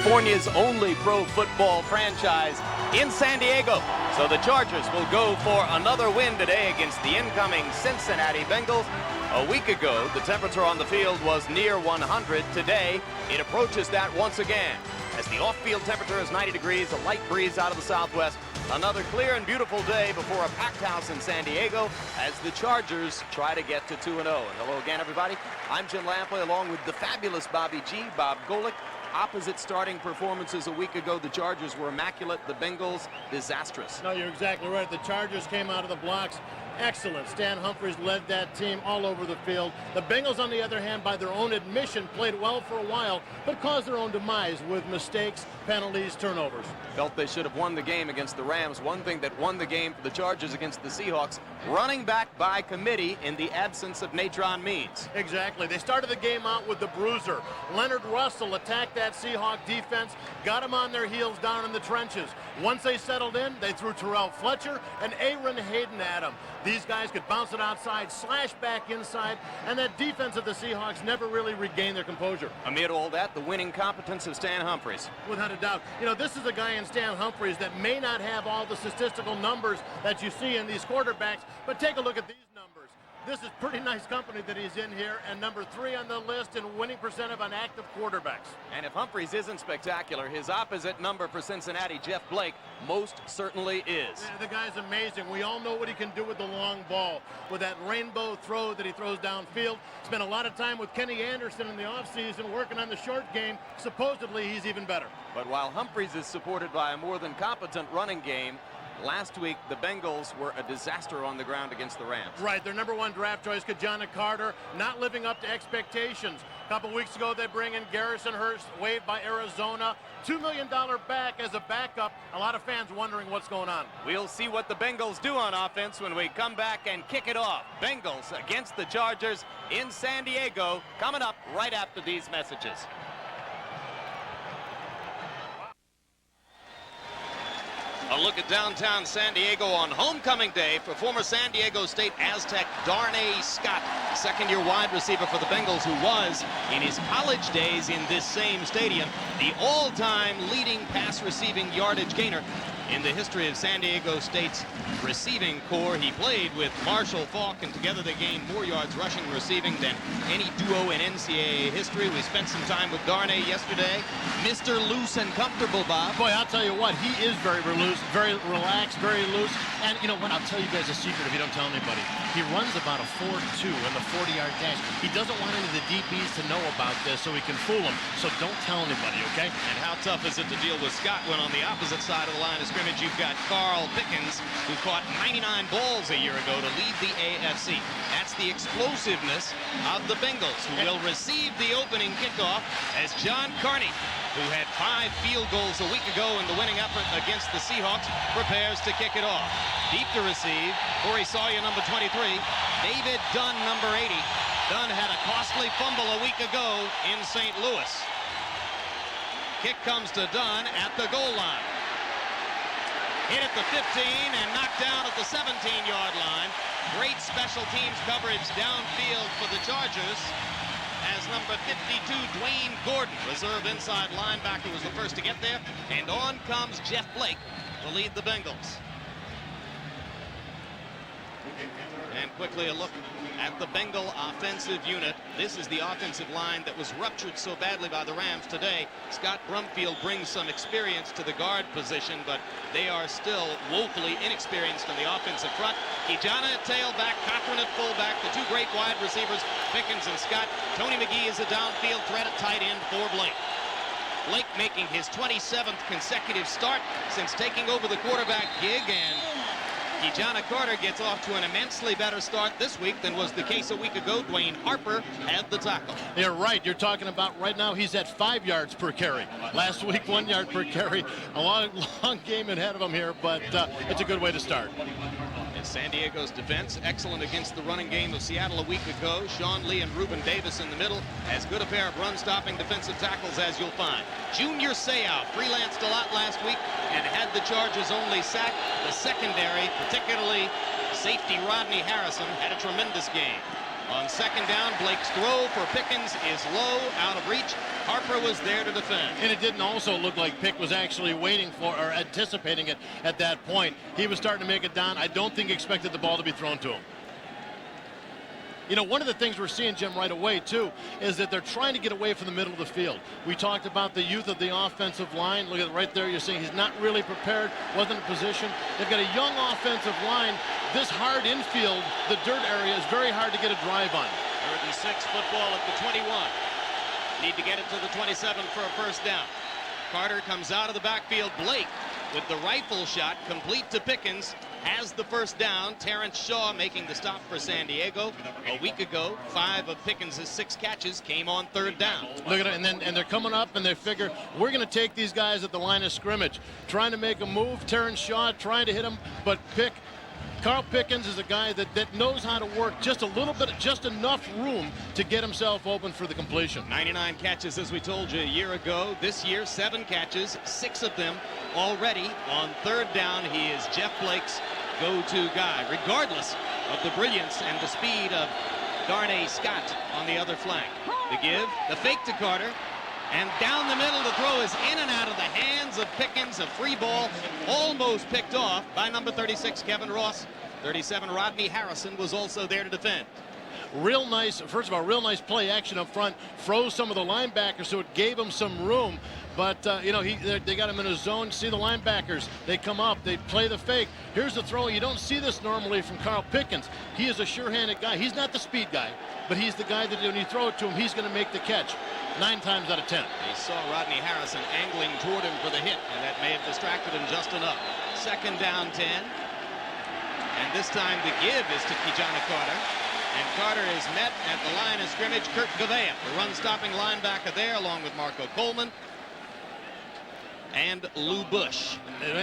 California's only pro football franchise in San Diego. So the Chargers will go for another win today against the incoming Cincinnati Bengals. A week ago, the temperature on the field was near 100. Today, it approaches that once again. As the off-field temperature is 90 degrees, a light breeze out of the southwest. Another clear and beautiful day before a packed house in San Diego as the Chargers try to get to 2-0. And hello again, everybody. I'm Jim Lampley, along with the fabulous Bobby G, Bob Golic. Opposite starting performances a week ago. The Chargers were immaculate. The Bengals, disastrous. No, you're exactly right. The Chargers came out of the blocks excellent. Stan Humphries led that team all over the field. The Bengals, on the other hand, by their own admission, played well for a while, but caused their own demise with mistakes, penalties, turnovers. Felt they should have won the game against the Rams. One thing that won the game for the Chargers against the Seahawks, running back by committee in the absence of Natron Means. Exactly. They started the game out with the bruiser. Leonard Russell attacked that Seahawk defense, got them on their heels down in the trenches. Once they settled in, they threw Terrell Fletcher and Aaron Hayden at them. These guys could bounce it outside, slash back inside, and that defense of the Seahawks never really regained their composure. Amid all that, the winning competence of Stan Humphries. Without a doubt. You know, this is a guy in Stan Humphries that may not have all the statistical numbers that you see in these quarterbacks, but take a look at these numbers. This is pretty nice company that he's in here, and number 3 on the list in winning percent of inactive quarterbacks. And if Humphries isn't spectacular, his opposite number for Cincinnati, Jeff Blake, most certainly is. Yeah, the guy's amazing. We all know what he can do with the long ball, with that rainbow throw that he throws downfield. Spent a lot of time with Kenny Anderson in the offseason working on the short game. Supposedly, he's even better. But while Humphries is supported by a more than competent running game, last week, the Bengals were a disaster on the ground against the Rams. Right, their number 1 draft choice, Kajana Carter, not living up to expectations. A couple weeks ago, they bring in Garrison Hurst, waived by Arizona. $2 million back as a backup. A lot of fans wondering what's going on. We'll see what the Bengals do on offense when we come back and kick it off. Bengals against the Chargers in San Diego, coming up right after these messages. A look at downtown San Diego on homecoming day for former San Diego State Aztec Darnay Scott, second-year wide receiver for the Bengals, who was, in his college days in this same stadium, the all-time leading pass-receiving yardage gainer in the history of San Diego State's receiving corps. He played with Marshall Faulk, and together they gained more yards rushing and receiving than any duo in NCAA history. We spent some time with Darnay yesterday. Mr. Loose and Comfortable, Bob. Boy, I'll tell you what, he is very loose, very relaxed, very loose. And you know what, I'll tell you guys a secret if you don't tell anybody. He runs about a 4.2 in the 40-yard dash. He doesn't want any of the DBs to know about this so he can fool them. So don't tell anybody, okay? And how tough is it to deal with Scott when on the opposite side of the line of scrimmage you've got Carl Pickens, who caught 99 balls a year ago to lead the AFC. That's the explosiveness of the Bengals, who will receive the opening kickoff as John Carney, who had 5 field goals a week ago in the winning effort against the Seahawks, prepares to kick it off. Deep to receive, Corey Sawyer, number 23, David Dunn, number 80. Dunn had a costly fumble a week ago in St. Louis. Kick comes to Dunn at the goal line. Hit at the 15 and knocked down at the 17-yard line. Great special teams coverage downfield for the Chargers, as number 52, Dwayne Gordon, reserve inside linebacker, was the first to get there. And on comes Jeff Blake to lead the Bengals. And quickly a look at the Bengal offensive unit. This is the offensive line that was ruptured so badly by the Rams today. Scott Brumfield brings some experience to the guard position, but they are still woefully inexperienced in the offensive front. Kijana at tailback, Cochran at fullback, the 2 great wide receivers, Pickens and Scott. Tony McGee is a downfield threat at tight end for Blake. Blake making his 27th consecutive start since taking over the quarterback gig, and Kijana Carter gets off to an immensely better start this week than was the case a week ago. Dwayne Harper had the tackle. You're right. You're talking about right now he's at 5 yards per carry. Last week, 1 yard per carry. A long game ahead of him here, but it's a good way to start. And San Diego's defense, excellent against the running game of Seattle a week ago. Sean Lee and Reuben Davis in the middle. As good a pair of run-stopping defensive tackles as you'll find. Junior Seau freelanced a lot last week and had the Chargers only sack. The secondary, particularly safety Rodney Harrison, had a tremendous game. On second down, Blake's throw for Pickens is low, out of reach. Harper was there to defend. And it didn't also look like Pick was actually waiting for or anticipating it at that point. He was starting to make it down. I don't think he expected the ball to be thrown to him. You know, one of the things we're seeing, Jim, right away, too, is that they're trying to get away from the middle of the field. We talked about the youth of the offensive line. Look at it right there. You're seeing he's not really prepared, wasn't in position. They've got a young offensive line. This hard infield, the dirt area, is very hard to get a drive on. 3rd and 6, football at the 21. Need to get it to the 27 for a first down. Carter comes out of the backfield. Blake with the rifle shot, complete to Pickens, has the first down. Terrence Shaw making the stop for San Diego. A week ago, 5 of Pickens' 6 catches came on 3rd down. Look at it, and they're coming up, and they figure, we're going to take these guys at the line of scrimmage. Trying to make a move, Terrence Shaw trying to hit him, but Carl Pickens is a guy that knows how to work just a little bit, just enough room to get himself open for the completion. 99 catches, as we told you a year ago. This year, 7 catches, 6 of them already on 3rd down. He is Jeff Blake's go-to guy, regardless of the brilliance and the speed of Darnay Scott on the other flank. The give, the fake to Carter, and down the middle, the throw is in and out of the hands of Pickens. A free ball almost picked off by number 36, Kevin Ross. 37, Rodney Harrison was also there to defend. Real nice, first of all, real nice play action up front. Froze some of the linebackers, so it gave him some room. But, you know, they got him in a zone. See the linebackers. They come up. They play the fake. Here's the throw. You don't see this normally from Carl Pickens. He is a sure-handed guy. He's not the speed guy, but he's the guy that when you throw it to him, he's going to make the catch 9 times out of 10. He saw Rodney Harrison angling toward him for the hit, and that may have distracted him just enough. 2nd down 10. And this time the give is to Ki-Jana Carter. And Carter is met at the line of scrimmage. Kurt Gouveia, the run-stopping linebacker there, along with Marco Coleman and Lou Bush.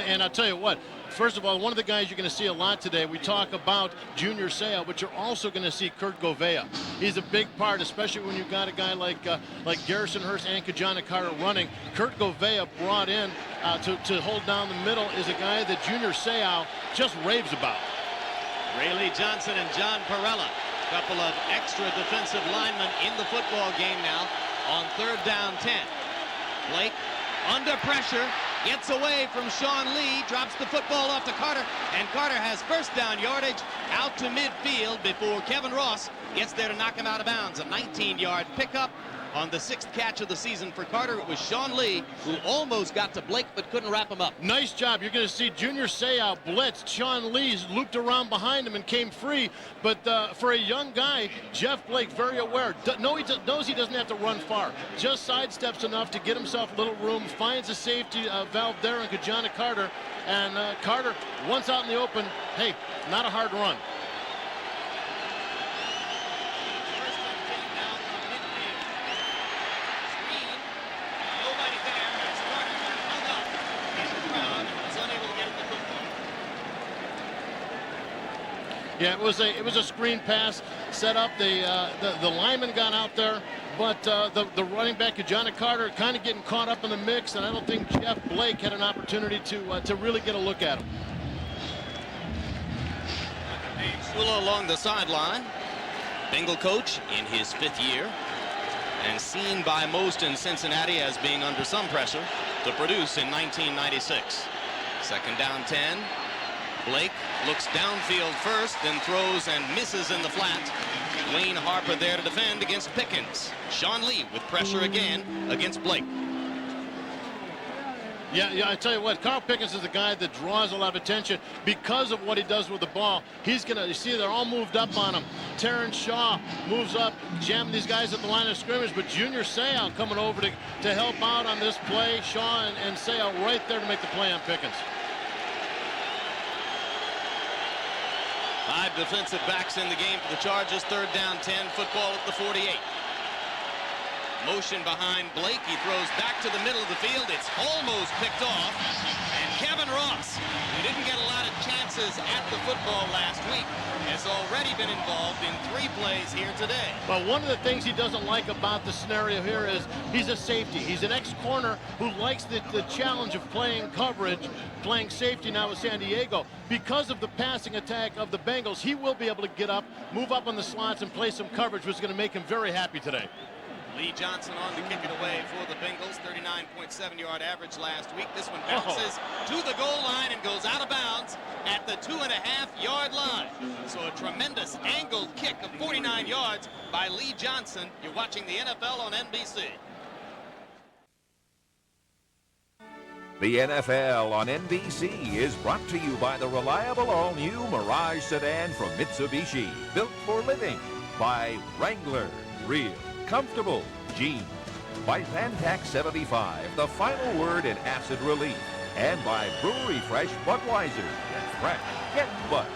And I'll tell you what, first of all, one of the guys you're going to see a lot today, we talk about Junior Seau, but you're also going to see Kurt Gouveia. He's a big part, especially when you've got a guy like Garrison Hurst and Ki-Jana Carter running. Kurt Gouveia brought in to hold down the middle is a guy that Junior Seau just raves about. Rayleigh Johnson and John Perella, a couple of extra defensive linemen in the football game now on 3rd down 10. Blake under pressure, gets away from Sean Lee, drops the football off to Carter, and Carter has first down yardage out to midfield before Kevin Ross gets there to knock him out of bounds. A 19-yard pickup on the 6th catch of the season for Carter. It was Sean Lee who almost got to Blake but couldn't wrap him up. Nice job. You're going to see Junior Seau blitzed. Sean Lee's looped around behind him and came free. But for a young guy, Jeff Blake very aware. Knows he doesn't have to run far. Just sidesteps enough to get himself a little room. Finds a safety valve there in Ki-Jana Carter. And Carter, once out in the open, hey, not a hard run. Yeah, it was a screen pass set up. The lineman got out there, but the running back, Ki-Jana Carter, kind of getting caught up in the mix, and I don't think Jeff Blake had an opportunity to really get a look at him. Shula along the sideline. Bengal coach in his 5th year, and seen by most in Cincinnati as being under some pressure to produce in 1996. 2nd down 10. Blake looks downfield first, then throws and misses in the flat. Wayne Harper there to defend against Pickens. Sean Lee with pressure again against Blake. Yeah, I tell you what, Carl Pickens is a guy that draws a lot of attention because of what he does with the ball. He's going to, you see, they're all moved up on him. Terrence Shaw moves up, jamming these guys at the line of scrimmage, but Junior Seau coming over to help out on this play. Shaw and Seau right there to make the play on Pickens. 5 defensive backs in the game for the Chargers. 3rd down 10, football at the 48. Motion behind Blake. He throws back to the middle of the field. It's almost picked off. And Kevin Ross, who didn't get a lot of chances at the football last week, has already been involved in 3 plays here today. But one of the things he doesn't like about the scenario here is he's a safety. He's an ex-corner who likes the challenge of playing coverage, playing safety now with San Diego. Because of the passing attack of the Bengals, he will be able to get up, move up on the slots, and play some coverage, which is going to make him very happy today. Lee Johnson on to kick it away for the Bengals. 39.7-yard average last week. This one bounces to the goal line and goes out of bounds at the 2.5-yard line. So a tremendous angled kick of 49 yards by Lee Johnson. You're watching the NFL on NBC. The NFL on NBC is brought to you by the reliable all-new Mirage sedan from Mitsubishi. Built for living. By Wrangler. Real comfortable jeans. By Vantac 75, the final word in acid relief. And by Brewery Fresh Budweiser. Get fresh, get Bud.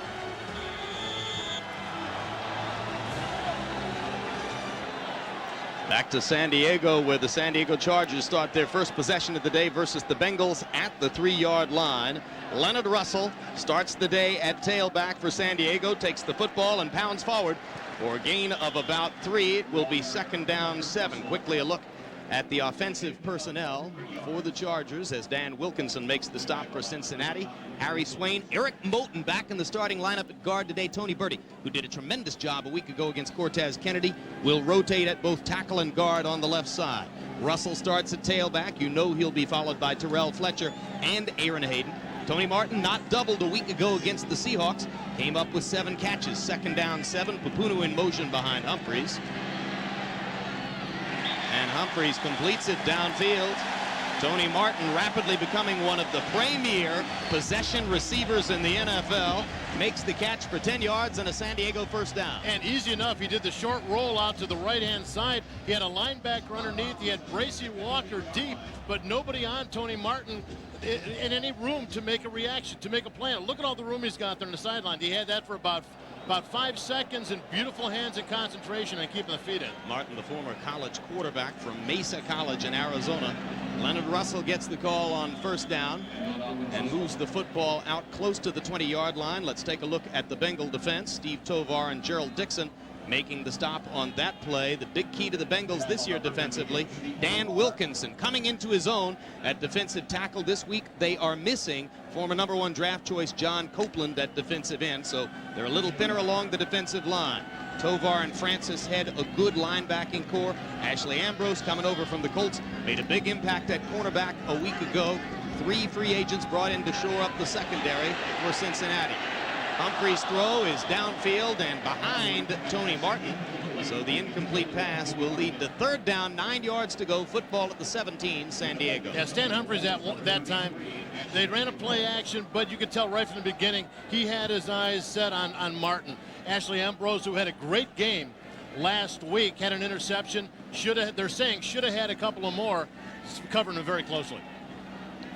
Back to San Diego, where the San Diego Chargers start their first possession of the day versus the Bengals at the 3-yard line. Leonard Russell starts the day at tailback for San Diego, takes the football and pounds forward for a gain of about 3. It will be 2nd down 7. Quickly a look at the offensive personnel for the Chargers as Dan Wilkinson makes the stop for Cincinnati. Harry Swain, Eric Moulton back in the starting lineup at guard today. Tony Birdie, who did a tremendous job a week ago against Cortez Kennedy, will rotate at both tackle and guard on the left side. Russell starts at tailback. You know he'll be followed by Terrell Fletcher and Aaron Hayden. Tony Martin, not doubled a week ago against the Seahawks, came up with 7 catches. 2nd down 7. Papunu in motion behind Humphries. And Humphries completes it downfield. Tony Martin rapidly becoming one of the premier possession receivers in the NFL. Makes the catch for 10 yards and a San Diego 1st down. And easy enough, he did the short roll out to the right-hand side. He had a linebacker underneath. He had Bracy Walker deep, but nobody on Tony Martin in any room to make a reaction, to make a plan. Look at all the room he's got there on the sideline. He had that for about 5 seconds, and beautiful hands and concentration and keeping the feet in. Martin, the former college quarterback from Mesa College in Arizona. Leonard Russell gets the call on 1st down and moves the football out close to the 20-yard line. Let's take a look at the Bengal defense. Steve Tovar and Gerald Dixon making the stop on that play. The big key to the Bengals this year defensively, Dan Wilkinson coming into his own at defensive tackle. This week they are missing former #1 draft choice John Copeland at defensive end, so they're a little thinner along the defensive line. Tovar and Francis Head, a good linebacking core. Ashley Ambrose coming over from the Colts, made a big impact at cornerback a week ago. 3 free agents brought in to shore up the secondary for Cincinnati. Humphries' throw is downfield and behind Tony Martin. So the incomplete pass will lead to 3rd down, 9 yards to go. Football at the 17, San Diego. Yeah, Stan Humphries at that time, they ran a play action, but you could tell right from the beginning he had his eyes set on Martin. Ashley Ambrose, who had a great game last week, had an interception. They're saying should have had a couple of more, covering him very closely.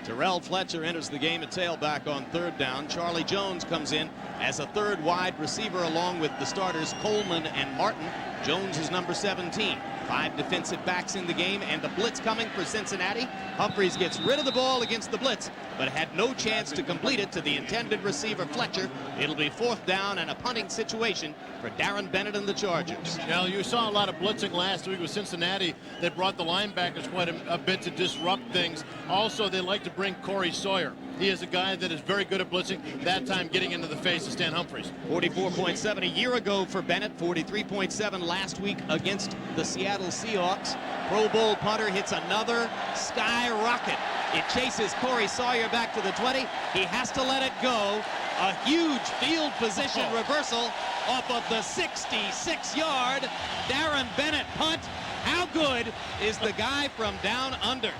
Terrell Fletcher enters the game at tailback on 3rd down. Charlie Jones comes in as a 3rd wide receiver along with the starters Coleman and Martin. Jones is number 17. 5 defensive backs in the game and a blitz coming for Cincinnati. Humphries gets rid of the ball against the blitz, but had no chance to complete it to the intended receiver Fletcher. It'll be 4th down and a punting situation for Darren Bennett and the Chargers. Now, you saw a lot of blitzing last week with Cincinnati. They brought the linebackers quite a bit to disrupt things. Also, they like to bring Corey Sawyer. He is a guy that is very good at blitzing, that time getting into the face of Stan Humphries. 44.7 a year ago for Bennett, 43.7 last week against the Seattle Seahawks. Pro Bowl punter hits another skyrocket. It chases Corey Sawyer back to the 20. He has to let it go. A huge field position reversal off of the 66-yard Darren Bennett punt. How good is the guy from down under?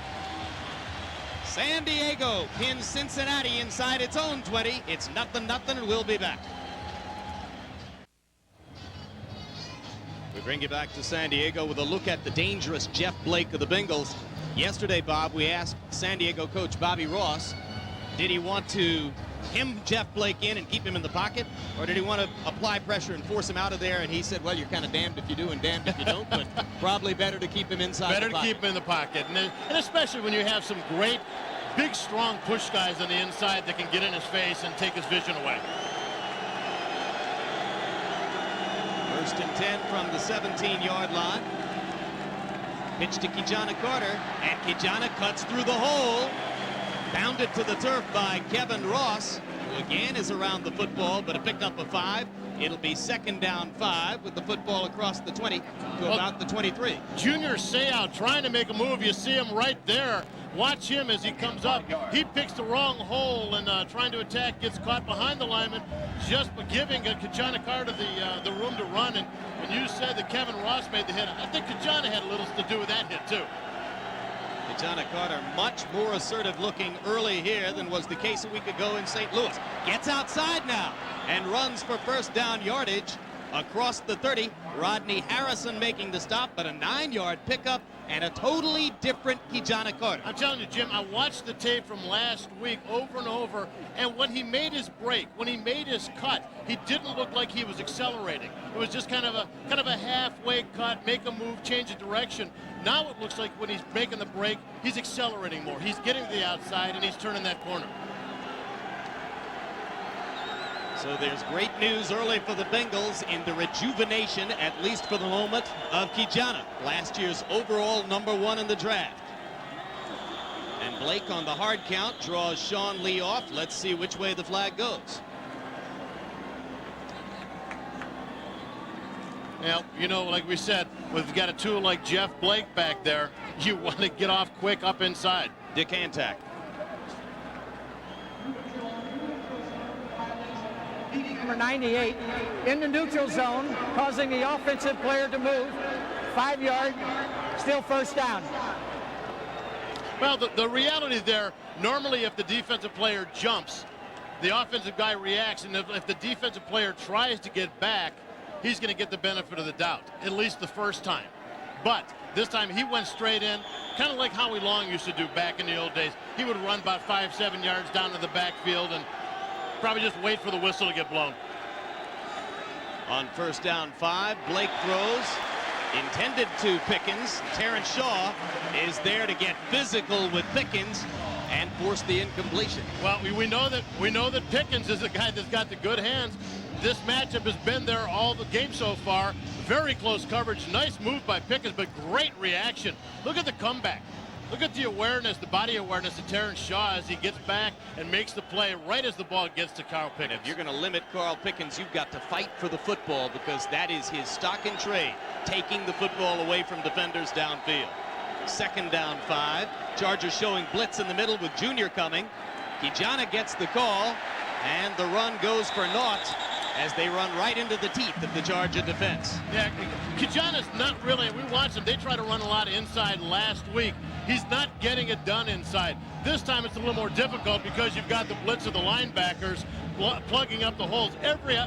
San Diego pins Cincinnati inside its own 20. It's 0-0, and we'll be back. We bring you back to San Diego with a look at the dangerous Jeff Blake of the Bengals. Yesterday, Bob, we asked San Diego coach Bobby Ross, did he want to hem Jeff Blake in and keep him in the pocket? Or did he want to apply pressure and force him out of there? And he said, well, you're kind of damned if you do and damned if you don't, but probably better to keep him inside the pocket. Better to keep him in the pocket. And especially when you have some great, big, strong push guys on the inside that can get in his face and take his vision away. 1st and 10 from the 17-yard line. Pitch to Ki-Jana Carter, and Ki-Jana cuts through the hole. Bounded to the turf by Kevin Ross, who again is around the football, but it picked up a 5. It'll be 2nd down 5 with the football across the 20 to about the 23. Junior Seau trying to make a move. You see him right there. Watch him as he comes up. He picks the wrong hole and trying to attack, gets caught behind the lineman, just giving Ki-Jana Carter the room to run. And when you said that Kevin Ross made the hit, I think Ki-Jana had a little to do with that hit too. Ki-Jana Carter much more assertive looking early here than was the case a week ago in St. Louis. Gets outside now and runs for 1st down yardage across the 30. Rodney Harrison making the stop, but a 9-yard pickup and a totally different Ki-Jana Carter. I'm telling you, Jim, I watched the tape from last week over and over, and when he made his break, when he made his cut, he didn't look like he was accelerating. It was just kind of a halfway cut, make a move, change of direction. Now it looks like when he's making the break, he's accelerating more. He's getting to the outside, and he's turning that corner. So there's great news early for the Bengals in the rejuvenation, at least for the moment, of Ki-Jana, last year's overall #1 in the draft. And Blake on the hard count draws Sean Lee off. Let's see which way the flag goes. Well, you know, like we said, we've got a tool like Jeff Blake back there. You want to get off quick up inside. Dick Antak. Number 98 in the neutral zone, causing the offensive player to move. 5-yard, still 1st down. Well, the reality there, normally if the defensive player jumps, the offensive guy reacts, and if the defensive player tries to get back, he's going to get the benefit of the doubt, at least the first time. But this time he went straight in, kind of like Howie Long used to do back in the old days. He would run about 5-7 yards down to the backfield and probably just wait for the whistle to get blown. On 1st down 5, Blake throws, intended to Pickens. Terrence Shaw is there to get physical with Pickens and force the incompletion. Well, we know that Pickens is a guy that's got the good hands. This matchup has been there all the game so far. Very close coverage. Nice move by Pickens, but great reaction. Look at the comeback. Look at the awareness, the body awareness of Terrence Shaw as he gets back and makes the play right as the ball gets to Carl Pickens. If you're going to limit Carl Pickens, you've got to fight for the football, because that is his stock and trade, taking the football away from defenders downfield. 2nd down 5. Chargers showing blitz in the middle with Junior coming. Ki-Jana gets the call, and the run goes for naught as they run right into the teeth of the Charger defense. Yeah, Ki-Jana's not really, we watched him, they tried to run a lot of inside last week. He's not getting it done inside. This time it's a little more difficult because you've got the blitz of the linebackers plugging up the holes. Every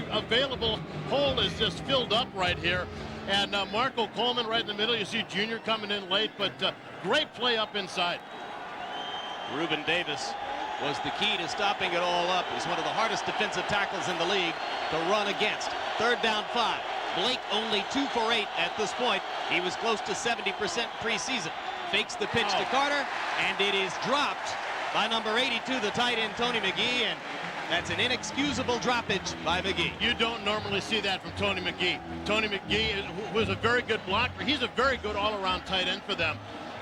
available hole is just filled up right here. And Marco Coleman right in the middle. You see Junior coming in late, but great play up inside. Reuben Davis was the key to stopping it all up. He's one of the hardest defensive tackles in the league to run against. 3rd down 5. Blake only 2 for 8 at this point. He was close to 70% preseason. Fakes the pitch to Carter, and it is dropped by number 82, the tight end, Tony McGee, and that's an inexcusable droppage by McGee. You don't normally see that from Tony McGee. Tony McGee was a very good blocker. He's a very good all-around tight end for them,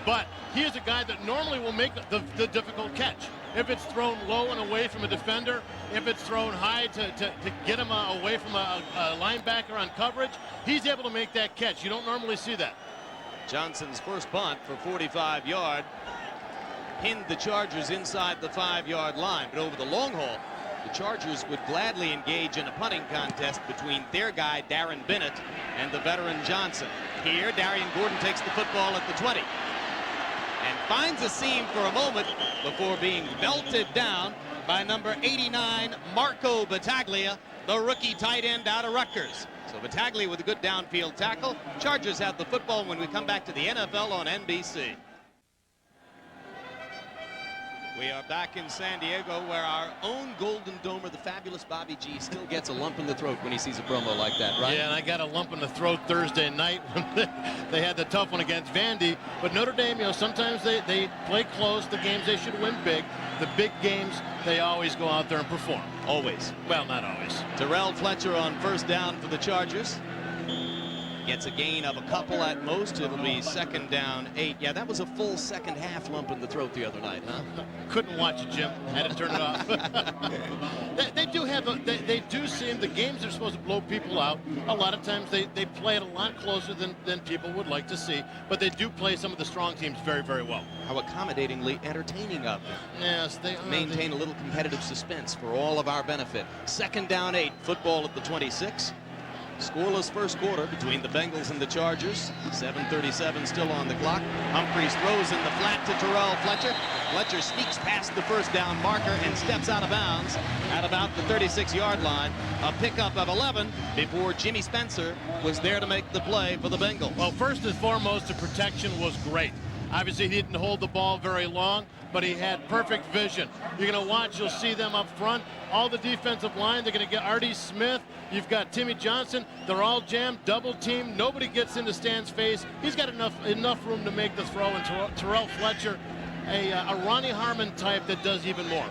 but he is a guy that normally will make the difficult catch. If it's thrown low and away from a defender, if it's thrown high to get him away from a linebacker on coverage, he's able to make that catch. You don't normally see that. Johnson's first punt for 45-yard pinned the Chargers inside the 5-yard line, but over the long haul, the Chargers would gladly engage in a punting contest between their guy, Darren Bennett, and the veteran Johnson. Here, Darian Gordon takes the football at the 20 and finds a seam for a moment before being belted down by number 89, Marco Battaglia, the rookie tight end out of Rutgers. So Battaglia with a good downfield tackle. Chargers have the football when we come back to the NFL on NBC. We are back in San Diego, where our own Golden Domer, the fabulous Bobby G, still gets a lump in the throat when he sees a promo like that, right? Yeah, and I got a lump in the throat Thursday night when they had the tough one against Vandy. But Notre Dame, you know, sometimes they play close. The games they should win big. The big games, they always go out there and perform. Always. Well, not always. Terrell Fletcher on first down for the Chargers. Gets a gain of a couple at most. It'll be second down 8. Yeah, that was a full second half lump in the throat the other night, huh? Couldn't watch it, Jim. Had to turn it off. they do have they do seem, the games are supposed to blow people out. A lot of times they play it a lot closer than people would like to see, but they do play some of the strong teams very, very well. How accommodatingly entertaining of them. Yes, they are. Maintain a little competitive suspense for all of our benefit. Second down 8, football at the 26. Scoreless first quarter between the Bengals and the Chargers. 7:37 still on the clock. Humphries throws in the flat to Terrell Fletcher. Fletcher sneaks past the first down marker and steps out of bounds at about the 36-yard line. A pickup of 11 before Jimmy Spencer was there to make the play for the Bengals. Well, first and foremost, the protection was great. Obviously, he didn't hold the ball very long, but he had perfect vision. You're going to watch, you'll see them up front. All the defensive line, they're going to get Artie Smith. You've got Timmy Johnson. They're all jammed, double team. Nobody gets into Stan's face. He's got enough room to make the throw. And Terrell Fletcher, a Ronnie Harmon type that does even more.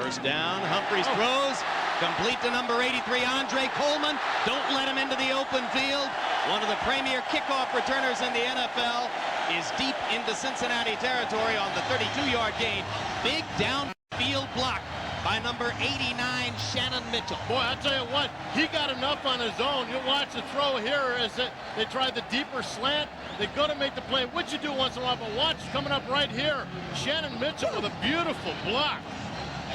First down, Humphries throws. Complete to number 83, Andre Coleman. Don't let him into the open field. One of the premier kickoff returners in the NFL is deep into Cincinnati territory on the 32-yard gain. Big downfield block by number 89, Shannon Mitchell. Boy, I'll tell you what, he got enough on his own. You'll watch the throw here as they try the deeper slant. They go to make the play, which you do once in a while, but watch, coming up right here, Shannon Mitchell with a beautiful block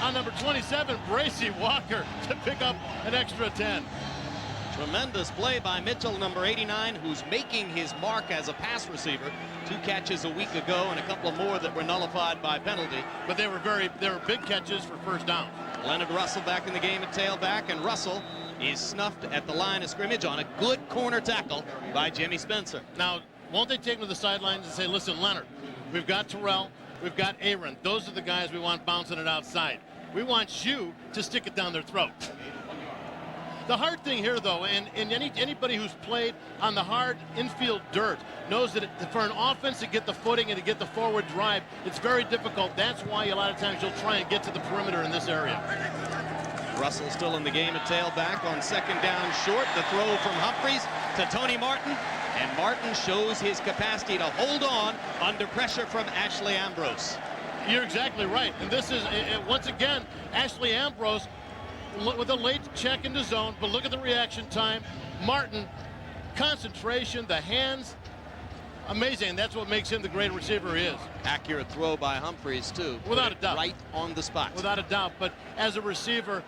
on number 27, Bracy Walker, to pick up an extra 10. Tremendous play by Mitchell, number 89, who's making his mark as a pass receiver. 2 catches a week ago and a couple of more that were nullified by penalty. But they were big catches for first down. Leonard Russell back in the game at tailback, and Russell is snuffed at the line of scrimmage on a good corner tackle by Jimmy Spencer. Now, won't they take him to the sidelines and say, listen, Leonard, we've got Terrell, we've got Aaron. Those are the guys we want bouncing it outside. We want you to stick it down their throat. The hard thing here, though, and anybody who's played on the hard infield dirt knows that for an offense to get the footing and to get the forward drive, it's very difficult. That's why a lot of times you'll try and get to the perimeter in this area. Russell still in the game at tailback on second down short. The throw from Humphries to Tony Martin. And Martin shows his capacity to hold on under pressure from Ashley Ambrose. You're exactly right. And this is, once again, Ashley Ambrose with a late check into zone, but look at the reaction time. Martin, concentration, the hands, amazing. That's what makes him the great receiver he is. Accurate throw by Humphries, too. Without a doubt. Right on the spot. Without a doubt. But as a receiver,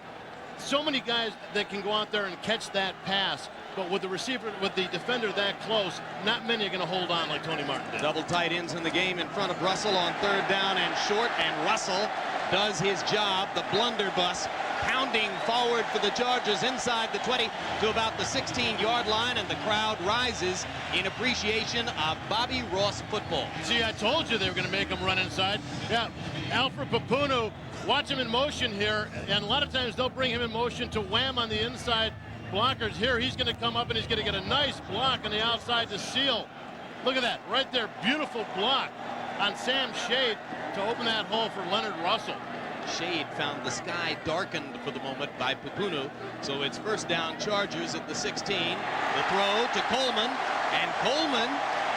so many guys that can go out there and catch that pass. But with the receiver, with the defender that close, not many are going to hold on like Tony Martin did. Double tight ends in the game in front of Russell on third down and short, and Russell does his job. The blunderbuss pounding forward for the Chargers inside the 20 to about the 16-yard line, and the crowd rises in appreciation of Bobby Ross football. See, I told you they were going to make him run inside. Yeah, Alfred Papunu, watch him in motion here, and a lot of times they'll bring him in motion to wham on the inside blockers. Here he's going to come up and he's going to get a nice block on the outside to seal. Look at that right there, beautiful block on Sam Shade to open that hole for Leonard Russell. Shade found the sky darkened for the moment by Papunu, so it's first down Chargers at the 16. The throw to Coleman, and Coleman,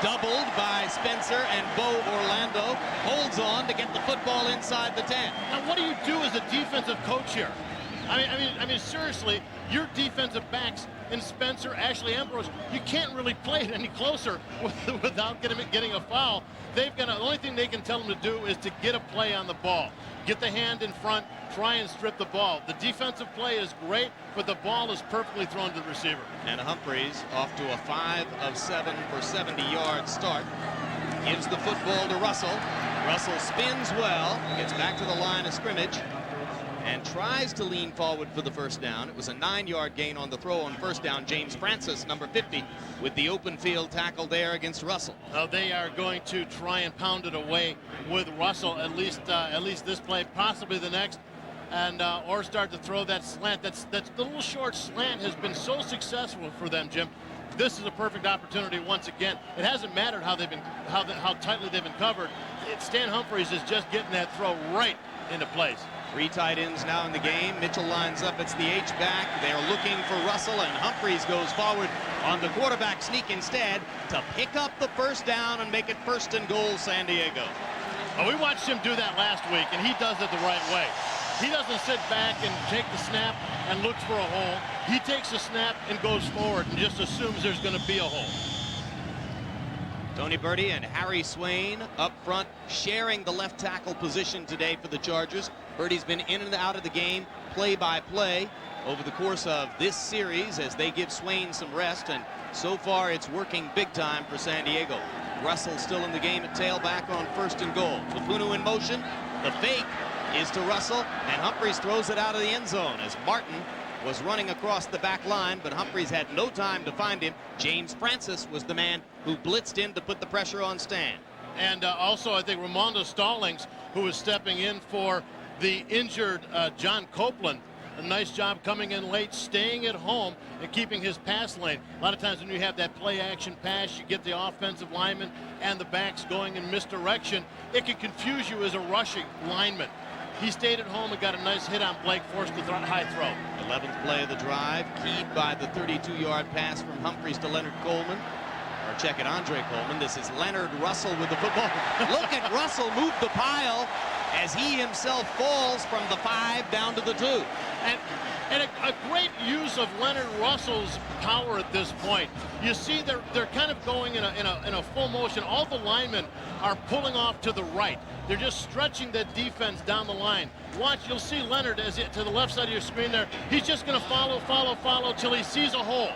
doubled by Spencer and Bo Orlando, holds on to get the football inside the 10. Now what do you do as a defensive coach here? I mean, seriously, your defensive backs in Spencer, Ashley Ambrose, you can't really play it any closer without getting a foul. The only thing they can tell them to do is to get a play on the ball. Get the hand in front, try and strip the ball. The defensive play is great, but the ball is perfectly thrown to the receiver. And Humphries off to a 5 of 7 for 70-yard start. Gives the football to Russell. Russell spins well, gets back to the line of scrimmage. and tries to lean forward for the first down. It was a 9-yard gain on the throw on first down. James Francis, number 50, with the open field tackle there against Russell. They are going to try and pound it away with Russell, at least this play, possibly the next, and or start to throw that slant. That little short slant has been so successful for them, Jim. This is a perfect opportunity once again. It hasn't mattered how tightly they've been covered. Stan Humphries is just getting that throw right into place. 3 tight ends now in the game. Mitchell lines up. It's the H-back. They're looking for Russell, and Humphries goes forward on the quarterback sneak instead to pick up the first down and make it 1st and goal, San Diego. Well, we watched him do that last week, and he does it the right way. He doesn't sit back and take the snap and looks for a hole. He takes the snap and goes forward and just assumes there's going to be a hole. Tony Berti and Harry Swain up front, sharing the left tackle position today for the Chargers. Berti's been in and out of the game, play by play, over the course of this series as they give Swain some rest, and so far it's working big time for San Diego. Russell still in the game at tailback on 1st and goal. Lupunu in motion. The fake is to Russell, and Humphries throws it out of the end zone as Martin was running across the back line, but Humphries had no time to find him. James Francis was the man who blitzed in to put the pressure on Stan. And also, I think Ramondo Stallings, who was stepping in for the injured John Copeland. A nice job coming in late, staying at home, and keeping his pass lane. A lot of times when you have that play-action pass, you get the offensive lineman and the backs going in misdirection. It can confuse you as a rushing lineman. He stayed at home and got a nice hit on Blake, forced the high throw. 11th play of the drive, keyed by the 32-yard pass from Humphries to Leonard Coleman. Or check it, Andre Coleman. This is Leonard Russell with the football. Look at Russell move the pile as he himself falls from the 5 down to the 2. And a great use of Leonard Russell's power at this point. You see they're kind of going in a full motion. All the linemen are pulling off to the right. They're just stretching that defense down the line. Watch, you'll see Leonard to the left side of your screen there. He's just going to follow till he sees a hole.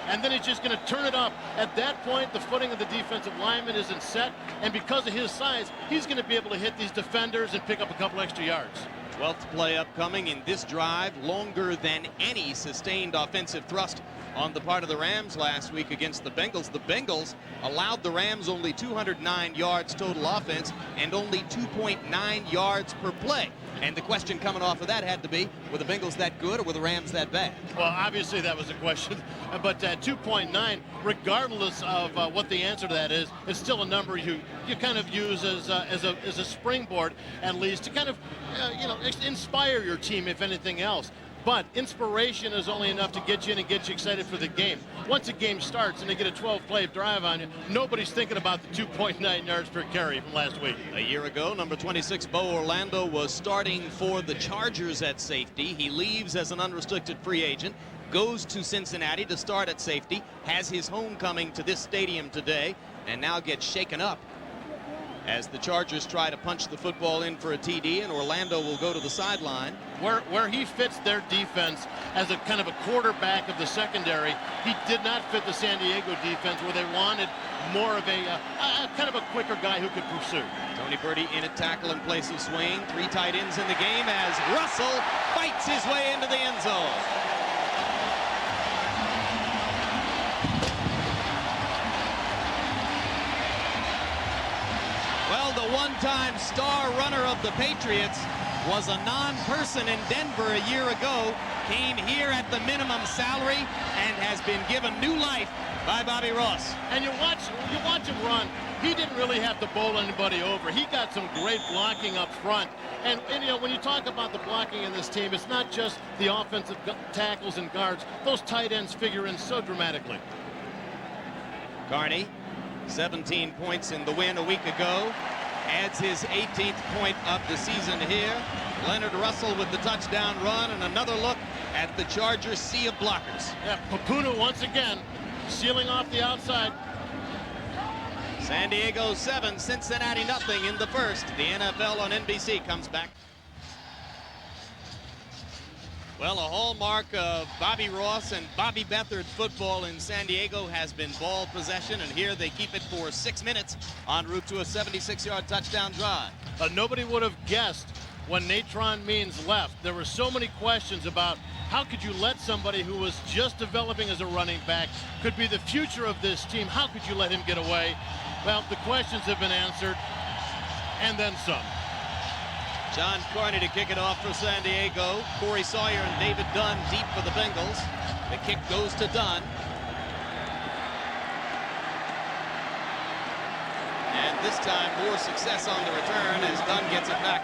And then he's just going to turn it up. At that point, the footing of the defensive lineman isn't set, and because of his size, he's going to be able to hit these defenders and pick up a couple extra yards. 12th play upcoming in this drive, longer than any sustained offensive thrust on the part of the Rams last week against the Bengals. The Bengals allowed the Rams only 209 yards total offense and only 2.9 yards per play. And the question coming off of that had to be, were the Bengals that good or were the Rams that bad? Well, obviously that was the question. But 2.9, regardless of what the answer to that is, it's still a number you kind of use as a springboard, at least, to kind of inspire your team, if anything else. But inspiration is only enough to get you in and get you excited for the game. Once a game starts and they get a 12-play drive on you, nobody's thinking about the 2.9 yards per carry from last week. A year ago, number 26, Bo Orlando, was starting for the Chargers at safety. He leaves as an unrestricted free agent, goes to Cincinnati to start at safety, has his homecoming to this stadium today, and now gets shaken up as the Chargers try to punch the football in for a TD, and Orlando will go to the sideline. Where he fits their defense as a kind of a quarterback of the secondary, he did not fit the San Diego defense, where they wanted more of a kind of a quicker guy who could pursue. Tony Berti in at tackle in place of Swain. 3 tight ends in the game as Russell fights his way into the end zone. Well, the one-time star runner of the Patriots was a non-person in Denver a year ago, came here at the minimum salary, and has been given new life by Bobby Ross. And you watch him run. He didn't really have to bowl anybody over. He got some great blocking up front. And when you talk about the blocking in this team, it's not just the offensive tackles and guards. Those tight ends figure in so dramatically. Carney, 17 points in the win a week ago, adds his 18th point of the season here. Leonard Russell with the touchdown run, and another look at the Chargers' sea of blockers. Yeah, Papunu once again sealing off the outside. San Diego 7, Cincinnati nothing in the first. The NFL on NBC comes back. Well, a hallmark of Bobby Ross and Bobby Beathard football in San Diego has been ball possession, and here they keep it for 6 minutes en route to a 76-yard touchdown drive. Nobody would have guessed when Natron Means left, there were so many questions about how could you let somebody who was just developing as a running back, could be the future of this team, how could you let him get away? Well, the questions have been answered, and then some. John Carney to kick it off for San Diego. Corey Sawyer and David Dunn deep for the Bengals. The kick goes to Dunn. And this time more success on the return as Dunn gets it back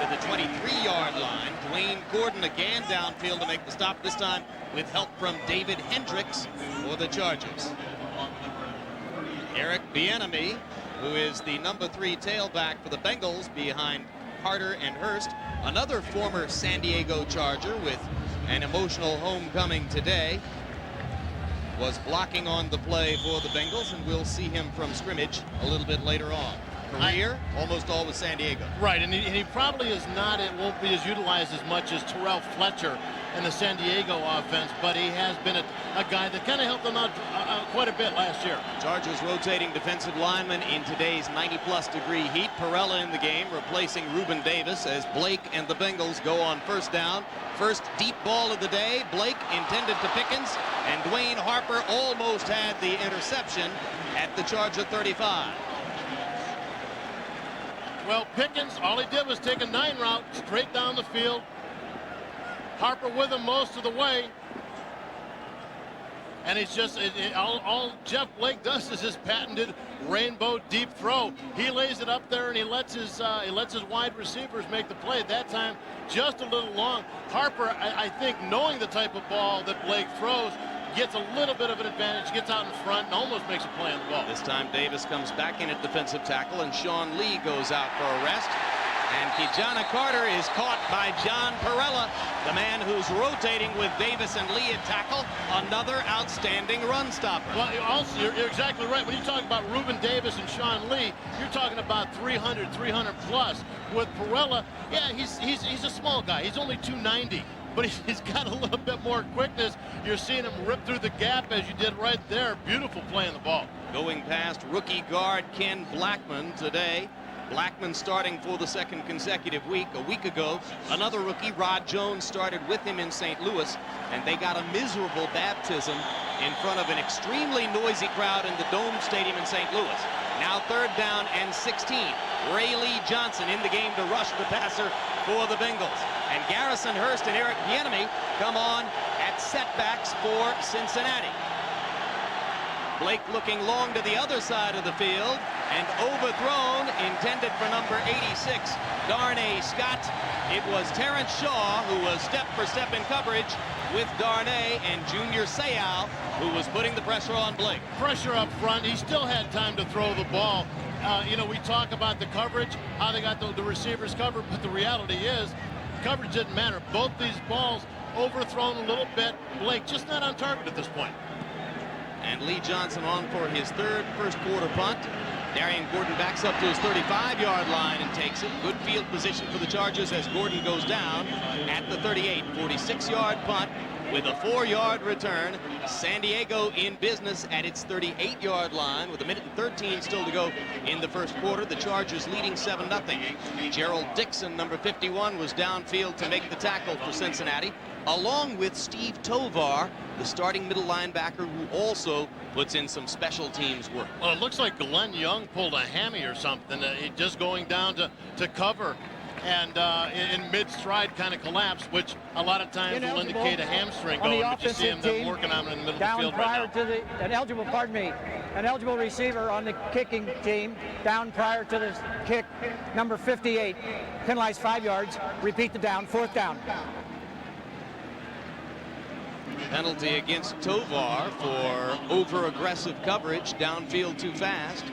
to the 23-yard line. Dwayne Gordon again downfield to make the stop, this time with help from David Hendricks for the Chargers. Eric Bieniemy, who is the number 3 tailback for the Bengals behind Carter and Hurst, another former San Diego Charger with an emotional homecoming today, was blocking on the play for the Bengals, and we'll see him from scrimmage a little bit later on. Career, almost all with San Diego. Right, and he probably is not, it won't be as utilized as much as Terrell Fletcher in the San Diego offense, but he has been a guy that kind of helped them out quite a bit last year. Chargers rotating defensive linemen in today's 90-plus degree heat. Perella in the game, replacing Reuben Davis as Blake and the Bengals go on first down. First deep ball of the day. Blake intended to Pickens, and Dwayne Harper almost had the interception at the Charger 35. Well, Pickens, all he did was take a 9 route straight down the field. Harper with him most of the way. And it's just, all Jeff Blake does is his patented rainbow deep throw. He lays it up there and he lets his wide receivers make the play. At that time, just a little long. Harper, I think, knowing the type of ball that Blake throws, gets a little bit of an advantage, gets out in front, and almost makes a play on the ball. This time Davis comes back in at defensive tackle, and Sean Lee goes out for a rest. And Kijana Carter is caught by John Perella, the man who's rotating with Davis and Lee at tackle. Another outstanding run stopper. Well, also, you're exactly right. When you talk about Reuben Davis and Sean Lee, you're talking about 300 plus. With Perella, yeah, he's a small guy. He's only 290. But he's got a little bit more quickness. You're seeing him rip through the gap as you did right there. Beautiful play on the ball. Going past rookie guard Ken Blackman today. Blackman starting for the second consecutive week. A week ago, another rookie, Rod Jones, started with him in St. Louis, and they got a miserable baptism in front of an extremely noisy crowd in the Dome Stadium in St. Louis. Now 3rd down and 16. Ray Lee Johnson in the game to rush the passer for the Bengals. And Garrison Hurst and Eric Bieniemy come on at setbacks for Cincinnati. Blake looking long to the other side of the field and overthrown, intended for number 86, Darnay Scott. It was Terrence Shaw who was step for step in coverage with Darnay, and Junior Seau who was putting the pressure on Blake. Pressure up front. He still had time to throw the ball. You know, we talk about the coverage, how they got the receivers covered, but the reality is coverage didn't matter. Both these balls overthrown a little bit. Blake just not on target at this point. And Lee Johnson on for his 3rd first-quarter punt. Darian Gordon backs up to his 35-yard line and takes it. Good field position for the Chargers as Gordon goes down at the 38. 46-yard punt with a 4-yard return. San Diego in business at its 38-yard line with 1:13 still to go in the first quarter. The Chargers leading 7-0. Gerald Dixon, number 51, was downfield to make the tackle for Cincinnati, along with Steve Tovar, the starting middle linebacker, who also puts in some special teams work. Well, it looks like Glenn Young pulled a hammy or something. Just going down to cover, and in mid-stride kind of collapse, which a lot of times will indicate a hamstring going, but you see him working on it in the middle of the field right now. An eligible receiver on the kicking team, down prior to the kick, number 58, penalized 5 yards, repeat the down, 4th down. Penalty against Tovar for over-aggressive coverage, downfield too fast.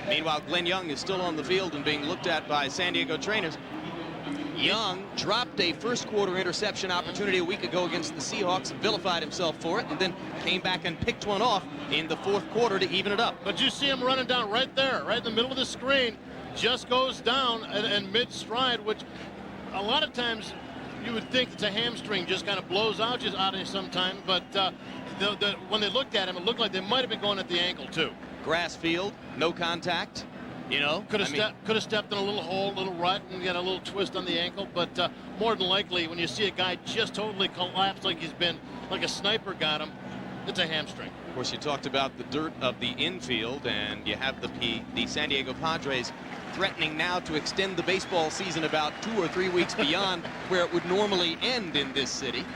Meanwhile, Glenn Young is still on the field and being looked at by San Diego trainers. Young dropped a first-quarter interception opportunity a week ago against the Seahawks and vilified himself for it, and then came back and picked one off in the 4th quarter to even it up. But you see him running down right there, right in the middle of the screen, just goes down and mid-stride, which a lot of times you would think it's a hamstring, just kind of blows out just out of you sometime, but when they looked at him, it looked like they might have been going at the ankle too. Grass field, no contact. You know, could have stepped in a little hole, a little rut, and got a little twist on the ankle. But more than likely, when you see a guy just totally collapse like he's been, like a sniper got him, it's a hamstring. Of course, you talked about the dirt of the infield, and you have the San Diego Padres threatening now to extend the baseball season about 2 or 3 weeks beyond where it would normally end in this city.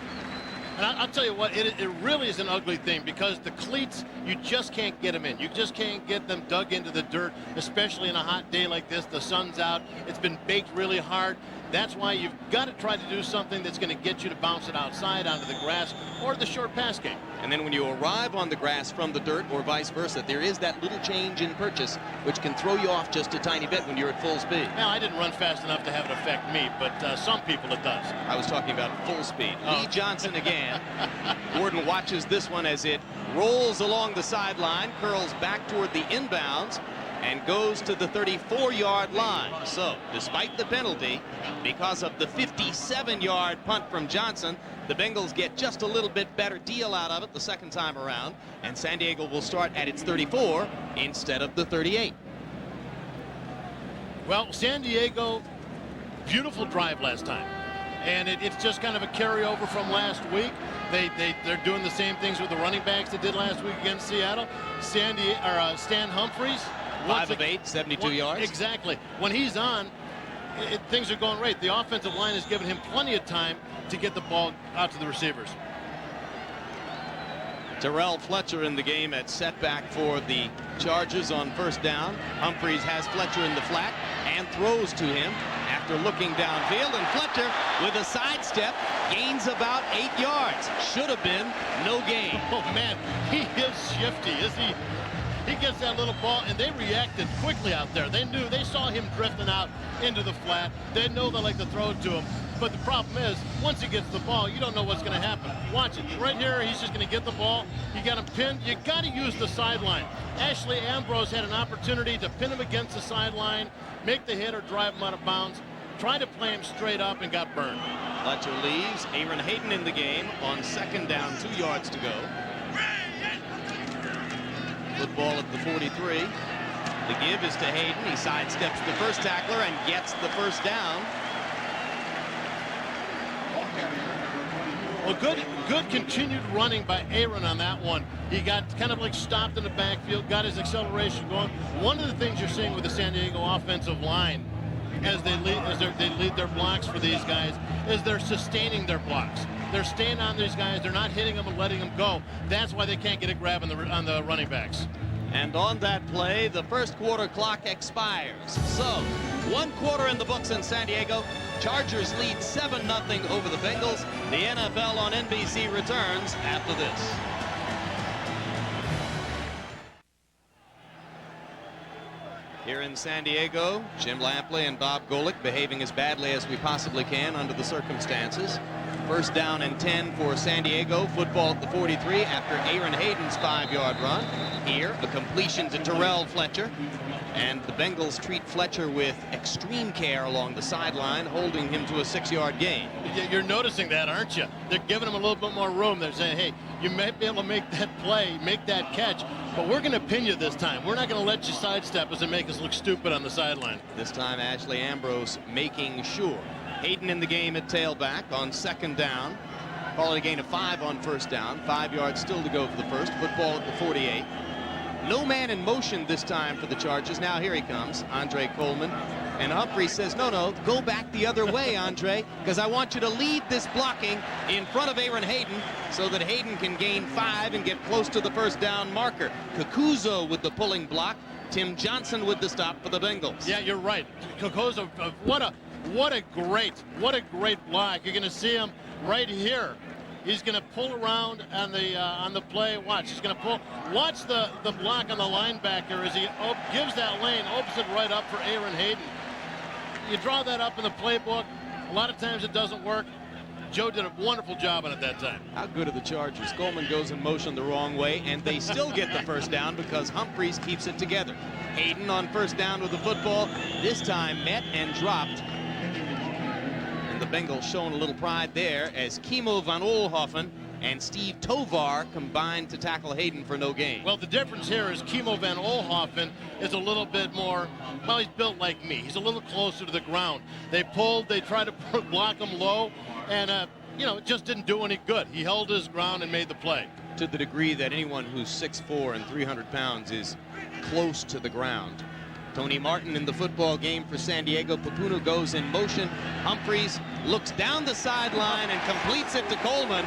And I'll tell you what, it really is an ugly thing, because the cleats, you just can't get them in. You just can't get them dug into the dirt, especially in a hot day like this. The sun's out. It's been baked really hard. That's why you've got to try to do something that's going to get you to bounce it outside onto the grass or the short pass game. And then when you arrive on the grass from the dirt or vice versa, there is that little change in purchase which can throw you off just a tiny bit when you're at full speed. Now, I didn't run fast enough to have it affect me, but some people it does. I was talking about full speed. Lee Johnson again. Gordon watches this one as it rolls along the sideline, curls back toward the inbounds, and goes to the 34-yard line. So, despite the penalty, because of the 57-yard punt from Johnson, the Bengals get just a little bit better deal out of it the second time around, and San Diego will start at its 34 instead of the 38. Well, San Diego, beautiful drive last time. And it's just kind of a carryover from last week. They're doing the same things with the running backs they did last week against Seattle. Stan Humphries. 5 of 8, 72 yards. Exactly. When he's on, things are going right. The offensive line has given him plenty of time to get the ball out to the receivers. Terrell Fletcher in the game at setback for the Chargers on first down. Humphries has Fletcher in the flat and throws to him after looking downfield, and Fletcher with a sidestep gains about 8 yards. Should have been no gain. Oh man, he is shifty, is he? He gets that little ball, and they reacted quickly out there. They saw him drifting out into the flat. They know they like to throw it to him. But the problem is, once he gets the ball, you don't know what's going to happen. Watch it. Right here, he's just going to get the ball. You got him pinned. You got to use the sideline. Ashley Ambrose had an opportunity to pin him against the sideline, make the hit or drive him out of bounds. Tried to play him straight up and got burned. Fletcher leaves. Aaron Hayden in the game on second down, 2 yards to go. Football at the 43. The give is to Hayden. He sidesteps the first tackler and gets the first down. Well, good continued running by Aaron on that one. He got kind of like stopped in the backfield, got his acceleration going. One of the things you're seeing with the San Diego offensive line as they lead their blocks for these guys is they're sustaining their blocks. They're staying on these guys. They're not hitting them and letting them go. That's why they can't get a grab on the running backs. And on that play, the first quarter clock expires. So, 1 quarter in the books in San Diego. Chargers lead 7-0 over the Bengals. The NFL on NBC returns after this. Here in San Diego, Jim Lampley and Bob Golic behaving as badly as we possibly can under the circumstances. First down and 10 for San Diego. Football at the 43 after Aaron Hayden's 5-yard run. Here, a completion to Terrell Fletcher. And the Bengals treat Fletcher with extreme care along the sideline, holding him to a 6-yard gain. You're noticing that, aren't you? They're giving him a little bit more room. They're saying, hey, you might be able to make that play, make that catch, but we're going to pin you this time. We're not going to let you sidestep us and make us look stupid on the sideline. This time, Ashley Ambrose making sure. Hayden in the game at tailback on second down. Call it a gain of 5 on first down. 5 yards still to go for the first. Football at the 48. No man in motion this time for the Chargers. Now here he comes, Andre Coleman. And Humphrey says, no, go back the other way, Andre, because I want you to lead this blocking in front of Aaron Hayden so that Hayden can gain 5 and get close to the first down marker. Kakuzo with the pulling block. Tim Johnson with the stop for the Bengals. Yeah, you're right. Kakuzo, what a great block. You're going to see him right here. He's going to pull around on the play. Watch, he's going to pull. Watch the block on the linebacker as he gives that lane, opens it right up for Aaron Hayden. You draw that up in the playbook. A lot of times it doesn't work. Joe did a wonderful job on it that time. How good are the Chargers? Coleman goes in motion the wrong way, and they still get the first down because Humphries keeps it together. Hayden on first down with the football, this time met and dropped. And the Bengals showing a little pride there as Kimo van Oelhoffen and Steve Tovar combined to tackle Hayden for no gain. Well, the difference here is Kimo van Olhoffen is a little bit more, well, he's built like me. He's a little closer to the ground. They pulled, they tried to block him low, and, it just didn't do any good. He held his ground and made the play. To the degree that anyone who's 6'4" and 300 pounds is close to the ground. Tony Martin in the football game for San Diego. Papunu goes in motion. Humphreys looks down the sideline and completes it to Coleman.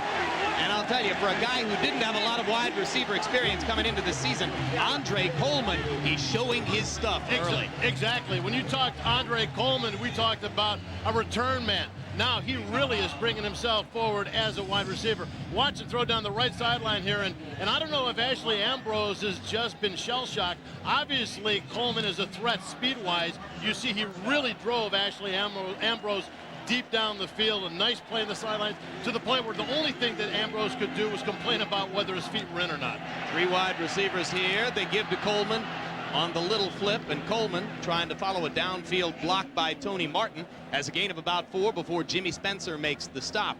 And I'll tell you, for a guy who didn't have a lot of wide receiver experience coming into the season, Andre Coleman, he's showing his stuff early. Exactly. When you talked Andre Coleman, we talked about a return man. Now he really is bringing himself forward as a wide receiver. Watch him throw down the right sideline here, and I don't know if Ashley Ambrose has just been shell-shocked. Obviously, Coleman is a threat speed-wise. You see he really drove Ashley Ambrose deep down the field. A nice play in the sidelines to the point where the only thing that Ambrose could do was complain about whether his feet were in or not. 3 wide receivers here. They give to Coleman on the little flip, and Coleman trying to follow a downfield block by Tony Martin has a gain of about 4 before Jimmy Spencer makes the stop.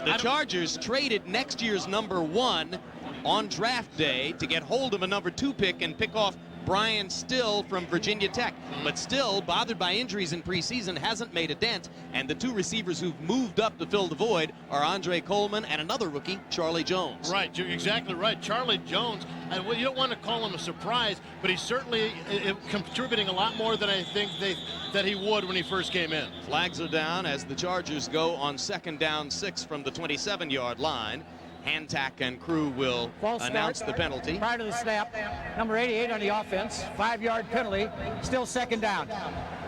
The Chargers traded next year's number 1 on draft day to get hold of a number 2 pick and pick off Brian Still from Virginia Tech. But Still, bothered by injuries in preseason, hasn't made a dent, and the 2 receivers who've moved up to fill the void are Andre Coleman and another rookie, Charlie Jones. Right, you're exactly right. Charlie Jones, well, you don't want to call him a surprise, but he's certainly contributing a lot more than I think that he would when he first came in. Flags are down as the Chargers go on 2nd down 6 from the 27-yard line. Hantack and crew will announce the penalty. Prior to the snap, number 88 on the offense, 5-yard penalty, still 2nd down.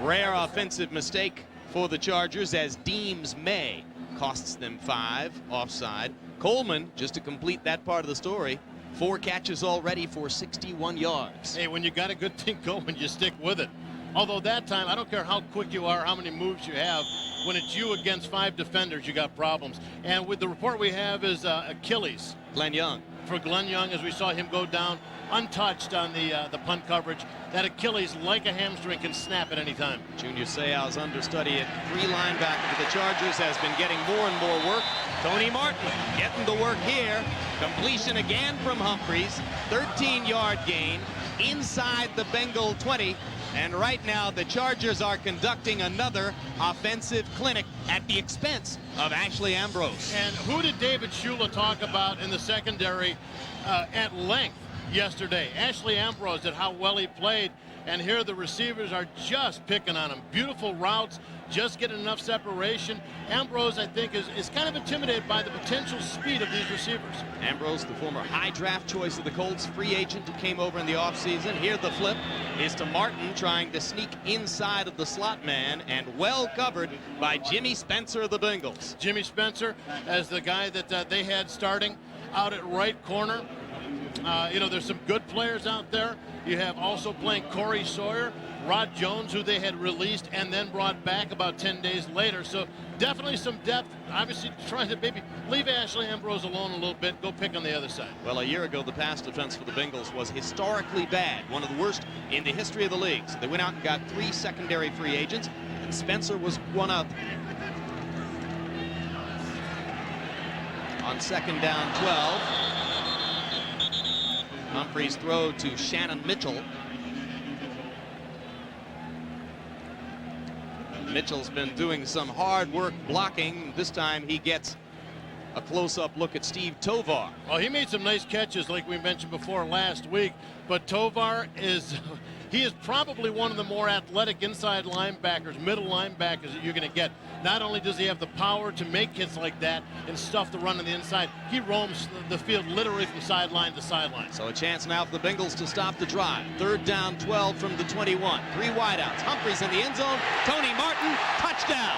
Rare offensive mistake for the Chargers as Deems May costs them 5 offside. Coleman, just to complete that part of the story, 4 catches already for 61 yards. Hey, when you got a good thing going, you stick with it. Although that time, I don't care how quick you are, how many moves you have, when it's you against 5 defenders, you got problems. And with the report we have is Achilles. Glenn Young. For Glenn Young, as we saw him go down untouched on the punt coverage, that Achilles, like a hamstring, can snap at any time. Junior Seau's understudy at 3 linebacker for the Chargers has been getting more and more work. Tony Martin getting the work here. Completion again from Humphreys. 13-yard gain inside the Bengal 20. And right now, the Chargers are conducting another offensive clinic at the expense of Ashley Ambrose. And who did David Shula talk about in the secondary at length yesterday? Ashley Ambrose, and how well he played. And here the receivers are just picking on him. Beautiful routes, just getting enough separation. Ambrose, I think, is kind of intimidated by the potential speed of these receivers. Ambrose, the former high draft choice of the Colts, free agent who came over in the offseason. Here the flip is to Martin, trying to sneak inside of the slot man, and well covered by Jimmy Spencer of the Bengals. Jimmy Spencer as the guy that they had starting out at right corner. There's some good players out there. You have also playing Corey Sawyer, Rod Jones, who they had released and then brought back about 10 days later. So definitely some depth. Obviously trying to maybe leave Ashley Ambrose alone a little bit, go pick on the other side. Well, a year ago, the pass defense for the Bengals was historically bad, one of the worst in the history of the league. So they went out and got 3 secondary free agents, and Spencer was one of them. On 2nd down 12. Humphreys throw to Shannon Mitchell. Mitchell's been doing some hard work blocking. This time he gets a close-up look at Steve Tovar. Well, he made some nice catches like we mentioned before last week, but Tovar is probably one of the more athletic inside linebackers, middle linebackers that you're going to get. Not only does he have the power to make hits like that and stuff to run on the inside, he roams the field literally from sideline to sideline. So a chance now for the Bengals to stop the drive. 3rd down 12 from the 21. 3 wideouts. Humphreys in the end zone. Tony Martin, touchdown.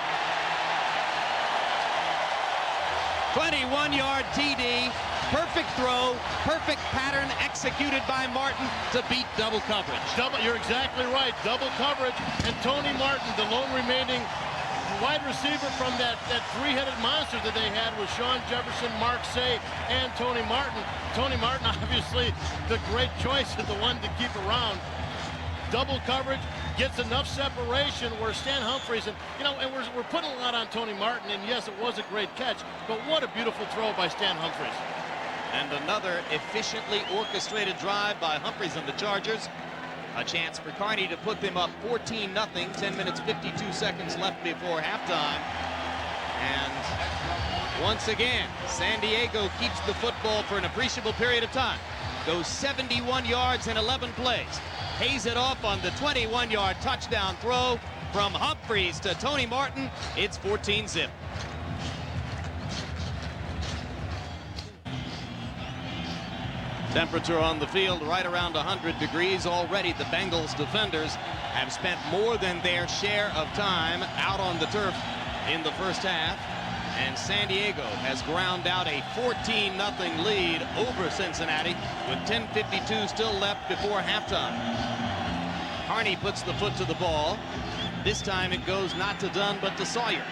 21-yard TD. Perfect throw, perfect pattern executed by Martin to beat double coverage. You're exactly right, double coverage, and Tony Martin, the lone remaining wide receiver from that 3-headed monster that they had with Sean Jefferson, Mark Say, and Tony Martin. Tony Martin, obviously, the great choice of the one to keep around. Double coverage, gets enough separation where Stan Humphries, and we're putting a lot on Tony Martin, and yes, it was a great catch, but what a beautiful throw by Stan Humphries. And another efficiently orchestrated drive by Humphries and the Chargers. A chance for Carney to put them up 14-0, 10 minutes 52 seconds left before halftime. And once again, San Diego keeps the football for an appreciable period of time. Goes 71 yards in 11 plays. Pays it off on the 21-yard touchdown throw from Humphries to Tony Martin. It's 14-zip. Temperature on the field right around 100 degrees already. The Bengals defenders have spent more than their share of time out on the turf in the first half. And San Diego has ground out a 14-0 lead over Cincinnati with 10:52 still left before halftime. Carney puts the foot to the ball. This time it goes not to Dunn but to Sawyer.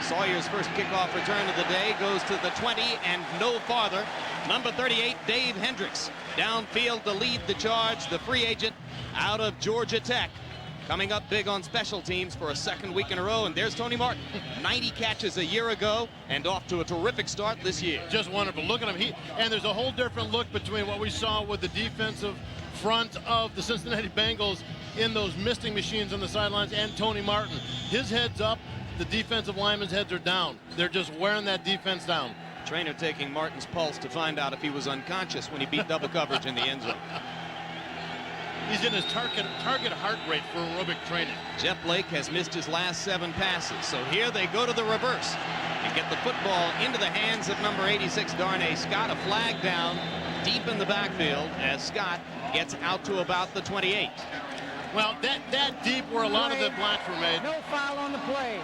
Sawyer's first kickoff return of the day goes to the 20 and no farther. Number 38, Dave Hendricks, downfield to lead the charge, the free agent out of Georgia Tech. Coming up big on special teams for a second week in a row, and there's Tony Martin. 90 catches a year ago and off to a terrific start this year. Just wonderful. Look at him. And there's a whole different look between what we saw with the defensive front of the Cincinnati Bengals in those misting machines on the sidelines and Tony Martin. His head's up. The defensive linemen's heads are down. They're just wearing that defense down. Trainer taking Martin's pulse to find out if he was unconscious when he beat double coverage in the end zone. He's in his target heart rate for aerobic training. Jeff Blake has missed his last 7 passes. So here they go to the reverse and get the football into the hands of number 86, Darnay Scott. A flag down deep in the backfield as Scott gets out to about the 28. Well, that deep where a lot of the blocks were made. No foul on the play.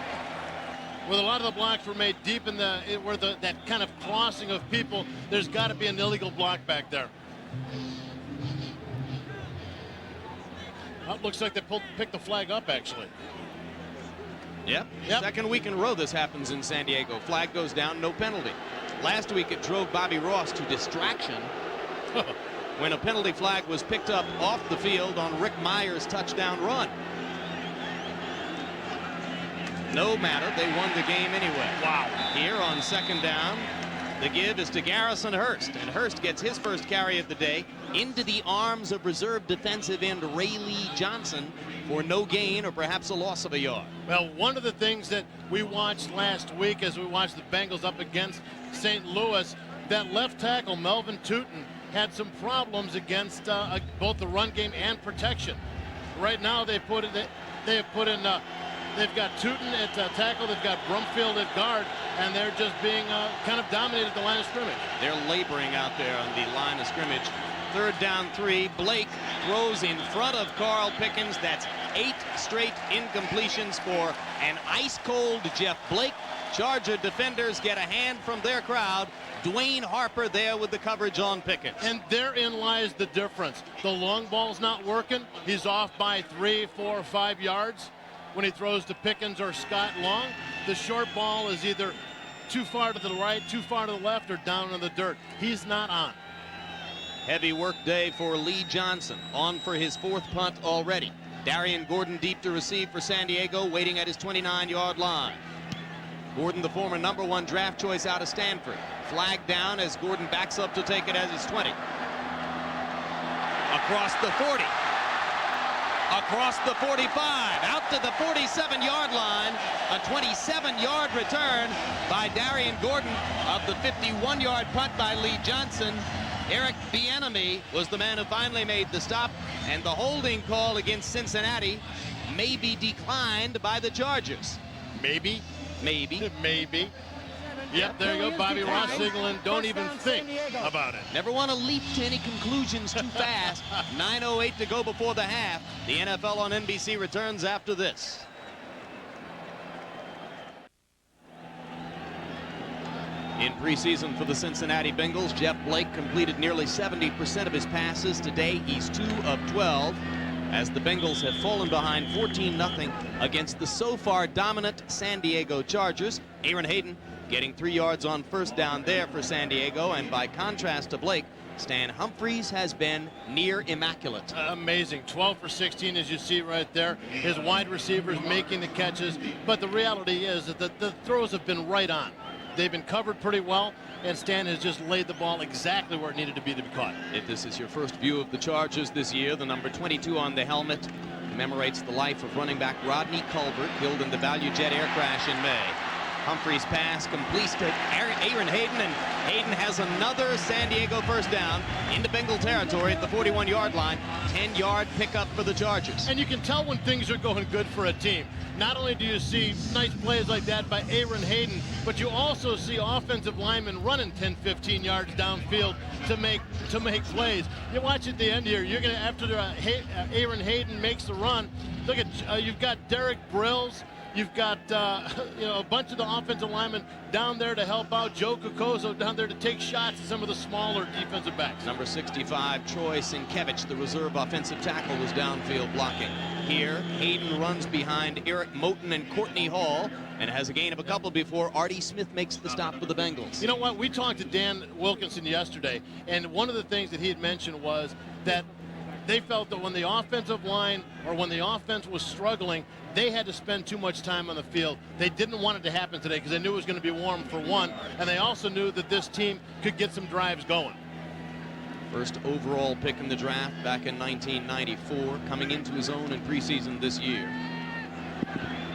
Where a lot of the blocks were made deep in that kind of crossing of people, there's got to be an illegal block back there. Well, looks like they picked the flag up, actually. Yep. Second week in a row this happens in San Diego. Flag goes down, no penalty. Last week it drove Bobby Ross to distraction when a penalty flag was picked up off the field on Rick Meyer's touchdown run. No matter, they won the game anyway. Wow. Here on second down, the give is to Garrison Hurst, and Hurst gets his first carry of the day into the arms of reserve defensive end Ray Lee Johnson for no gain or perhaps a loss of a yard. Well, one of the things that we watched last week as we watched the Bengals up against St. Louis, that left tackle Melvin Tootin had some problems against both the run game and protection. Right now they've got Tootin at tackle, they've got Brumfield at guard, and they're just being kind of dominated at the line of scrimmage. They're laboring out there on the line of scrimmage. Third down 3. Blake throws in front of Carl Pickens. That's 8 straight incompletions for an ice-cold Jeff Blake. Charger defenders get a hand from their crowd. Dwayne Harper there with the coverage on Pickens. And therein lies the difference. The long ball's not working. He's off by 3, 4, 5 yards. When he throws to Pickens or Scott long, the short ball is either too far to the right, too far to the left, or down in the dirt. He's not on. Heavy work day for Lee Johnson, on for his 4th punt already. Darian Gordon deep to receive for San Diego, waiting at his 29-yard line. Gordon, the former #1 draft choice out of Stanford. Flag down as Gordon backs up to take it as his 20. Across the 40. Across the 45, out to the 47-yard line. A 27-yard return by Darian Gordon of the 51-yard punt by Lee Johnson. Eric Bieniemy was the man who finally made the stop, and the holding call against Cincinnati may be declined by the Chargers. Maybe. Maybe. Maybe. Yep, there you go. Bobby Ross signaling, don't even think about it. Never want to leap to any conclusions too fast. 9:08 to go before the half. The NFL on NBC returns after this. In preseason for the Cincinnati Bengals, Jeff Blake completed nearly 70% of his passes. Today, he's 2 of 12. As the Bengals have fallen behind 14-0 against the so far dominant San Diego Chargers. Aaron Hayden getting 3 yards on first down there for San Diego, and by contrast to Blake, Stan Humphries has been near immaculate. Amazing. 12 for 16, as you see right there. His wide receivers making the catches. But the reality is that the throws have been right on. They've been covered pretty well, and Stan has just laid the ball exactly where it needed to be caught. If this is your first view of the Chargers this year, the number 22 on the helmet commemorates the life of running back Rodney Culbert, killed in the Value Jet air crash in May. Humphries' pass completes to Aaron Hayden, and Hayden has another San Diego first down into Bengal territory at the 41-yard line. 10-yard pickup for the Chargers. And you can tell when things are going good for a team. Not only do you see nice plays like that by Aaron Hayden, but you also see offensive linemen running 10, 15 yards downfield to make plays. You watch at the end here, you're going to, after Aaron Hayden makes the run, look at, you've got Derek Brills, you've got a bunch of the offensive linemen down there to help out. Joe Kokozo down there to take shots at some of the smaller defensive backs. Number 65, Troy Sienkiewicz, the reserve offensive tackle, was downfield blocking. Here, Hayden runs behind Eric Moten and Courtney Hall and has a gain of a couple before Artie Smith makes the stop for the Bengals. You know what? We talked to Dan Wilkinson yesterday, and one of the things that he had mentioned was that they felt that when the offensive line or when the offense was struggling, they had to spend too much time on the field. They didn't want it to happen today because they knew it was going to be warm, for one, and they also knew that this team could get some drives going. First overall pick in the draft back in 1994, coming into his own in preseason this year.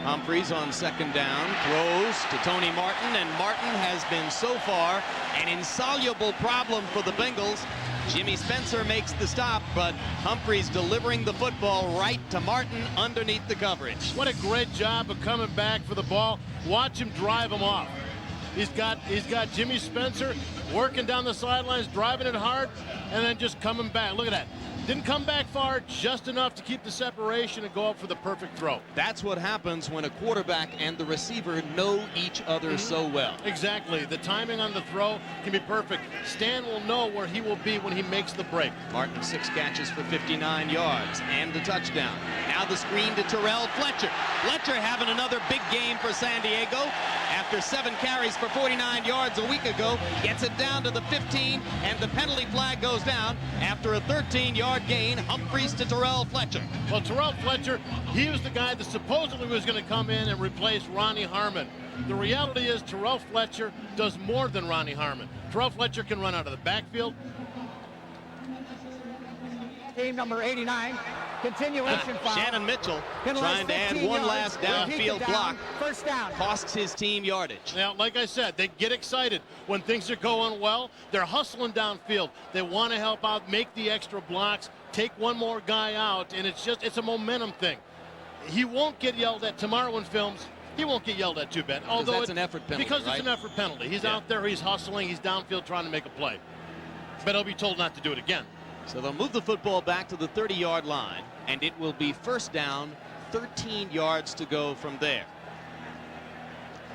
Humphries on second down, throws to Tony Martin, and Martin has been so far an insoluble problem for the Bengals. Jimmy Spencer makes the stop, but Humphries delivering the football right to Martin underneath the coverage. What a great job of coming back for the ball. Watch him drive him off. He's got Jimmy Spencer working down the sidelines, driving it hard, and then just coming back. Look at that. Didn't come back far, just enough to keep the separation and go up for the perfect throw. That's what happens when a quarterback and the receiver know each other so well. Exactly. The timing on the throw can be perfect. Stan will know where he will be when he makes the break. Martin, 6 catches for 59 yards and the touchdown. Now the screen to Terrell Fletcher. Fletcher having another big game for San Diego. After 7 carries for 49 yards a week ago, gets it down to the 15, and the penalty flag goes down after a 13-yard gain. Humphries to Terrell Fletcher. Well, Terrell Fletcher, he was the guy that supposedly was going to come in and replace Ronnie Harmon. The reality is Terrell Fletcher does more than Ronnie Harmon. Terrell Fletcher can run out of the backfield. Team number 89, continuation foul. Shannon Mitchell Can trying to add one last downfield block. First down. Costs his team yardage. Now, like I said, they get excited when things are going well. They're hustling downfield. They want to help out, make the extra blocks, take one more guy out, and it's a momentum thing. He won't get yelled at tomorrow in films. He won't get yelled at too bad. Although that's an effort penalty, because right? It's an effort penalty. He's out there, he's hustling, he's downfield trying to make a play. But he'll be told not to do it again. So they'll move the football back to the 30-yard line, and it will be first down, 13 yards to go from there.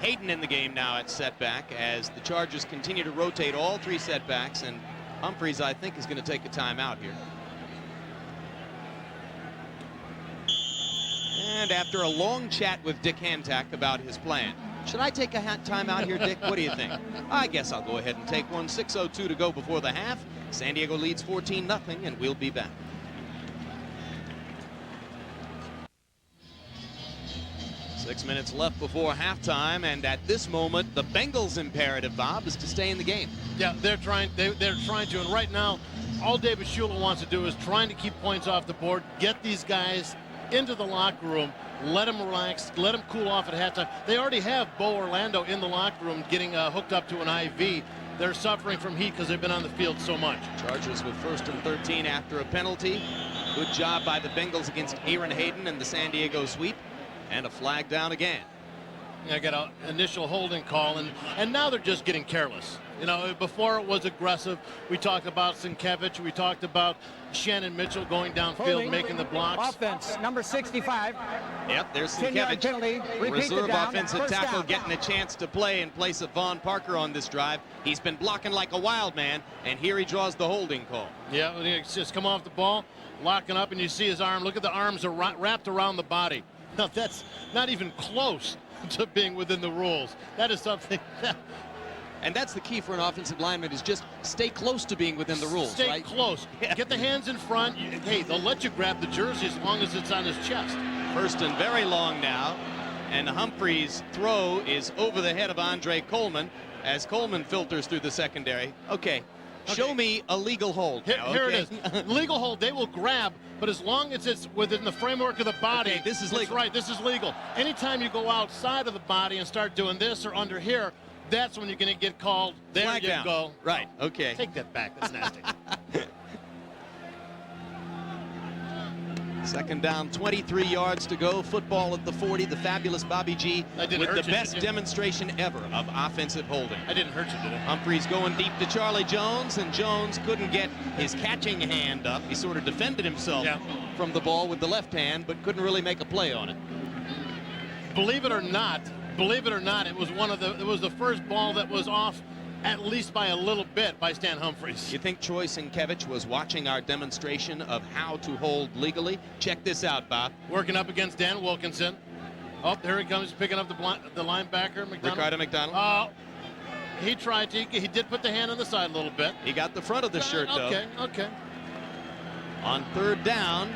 Hayden in the game now at setback as the Chargers continue to rotate all 3 setbacks, and Humphries, I think, is going to take a timeout here. And after a long chat with Dick Hantak about his plan, should I take a timeout here, Dick? What do you think? I guess I'll go ahead and take one. 6:02 to go before the half. San Diego leads 14-0, and we'll be back. Six minutes left before halftime, and at this moment, the Bengals' imperative, Bob, is to stay in the game. Yeah, they're trying to, and right now, all David Shula wants to do is trying to keep points off the board, get these guys into the locker room, let them relax, let them cool off at halftime. They already have Bo Orlando in the locker room getting hooked up to an IV. They're suffering from heat because they've been on the field so much. Chargers with 1st and 13 after a penalty. Good job by the Bengals against Aaron Hayden and the San Diego sweep. And a flag down again. I got an initial holding call, and now they're just getting careless. You know, before it was aggressive. We talked about Sienkiewicz. We talked about Shannon Mitchell going downfield, making the blocks. Offense, number 65. Yep, there's 10-yard penalty. Sienkiewicz, reserve offensive tackle, getting a chance to play in place of Vaughn Parker on this drive. He's been blocking like a wild man, and here he draws the holding call. Yeah, it's just come off the ball, locking up, and you see his arm. Look at the arms are wrapped around the body. Now, that's not even close to being within the rules. That is something that And that's the key for an offensive lineman, is just stay close to being within the rules, Stay right? close. Get the hands in front. Hey, they'll let you grab the jersey as long as it's on his chest. First and very long now. And Humphrey's throw is over the head of Andre Coleman as Coleman filters through the secondary. Okay. Show me a legal hold. Here it is. Legal hold. They will grab, but as long as it's within the framework of the body. Okay, this is legal. That's right. This is legal. Anytime you go outside of the body and start doing this or under here, that's when you're going to get called. There Flag you down. go. Right. Okay. Take that back. That's nasty. Second down, 23 yards to go. Football at the 40. The fabulous Bobby G with the best demonstration ever of offensive holding. I didn't hurt you, did I? Humphreys going deep to Charlie Jones, and Jones couldn't get his catching hand up. He sort of defended himself from the ball with the left hand, but couldn't really make a play on it. Believe it or not, it was the first ball that was off at least by a little bit by Stan Humphreys. You think Troy Sienkiewicz was watching our demonstration of how to hold legally? Check this out, Bob. Working up against Dan Wilkinson. Oh, there he comes, picking up the linebacker, McDonald. Ricardo McDonald. Oh, he tried to. He did put the hand on the side a little bit. He got the front of the shirt, though. Okay. On third down,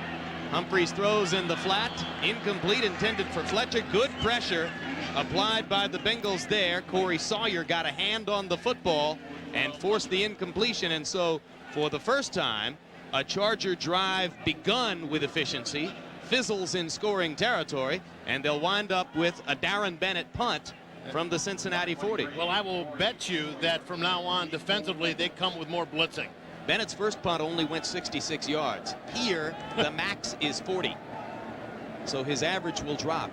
Humphreys throws in the flat. Incomplete, intended for Fletcher. Good pressure applied by the Bengals there. Corey Sawyer got a hand on the football and forced the incompletion. And so, for the first time, a Charger drive begun with efficiency, fizzles in scoring territory, and they'll wind up with a Darren Bennett punt from the Cincinnati 40. Well, I will bet you that from now on, defensively, they come with more blitzing. Bennett's first punt only went 66 yards. Here, the max is 40. So his average will drop.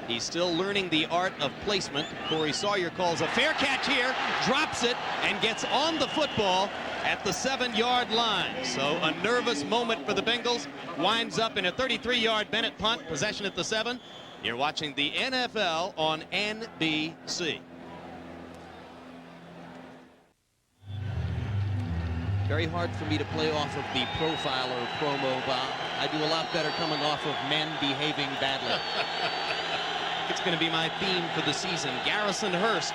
He's still learning the art of placement. Corey Sawyer calls a fair catch here, drops it, and gets on the football at the 7-yard line. So a nervous moment for the Bengals. Winds up in a 33-yard Bennett punt, possession at the 7. You're watching the NFL on NBC. Very hard for me to play off of the profile or promo, Bob. I do a lot better coming off of men behaving badly. It's going to be my theme for the season. Garrison Hurst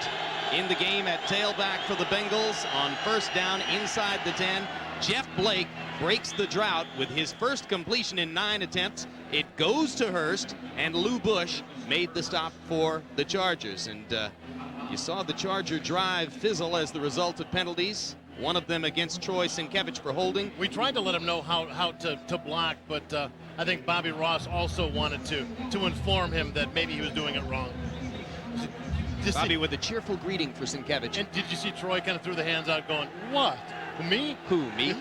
in the game at tailback for the Bengals on first down inside the 10. Jeff Blake breaks the drought with his first completion in 9 attempts. It goes to Hurst, and Lou Bush made the stop for the Chargers. And you saw the Charger drive fizzle as the result of penalties. One of them against Troy Sienkiewicz for holding. We tried to let him know how to block, but I think Bobby Ross also wanted to inform him that maybe he was doing it wrong. Bobby with a cheerful greeting for Sienkiewicz. And did you see Troy kind of threw the hands out going, what? Me? Who, me?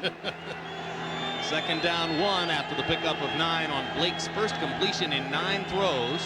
Second down 1 after the pickup of 9 on Blake's first completion in 9 throws.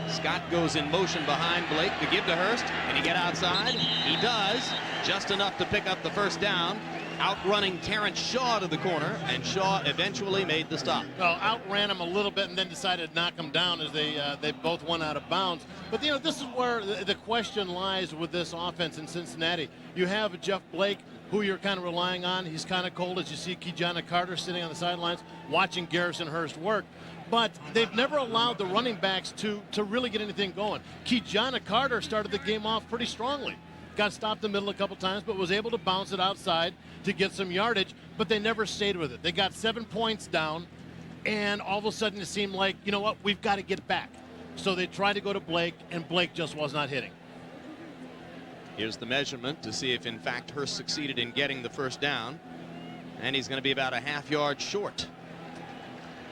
Scott goes in motion behind Blake to give to Hurst. Can he get outside? He does. Just enough to pick up the first down. Outrunning Terrence Shaw to the corner, and Shaw eventually made the stop. Well, outran him a little bit and then decided to knock him down as they both went out of bounds. But, you know, this is where the question lies with this offense in Cincinnati. You have Jeff Blake, who you're kind of relying on. He's kind of cold as you see Kijana Carter sitting on the sidelines watching Garrison Hurst work. But they've never allowed the running backs to really get anything going. Kijana Carter started the game off pretty strongly. Got stopped in the middle a couple times, but was able to bounce it outside to get some yardage, but they never stayed with it. They got 7 points down, and all of a sudden it seemed like, you know what, we've got to get back. So they tried to go to Blake, and Blake just was not hitting. Here's the measurement to see if, in fact, Hurst succeeded in getting the first down, and he's going to be about a half yard short.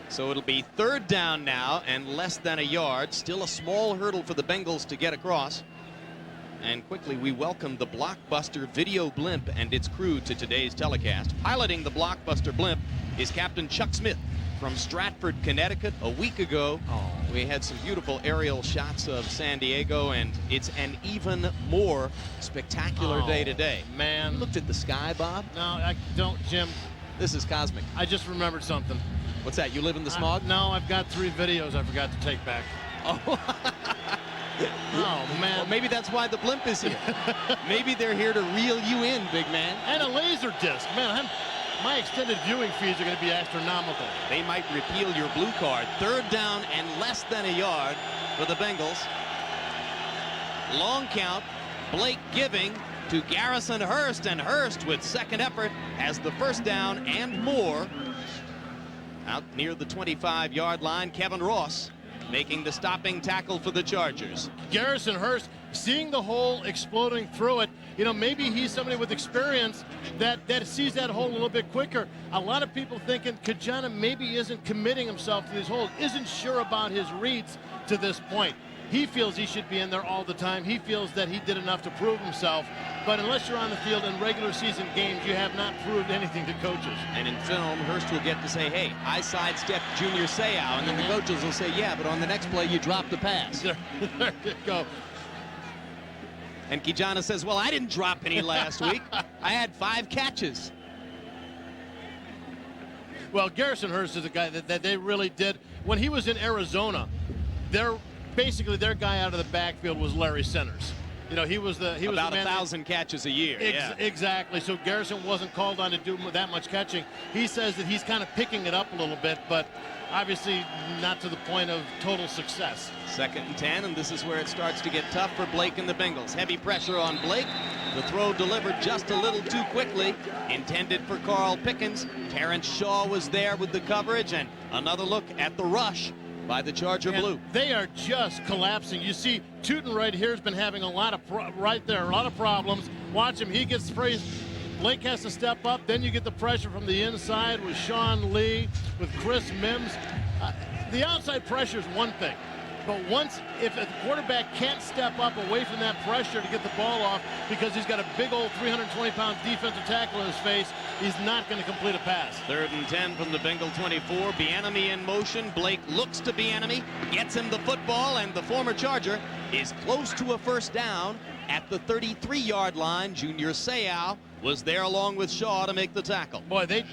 So it'll be third down now and less than a yard. Still a small hurdle for the Bengals to get across. And quickly, we welcome the Blockbuster Video Blimp and its crew to today's telecast. Piloting the Blockbuster Blimp is Captain Chuck Smith from Stratford, Connecticut. A week ago, we had some beautiful aerial shots of San Diego, and it's an even more spectacular day today. Man. You looked at the sky, Bob? No, I don't, Jim. This is cosmic. I just remembered something. What's that? You live in the smog? No, I've got 3 videos I forgot to take back. Oh. Oh, man. Well, maybe that's why the blimp is here. Maybe they're here to reel you in, big man. And a laser disc. Man, my extended viewing fees are going to be astronomical. They might repeal your blue card. 3rd down and less than a yard for the Bengals. Long count. Blake giving to Garrison Hurst, and Hurst with second effort has the 1st down and more. Out near the 25-yard line, Kevin Ross making the stopping tackle for the Chargers. Garrison Hurst, seeing the hole, exploding through it. You know, maybe he's somebody with experience that sees that hole a little bit quicker. A lot of people thinking Kajana maybe isn't committing himself to these holes, isn't sure about his reads to this point. He feels he should be in there all the time. He feels that he did enough to prove himself. But unless you're on the field in regular season games, you have not proved anything to coaches. And in film, Hurst will get to say, hey, I sidestepped Junior Seau. And then the coaches will say, yeah, but on the next play, you dropped the pass. There you go. And Kijana says, well, I didn't drop any last week. I had 5 catches. Well, Garrison Hurst is a guy that they really did. When he was in Arizona, basically their guy out of the backfield was Larry Centers. You know, he was about the 1,000 catches a year. Exactly. So Garrison wasn't called on to do that much catching. He says that he's kind of picking it up a little bit, but obviously not to the point of total success. 2nd and 10, and this is where it starts to get tough for Blake and the Bengals. Heavy pressure on Blake. The throw delivered just a little too quickly. Intended for Carl Pickens. Terrence Shaw was there with the coverage, and another look at the rush by the Charger Blue. They are just collapsing. You see, Tootin right here has been having a lot of problems. Watch him. He gets praised. Blake has to step up. Then you get the pressure from the inside with Sean Lee, with Chris Mims. The outside pressure is one thing. But if a quarterback can't step up away from that pressure to get the ball off because he's got a big old 320-pound defensive tackle in his face, he's not going to complete a pass. 3rd and 10 from the Bengal 24. Bieniemy in motion. Blake looks to Bieniemy, gets him the football, and the former Charger is close to a 1st down at the 33-yard line. Junior Seau was there along with Shaw to make the tackle. Boy, they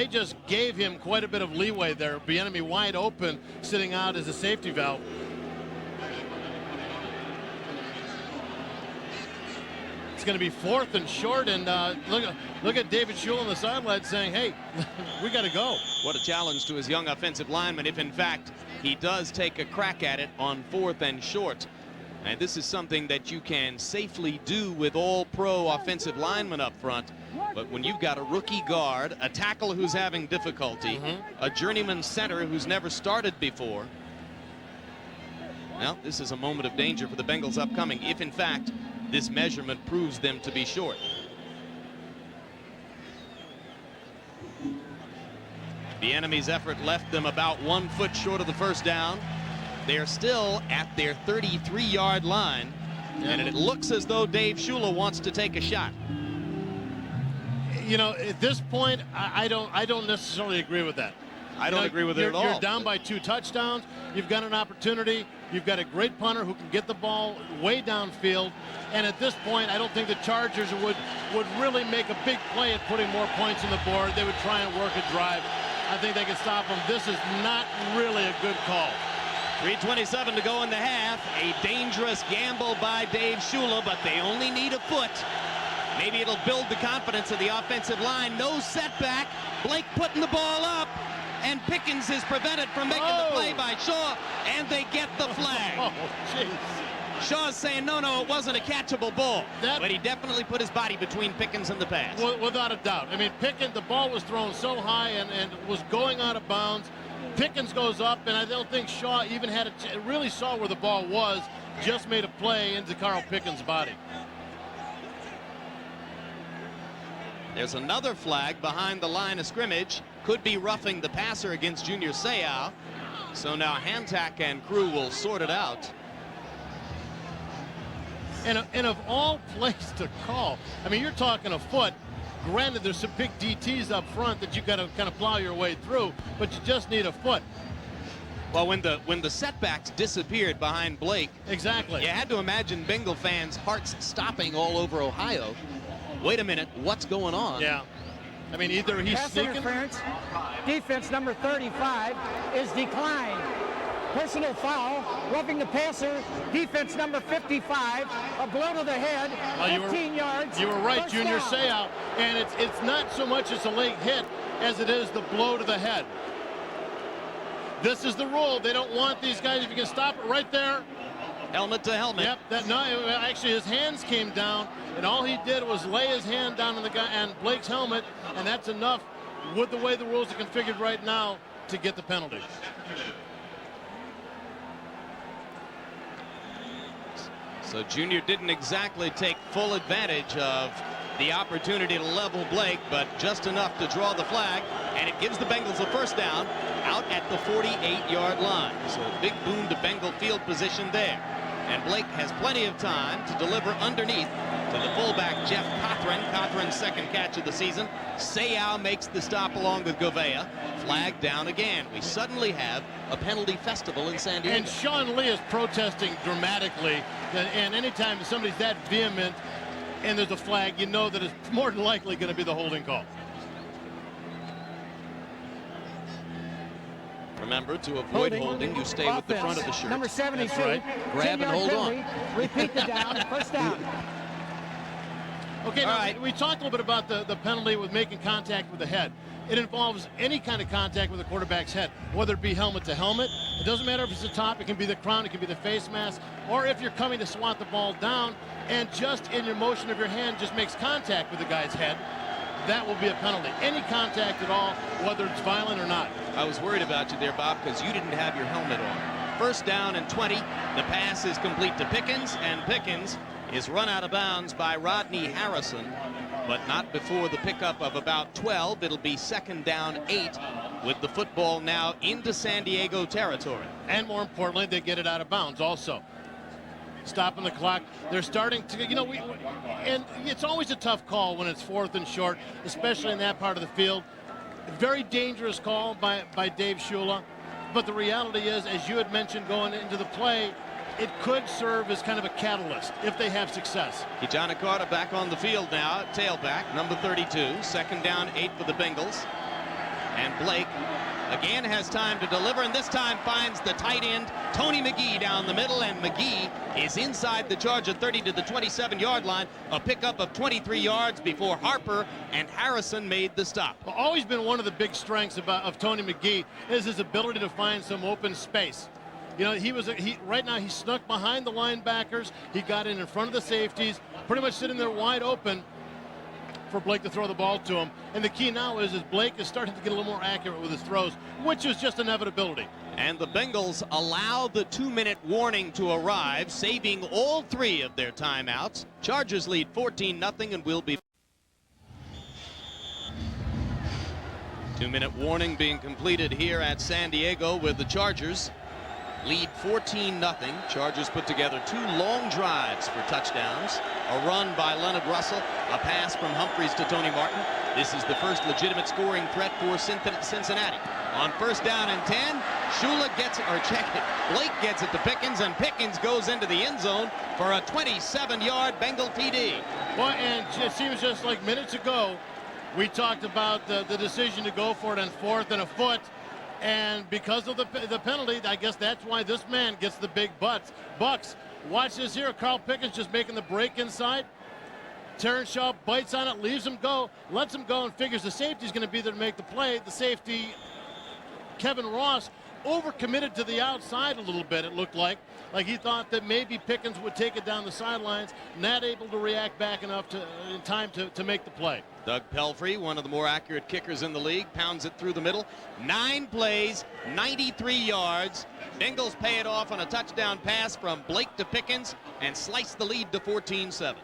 just gave him quite a bit of leeway there. Bieniemy wide open, sitting out as a safety valve. It's going to be 4th and short, and look at David Shule on the sideline saying, hey, we got to go. What a challenge to his young offensive lineman if, in fact, he does take a crack at it on 4th and short. And this is something that you can safely do with all pro offensive linemen up front. But when you've got a rookie guard, a tackle who's having difficulty, a journeyman center who's never started before, well, this is a moment of danger for the Bengals upcoming if, in fact, this measurement proves them to be short. Bieniemy's effort left them about 1 foot short of the 1st down. They're still at their 33-yard line, and it looks as though Dave Shula wants to take a shot. You know, at this point, I don't necessarily agree with that. I don't agree with it at all. You're down by 2 touchdowns. You've got an opportunity. You've got a great punter who can get the ball way downfield. And at this point, I don't think the Chargers would really make a big play at putting more points on the board. They would try and work a drive. I think they can stop them. This is not really a good call. 3:27 to go in the half. A dangerous gamble by Dave Shula, but they only need a foot. Maybe it'll build the confidence of the offensive line. No setback. Blake putting the ball up, and Pickens is prevented from making the play by Shaw, and they get the flag. Oh, jeez. Shaw's saying, no, it wasn't a catchable ball. But he definitely put his body between Pickens and the pass. Without a doubt. I mean, Pickens, the ball was thrown so high and was going out of bounds. Pickens goes up, and I don't think Shaw even really saw where the ball was, just made a play into Carl Pickens' body. There's another flag behind the line of scrimmage. Could be roughing the passer against Junior Seau. So now Hantak and crew will sort it out. And of all plays to call, I mean, you're talking a foot. Granted, there's some big DTs up front that you got to kind of plow your way through, but you just need a foot. Well, when the setbacks disappeared behind Blake, exactly, you had to imagine Bengal fans' hearts stopping all over Ohio. Wait a minute, what's going on? Yeah. I mean, either he's pass sneaking. Interference. Defense number 35 is declined. personal foul, roughing the passer, defense number 55, a blow to the head, 15 yards. You were right, first Junior down. Seau, and it's not so much as a late hit as it is the blow to the head. This is the rule. They don't want these guys. If you can stop it right there. Helmet to helmet. Yep. Actually, his hands came down, and all he did was lay his hand down on the guy and Blake's helmet, and that's enough with the way the rules are configured right now to get the penalty. So Junior didn't exactly take full advantage of the opportunity to level Blake, but just enough to draw the flag, and it gives the Bengals a first down out at the 48-yard line. So a big boon to Bengal field position there. And Blake has plenty of time to deliver underneath to the fullback, Jeff Cothran. Cothran's second catch of the season. Seau makes the stop along with Govea. Flag down again. We suddenly have a penalty festival in San Diego. And Sean Lee is protesting dramatically. And anytime somebody's that vehement and there's a flag, you know that it's more than likely going to be the holding call. Remember, to avoid holding, you stay with the front of the shirt. Number 72. That's right. Grab and hold on. Repeat the down. First down. Okay, All now, right. we talked a little bit about the penalty with making contact with the head. It involves any kind of contact with the quarterback's head, whether it be helmet to helmet. It doesn't matter if it's the top. It can be the crown. It can be the face mask. Or if you're coming to swat the ball down and just in your motion of your hand just makes contact with the guy's head, that will be a penalty. Any contact at all, whether it's violent or not. I was worried about you there, Bob, because you didn't have your helmet on. First down and 20. The pass is complete to Pickens, and Pickens is run out of bounds by Rodney Harrison, but not before the pickup of about 12. It'll be second down 8 with the football now into San Diego territory. And more importantly, they get it out of bounds also. Stopping the clock. They're starting to, and it's always a tough call when it's 4th and short, especially in that part of the field. Very dangerous call by Dave Shula. But the reality is, as you had mentioned going into the play, it could serve as kind of a catalyst if they have success. Kijana Carter back on the field now, tailback, number 32. Second down 8 for the Bengals. And Blake again has time to deliver, and this time finds the tight end, Tony McGee, down the middle, and McGee is inside the Charger 30 to the 27-yard line. A pickup of 23 yards before Harper and Harrison made the stop. Well, always been one of the big strengths of Tony McGee is his ability to find some open space. Right now he's snuck behind the linebackers. He got in front of the safeties, pretty much sitting there wide open for Blake to throw the ball to him. And the key now is Blake is starting to get a little more accurate with his throws, which is just inevitability. And the Bengals allow the 2-minute warning to arrive, saving all 3 of their timeouts. Chargers lead 14-0 and will be. 2-minute warning being completed here at San Diego with the Chargers lead 14-0. Chargers put together 2 long drives for touchdowns. A run by Leonard Russell, a pass from Humphreys to Tony Martin. This is the first legitimate scoring threat for Cincinnati. On first down and 10, Shula gets it, or check it, Blake gets it to Pickens, and Pickens goes into the end zone for a 27-yard Bengal TD. Well, and it seems just like minutes ago, we talked about the decision to go for it on 4th and a foot. And because of the penalty, I guess that's why this man gets the big bucks. Watch this here. Carl Pickens just making the break inside. Terrence Shaw bites on it, leaves him go, lets him go, and figures the safety's going to be there to make the play. The safety, Kevin Ross, overcommitted to the outside a little bit, it looked like. Like he thought that maybe Pickens would take it down the sidelines, not able to react back enough in time to make the play. Doug Pelfrey, one of the more accurate kickers in the league, pounds it through the middle. 9 plays, 93 yards. Bengals pay it off on a touchdown pass from Blake to Pickens and slice the lead to 14-7.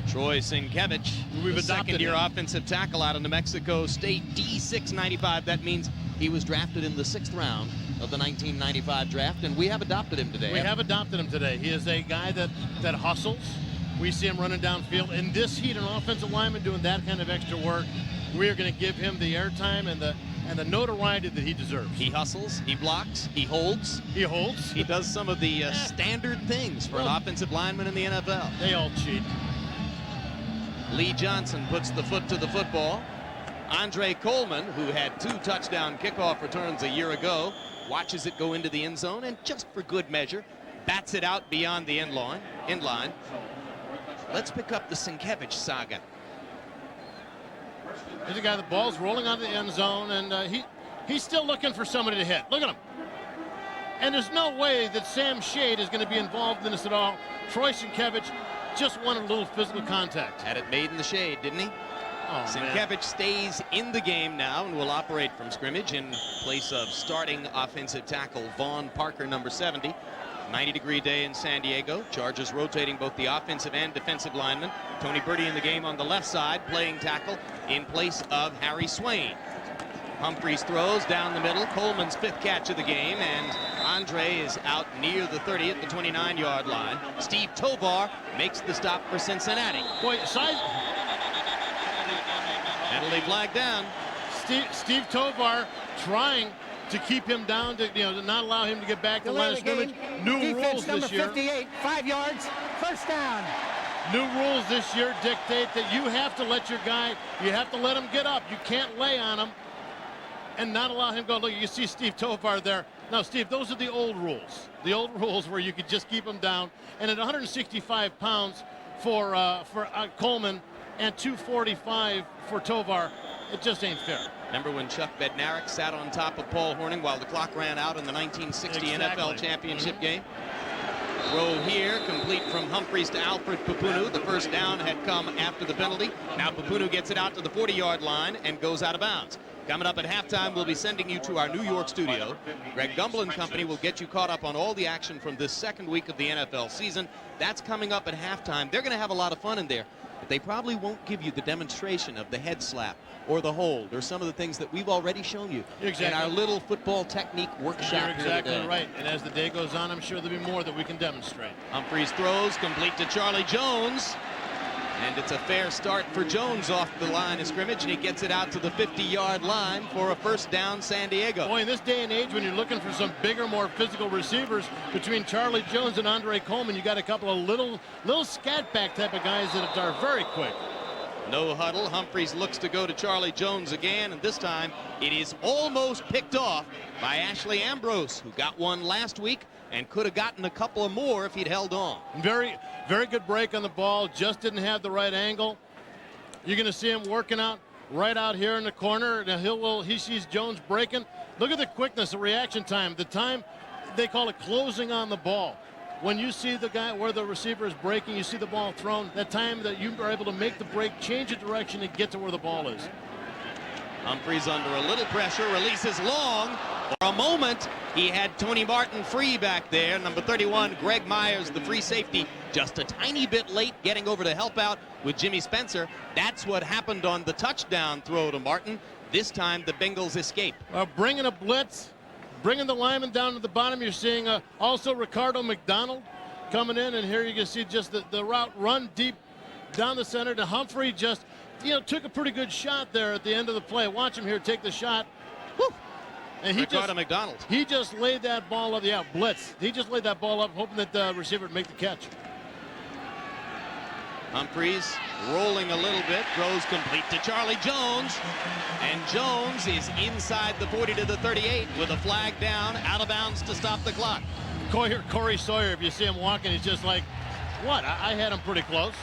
Troy Sienkiewicz, the second-year offensive tackle out of New Mexico State, D695. That means he was drafted in the 6th round of the 1995 draft, and we have adopted him today. We have adopted him today. He is a guy that hustles. We see him running downfield. In this heat, an offensive lineman doing that kind of extra work, we are going to give him the airtime and the notoriety that he deserves. He hustles, he blocks, he holds. He holds. He does some of the standard things for an offensive lineman in the NFL. They all cheat. Lee Johnson puts the foot to the football. Andre Coleman, who had 2 touchdown kickoff returns a year ago, watches it go into the end zone and just for good measure, bats it out beyond the end line. Let's pick up the Sienkiewicz saga. Here's a guy, the ball's rolling out of the end zone, and he's still looking for somebody to hit. Look at him. And there's no way that Sam Shade is going to be involved in this at all. Troy Sienkiewicz just wanted a little physical contact. Had it made in the shade, didn't he? Oh, Sienkiewicz stays in the game now and will operate from scrimmage in place of starting offensive tackle Vaughn Parker, number 70. 90-degree day in San Diego. Chargers rotating both the offensive and defensive linemen. Tony Birdie in the game on the left side, playing tackle in place of Harry Swain. Humphreys throws down the middle. Coleman's 5th catch of the game, and Andre is out near the 30 at the 29-yard line. Steve Tovar makes the stop for Cincinnati. Boy, Penalty flag down. Steve Tovar trying to keep him down, to not allow him to get back to the line of scrimmage. New rules this year. 58, 5 yards, first down. New rules this year dictate that you have to let your guy, you have to let him get up. You can't lay on him and not allow him to go. Look, you see Steve Tovar there. Now, Steve, those are the old rules. The old rules where you could just keep him down. And at 165 pounds for Coleman and 245 for Tovar, it just ain't fair. Remember when Chuck Bednarik sat on top of Paul Hornung while the clock ran out in the 1960 NFL Championship game? Throw here, complete from Humphreys to Alfred Papunu. The first down had come after the penalty. Now Papunu gets it out to the 40-yard line and goes out of bounds. Coming up at halftime, we'll be sending you to our New York studio. Greg Gumbel and company will get you caught up on all the action from this second week of the NFL season. That's coming up at halftime. They're going to have a lot of fun in there, but they probably won't give you the demonstration of the head slap or the hold or some of the things that we've already shown you in our little football technique workshop. You're exactly here today. right. And as the day goes on, I'm sure there'll be more that we can demonstrate. Humphreys throws complete to Charlie Jones. And it's a fair start for Jones off the line of scrimmage, and he gets it out to the 50-yard line for a first down, San Diego. Boy, in this day and age, when you're looking for some bigger, more physical receivers, between Charlie Jones and Andre Coleman, you got a couple of little scat back type of guys that are very quick. No huddle. Humphreys looks to go to Charlie Jones again, and this time it is almost picked off by Ashley Ambrose, who got one last week and could have gotten a couple of more if he'd held on. Very, very good break on the ball. Just didn't have the right angle. You're going to see him working out right out here in the corner. Now he sees Jones breaking. Look at the quickness, the reaction time. The time, they call it closing on the ball. When you see the guy where the receiver is breaking, you see the ball thrown, that time that you are able to make the break, change the direction, and get to where the ball is. Humphreys under a little pressure, releases long. For a moment, he had Tony Martin free back there. Number 31, Greg Myers, the free safety, just a tiny bit late getting over to help out with Jimmy Spencer. That's what happened on the touchdown throw to Martin. This time, the Bengals escape. Bringing a blitz, bringing the lineman down to the bottom. You're seeing also Ricardo McDonald coming in, and here you can see just the route run deep down the center to Humphrey. Just took a pretty good shot there at the end of the play. Watch him here take the shot. Woo! And Ricardo McDonald. He just laid that ball up. Yeah, blitz. He just laid that ball up, hoping that the receiver would make the catch. Humphreys rolling a little bit, throws complete to Charlie Jones. And Jones is inside the 40 to the 38 with a flag down, out of bounds to stop the clock. Corey Sawyer, if you see him walking, he's just like, what? I had him pretty close.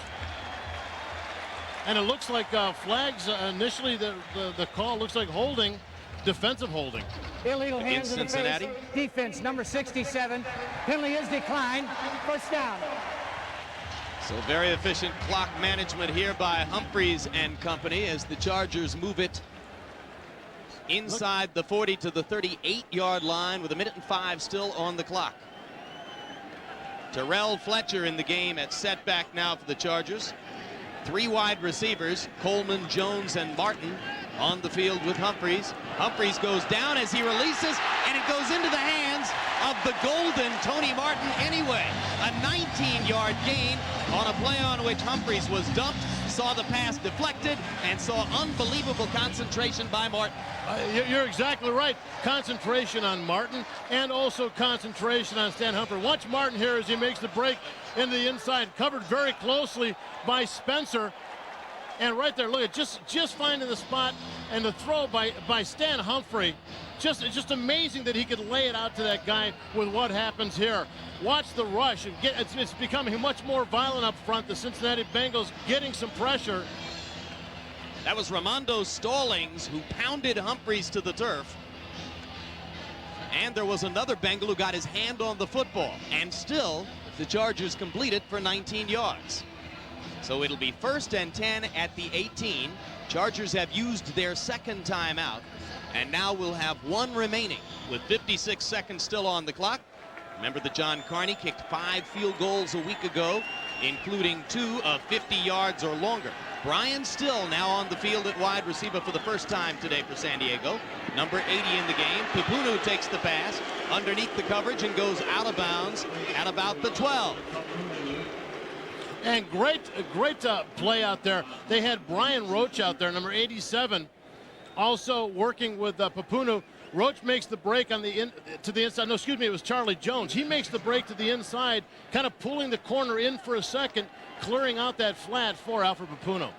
And it looks like flags initially, the call looks like holding, defensive holding. Illegal hands in the Cincinnati. face. Defense, number 67. Penalty is declined. First down. So very efficient clock management here by Humphreys and company as the Chargers move it inside the 40 to the 38-yard line with 1:05 still on the clock. Terrell Fletcher in the game at setback now for the Chargers. 3 wide receivers, Coleman, Jones, and Martin on the field with Humphreys. Humphreys goes down as he releases, and it goes into the hands of the golden Tony Martin anyway. A 19-yard gain on a play on which Humphreys was dumped, saw the pass deflected, and saw unbelievable concentration by Martin. You're exactly right. Concentration on Martin and also concentration on Stan Humphrey. Watch Martin here as he makes the break into the inside, covered very closely by Spencer. And right there, look at just finding the spot And the throw by Stan Humphrey, just amazing that he could lay it out to that guy with what happens here. Watch the rush. It's becoming much more violent up front. The Cincinnati Bengals getting some pressure. That was Ramondo Stallings who pounded Humphreys to the turf. And there was another Bengal who got his hand on the football. And still, the Chargers completed for 19 yards. So it'll be 1st and 10 at the 18. Chargers have used their second timeout. And now we'll have one remaining with 56 seconds still on the clock. Remember that John Carney kicked 5 field goals a week ago, including 2 of 50 yards or longer. Brian Still now on the field at wide receiver for the first time today for San Diego. Number 80 in the game. Pupunu takes the pass underneath the coverage and goes out of bounds at about the 12. And great play out there. They had Brian Roach out there, number 87, also working with Pupunu. Roach makes the break on to the inside. No, excuse me, it was Charlie Jones. He makes the break to the inside, kind of pulling the corner in for a second, clearing out that flat for Alfred Pupunu.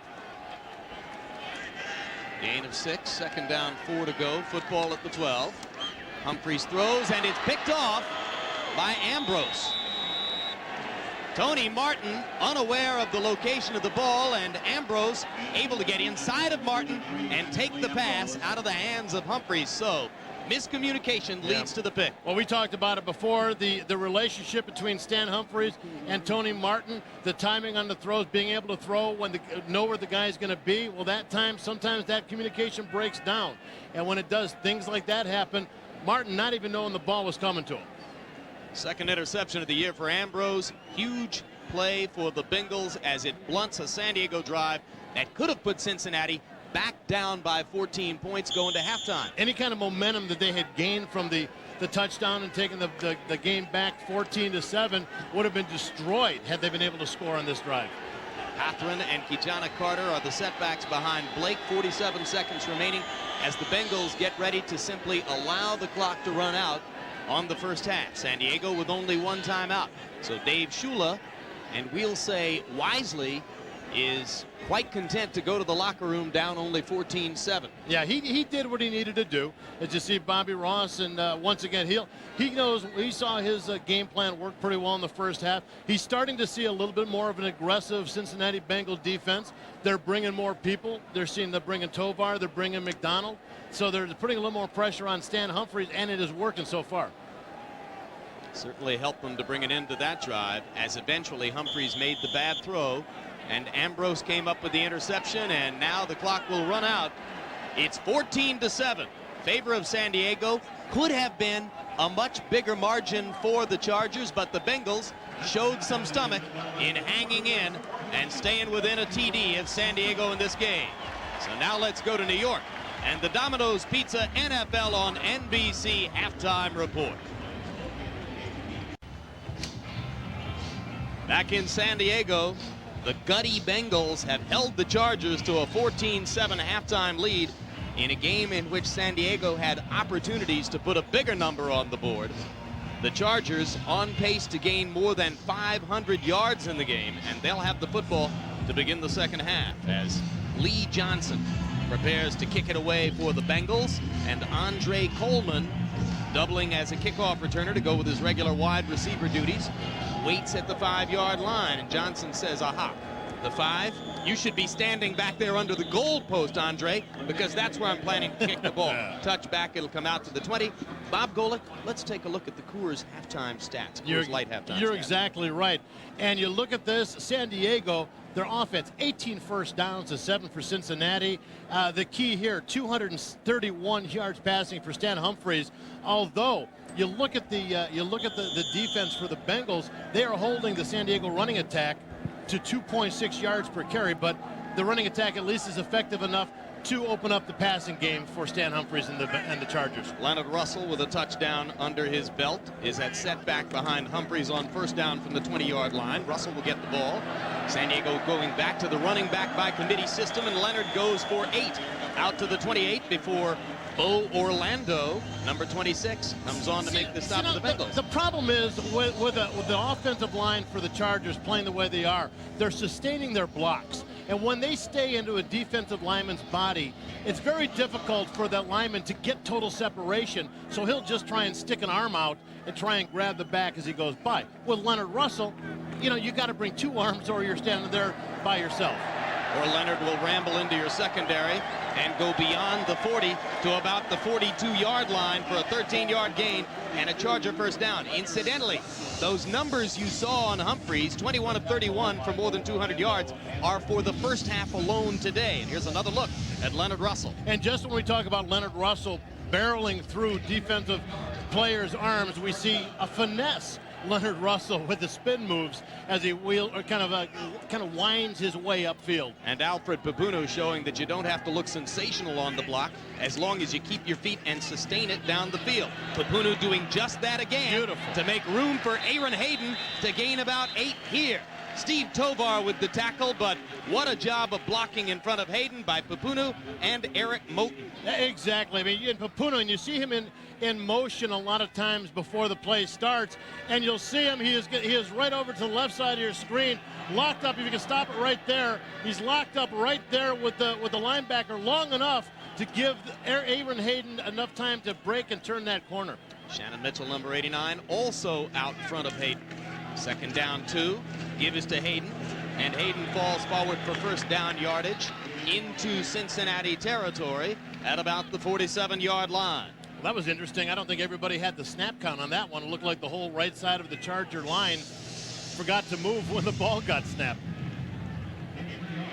Gain of 6, 2nd down, 4 to go. Football at the 12. Humphreys throws, and it's picked off by Ambrose. Tony Martin unaware of the location of the ball, and Ambrose able to get inside of Martin and take the pass out of the hands of Humphreys. So miscommunication leads to the pick. Well, we talked about it before, the relationship between Stan Humphreys and Tony Martin, the timing on the throws, being able to throw when know where the guy's going to be. Well, sometimes that communication breaks down. And when it does, things like that happen. Martin not even knowing the ball was coming to him. Second interception of the year for Ambrose. Huge play for the Bengals as it blunts a San Diego drive that could have put Cincinnati back down by 14 points going to halftime. Any kind of momentum that they had gained from the touchdown and taking the game back 14-7 would have been destroyed had they been able to score on this drive. Catherine and Kijana Carter are the setbacks behind Blake. 47 seconds remaining as the Bengals get ready to simply allow the clock to run out on the first half. San Diego with only one timeout. So Dave Shula, and we'll say wisely, is quite content to go to the locker room down only 14-7. Yeah, he did what he needed to do. As you see Bobby Ross, and once again, he saw his game plan work pretty well in the first half. He's starting to see a little bit more of an aggressive Cincinnati Bengal defense. They're bringing more people. They're bringing Tovar, they're bringing McDonald. So they're putting a little more pressure on Stan Humphreys, and it is working so far. Certainly helped them to bring it into that drive, as eventually Humphreys made the bad throw and Ambrose came up with the interception, and now the clock will run out. It's 14-7. Favor of San Diego. Could have been a much bigger margin for the Chargers, but the Bengals showed some stomach in hanging in and staying within a TD of San Diego in this game. So now let's go to New York and the Domino's Pizza NFL on NBC halftime report. Back in San Diego, the gutty Bengals have held the Chargers to a 14-7 halftime lead in a game in which San Diego had opportunities to put a bigger number on the board. The Chargers on pace to gain more than 500 yards in the game, and they'll have the football to begin the second half as Lee Johnson prepares to kick it away for the Bengals, and Andre Coleman, doubling as a kickoff returner to go with his regular wide receiver duties, waits at the 5-yard line, and Johnson says, aha, the 5, you should be standing back there under the goal post, Andre, because that's where I'm planning to kick the ball. Touchback, it'll come out to the 20. Bob Golic, let's take a look at the Coors halftime stats. Coors Light halftime You're stats. exactly right. And you look at this, San Diego, their offense, 18 first downs to 7 for Cincinnati. The key here, 231 yards passing for Stan Humphreys. Although you look at the defense for the Bengals, they are holding the San Diego running attack to 2.6 yards per carry, but the running attack at least is effective enough to open up the passing game for Stan Humphreys and the Chargers. Leonard Russell with a touchdown under his belt is at setback behind Humphreys on first down from the 20-yard line. Russell will get the ball. San Diego going back to the running back by committee system, and Leonard goes for 8 out to the 28 before Bo Orlando, number 26, comes on to make the stop for the Bengals. The problem is with the offensive line for the Chargers playing the way they are, they're sustaining their blocks. And when they stay into a defensive lineman's body, it's very difficult for that lineman to get total separation. So he'll just try and stick an arm out and try and grab the back as he goes by. With Leonard Russell, you know, you got to bring 2 arms or you're standing there by yourself. Or Leonard will ramble into your secondary and go beyond the 40 to about the 42-yard line for a 13-yard gain and a Charger first down. Incidentally, those numbers you saw on Humphreys, 21 of 31 for more than 200 yards, are for the first half alone today. And here's another look at Leonard Russell. And just when we talk about Leonard Russell barreling through defensive players' arms, we see a finesse Leonard Russell with the spin moves as he kind of winds his way upfield. And Alfred Papunu showing that you don't have to look sensational on the block as long as you keep your feet and sustain it down the field. Papunu doing just that again. Beautiful. To make room for Aaron Hayden to gain about 8 here. Steve Tovar with the tackle, but what a job of blocking in front of Hayden by Papunu and Eric Moten. Exactly. I mean, in Papunu, and you see him in motion a lot of times before the play starts, and you'll see him, he is right over to the left side of your screen, locked up. If you can stop it right there, he's locked up right there with the linebacker long enough to give Aaron Hayden enough time to break and turn that corner. Shannon Mitchell, number 89, also out in front of Hayden. Second down 2, give is to Hayden, and Hayden falls forward for first down yardage into Cincinnati territory at about the 47-yard line. Well, that was interesting. I don't think everybody had the snap count on that one. It looked like the whole right side of the Charger line forgot to move when the ball got snapped.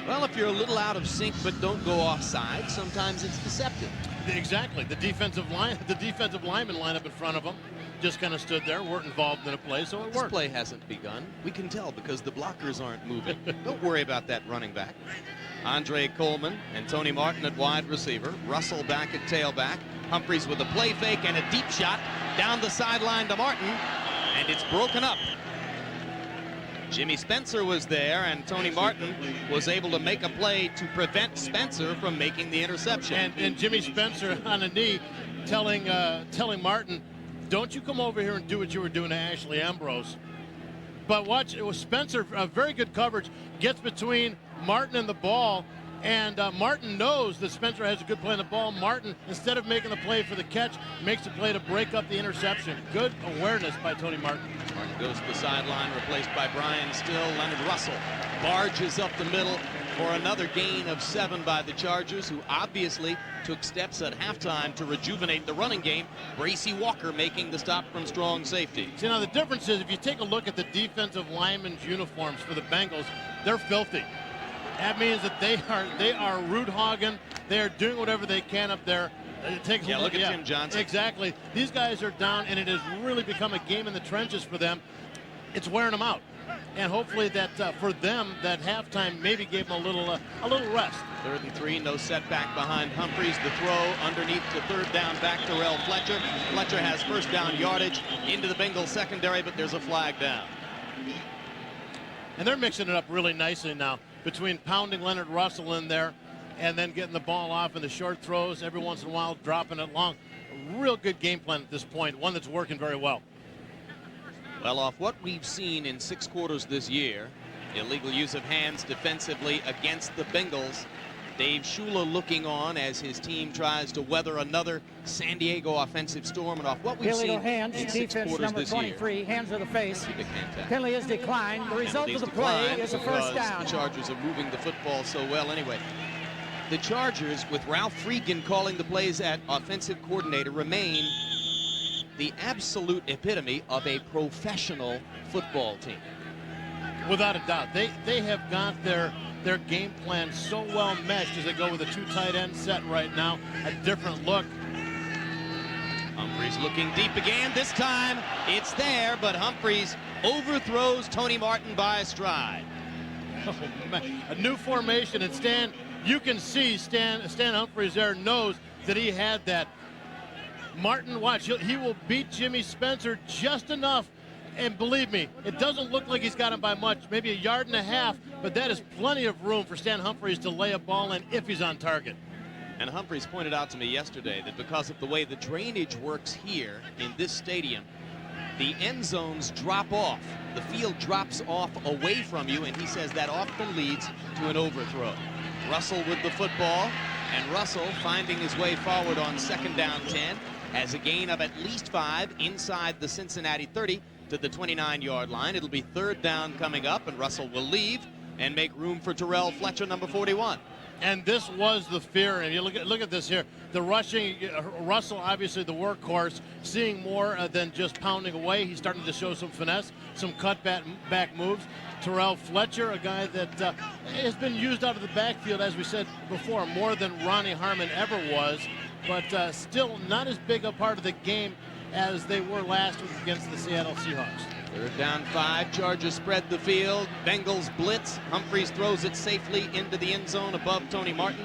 Well, if you're a little out of sync but don't go offside, sometimes it's deceptive. Exactly. The defensive lineman line up in front of him just kind of stood there, weren't involved in a play, so it worked. This play hasn't begun. We can tell because the blockers aren't moving. Don't worry about that running back. Andre Coleman and Tony Martin at wide receiver. Russell back at tailback. Humphreys with a play fake and a deep shot down the sideline to Martin, and it's broken up. Jimmy Spencer was there, and Tony Martin was able to make a play to prevent Spencer from making the interception. And Jimmy Spencer on a knee telling Martin, don't you come over here and do what you were doing to Ashley Ambrose. But watch, it was Spencer, very good coverage, gets between Martin and the ball, and Martin knows that Spencer has a good play on the ball. Martin, instead of making the play for the catch, makes the play to break up the interception. Good awareness by Tony Martin. Martin goes to the sideline, replaced by Brian Still. Leonard Russell barges up the middle for another gain of 7 by the Chargers, who obviously took steps at halftime to rejuvenate the running game. Bracy Walker making the stop from strong safety. See, now the difference is, if you take a look at the defensive linemen's uniforms for the Bengals, they're filthy. That means that they are root hogging. They are doing whatever they can up there. Look at Jim Johnson. Exactly. These guys are down, and it has really become a game in the trenches for them. It's wearing them out. And hopefully that for them, that halftime maybe gave them a little rest. 3rd and 3, no setback behind Humphreys. The throw underneath to third down back to Rel Fletcher. Fletcher has first down yardage into the Bengals secondary, but there's a flag down. And they're mixing it up really nicely now between pounding Leonard Russell in there and then getting the ball off in the short throws, every once in a while dropping it long. A real good game plan at this point, one that's working very well. Well, off what we've seen in 6 quarters this year, illegal use of hands defensively against the Bengals. Dave Shula looking on as his team tries to weather another San Diego offensive storm. And off what we've seen hands, in 6 defense quarters number this 23, year. hands to the face. Big hand tap. Penalty is declined. The result of the play is a first down. The Chargers are moving the football so well anyway. The Chargers, with Ralph Friedgen calling the plays at offensive coordinator, remain the absolute epitome of a professional football team. Without a doubt. They have got their game plan so well meshed as they go with a 2 tight end set right now. A different look. Humphreys looking deep again. This time it's there, but Humphreys overthrows Tony Martin by a stride. Oh, man. A new formation, and Stan, you can see Stan Humphreys there knows that he had that. Martin, watch, he will beat Jimmy Spencer just enough. And believe me, it doesn't look like he's got him by much, maybe 1.5 yards, but that is plenty of room for Stan Humphreys to lay a ball in if he's on target. And Humphreys pointed out to me yesterday that because of the way the drainage works here in this stadium, the end zones drop off. The field drops off away from you, and he says that often leads to an overthrow. Russell with the football, and Russell finding his way forward on 2nd down 10 has a gain of at least 5 inside the Cincinnati 30 to the 29-yard line. It'll be 3rd down coming up, and Russell will leave and make room for Terrell Fletcher, number 41. And this was the fear. And you look at this here. The rushing, Russell, obviously the workhorse, seeing more than just pounding away. He's starting to show some finesse, some back moves. Terrell Fletcher, a guy that has been used out of the backfield, as we said before, more than Ronnie Harmon ever was, but still not as big a part of the game as they were last week against the Seattle Seahawks. 3rd down 5. Chargers spread the field. Bengals blitz. Humphreys throws it safely into the end zone above Tony Martin.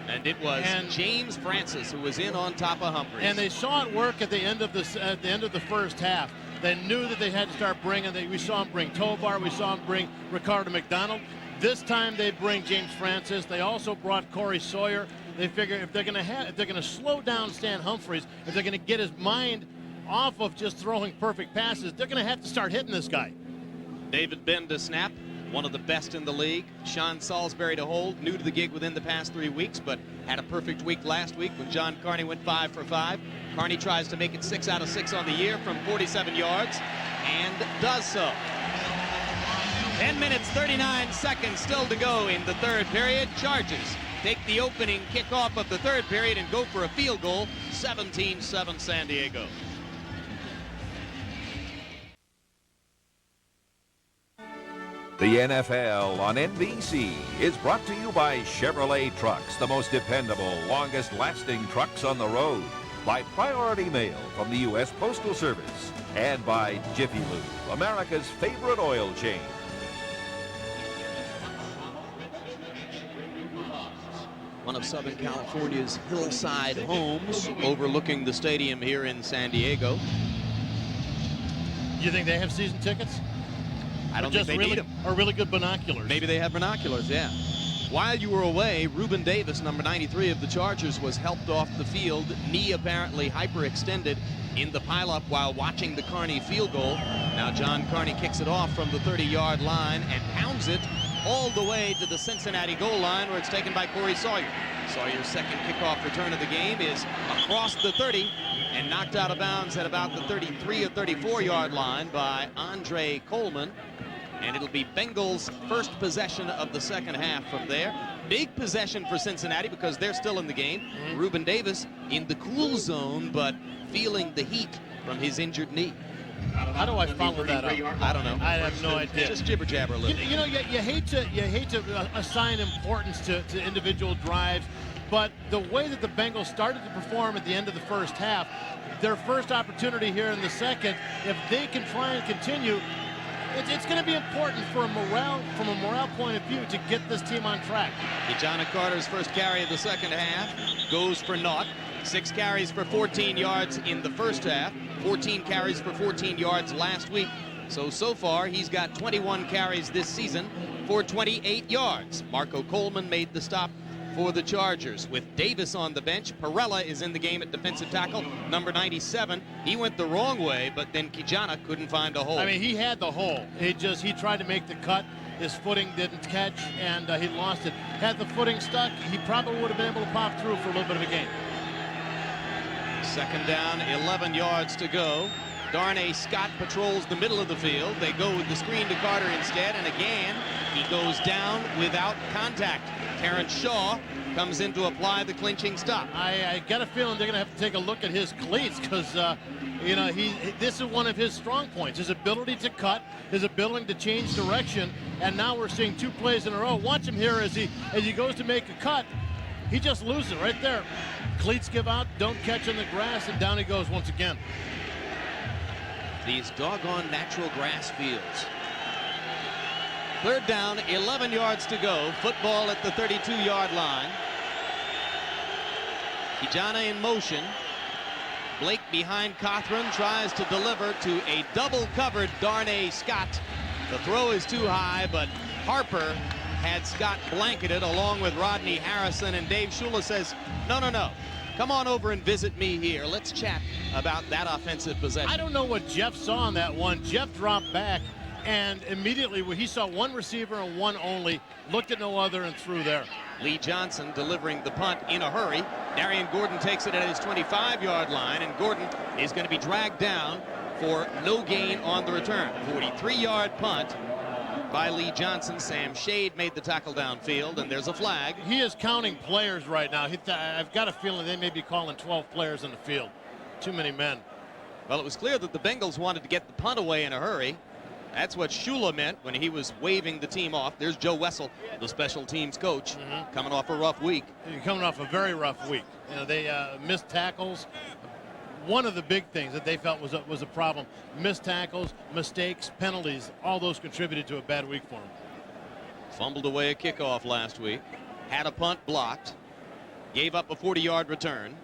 And it was James Francis who was in on top of Humphreys. And they saw it work at the end of the first half. They knew that they had to start bringing. We saw him bring Tovar. We saw him bring Ricardo McDonald. This time they bring James Francis. They also brought Corey Sawyer. They figure if they're going to slow down Stan Humphreys, if they're going to get his mind off of just throwing perfect passes, they're going to have to start hitting this guy. David Benn to snap, one of the best in the league. Sean Salisbury to hold, new to the gig within the past 3 weeks, but had a perfect week last week when John Carney went 5 for 5. Carney tries to make it 6 out of 6 on the year from 47 yards and does so. 10 minutes, 39 seconds still to go in the 3rd period. Chargers take the opening kickoff of the 3rd period and go for a field goal. 17-7 San Diego. The NFL on NBC is brought to you by Chevrolet Trucks, the most dependable, longest-lasting trucks on the road. By Priority Mail from the U.S. Postal Service. And by Jiffy Lube, America's favorite oil change. One of Southern California's hillside homes overlooking the stadium here in San Diego. You think they have season tickets? I don't think they need them. Or really good binoculars. Maybe they have binoculars, yeah. While you were away, Reuben Davis, number 93 of the Chargers, was helped off the field. Knee apparently hyperextended in the pileup while watching the Carney field goal. Now John Carney kicks it off from the 30-yard line and pounds it all the way to the Cincinnati goal line, where it's taken by Corey Sawyer. Sawyer's 2nd kickoff return of the game is across the 30 and knocked out of bounds at about the 33 or 34-yard line by Andre Coleman. And it'll be Bengals' first possession of the 2nd half from there. Big possession for Cincinnati because they're still in the game. Reuben Davis in the cool zone, but feeling the heat from his injured knee. How do I follow that up? I don't know. I have no idea. Just jibber jabber a little. You know, you hate to assign importance to individual drives, but the way that the Bengals started to perform at the end of the first half, their first opportunity here in the second, if they can try and continue, it's going to be important from a morale point of view to get this team on track. Kijana Carter's first carry of the 2nd half goes for naught. 6 carries for 14 yards in the first half. 14 carries for 14 yards last week. So far, he's got 21 carries this season for 28 yards. Marco Coleman made the stop for the Chargers. With Davis on the bench, Perella is in the game at defensive tackle, number 97. He went the wrong way, but then Kijana couldn't find a hole. I mean, he had the hole. He tried to make the cut. His footing didn't catch, and he lost it. Had the footing stuck, he probably would have been able to pop through for a little bit of a gain. 2nd down, 11 yards to go. Darnay Scott patrols the middle of the field. They go with the screen to Carter instead, and again, he goes down without contact. Terrence Shaw comes in to apply the clinching stop. I got a feeling they're going to have to take a look at his cleats because, you know, this is one of his strong points, his ability to cut, his ability to change direction, and now we're seeing 2 plays in a row. Watch him here as he goes to make a cut. He just loses it right there. Cleats give out, don't catch in the grass, and down he goes once again. These doggone natural grass fields. 3rd down, 11 yards to go. Football at the 32-yard line. Kijana in motion. Blake behind Cothran tries to deliver to a double-covered Darnay Scott. The throw is too high, but Harper had Scott blanketed along with Rodney Harrison, and Dave Shula says, no, come on over and visit me here. Let's chat about that offensive possession. I don't know what Jeff saw on that one. Jeff dropped back, and immediately he saw one receiver and one only, looked at no other, and threw there. Lee Johnson delivering the punt in a hurry. Darian Gordon takes it at his 25-yard line, and Gordon is going to be dragged down for no gain on the return. 43-yard punt by Lee Johnson. Sam Shade made the tackle downfield, and there's a flag. He is counting players right now. I've got a feeling they may be calling 12 players in the field. Too many men. Well, it was clear that the Bengals wanted to get the punt away in a hurry. That's what Shula meant when he was waving the team off. There's Joe Wessel, the special teams coach, coming off a rough week. Coming off a very rough week. You know, they missed tackles. One of the big things that they felt was a problem. Missed tackles, mistakes, penalties, all those contributed to a bad week for them. Fumbled away a kickoff last week. Had a punt blocked. Gave up a 40-yard return.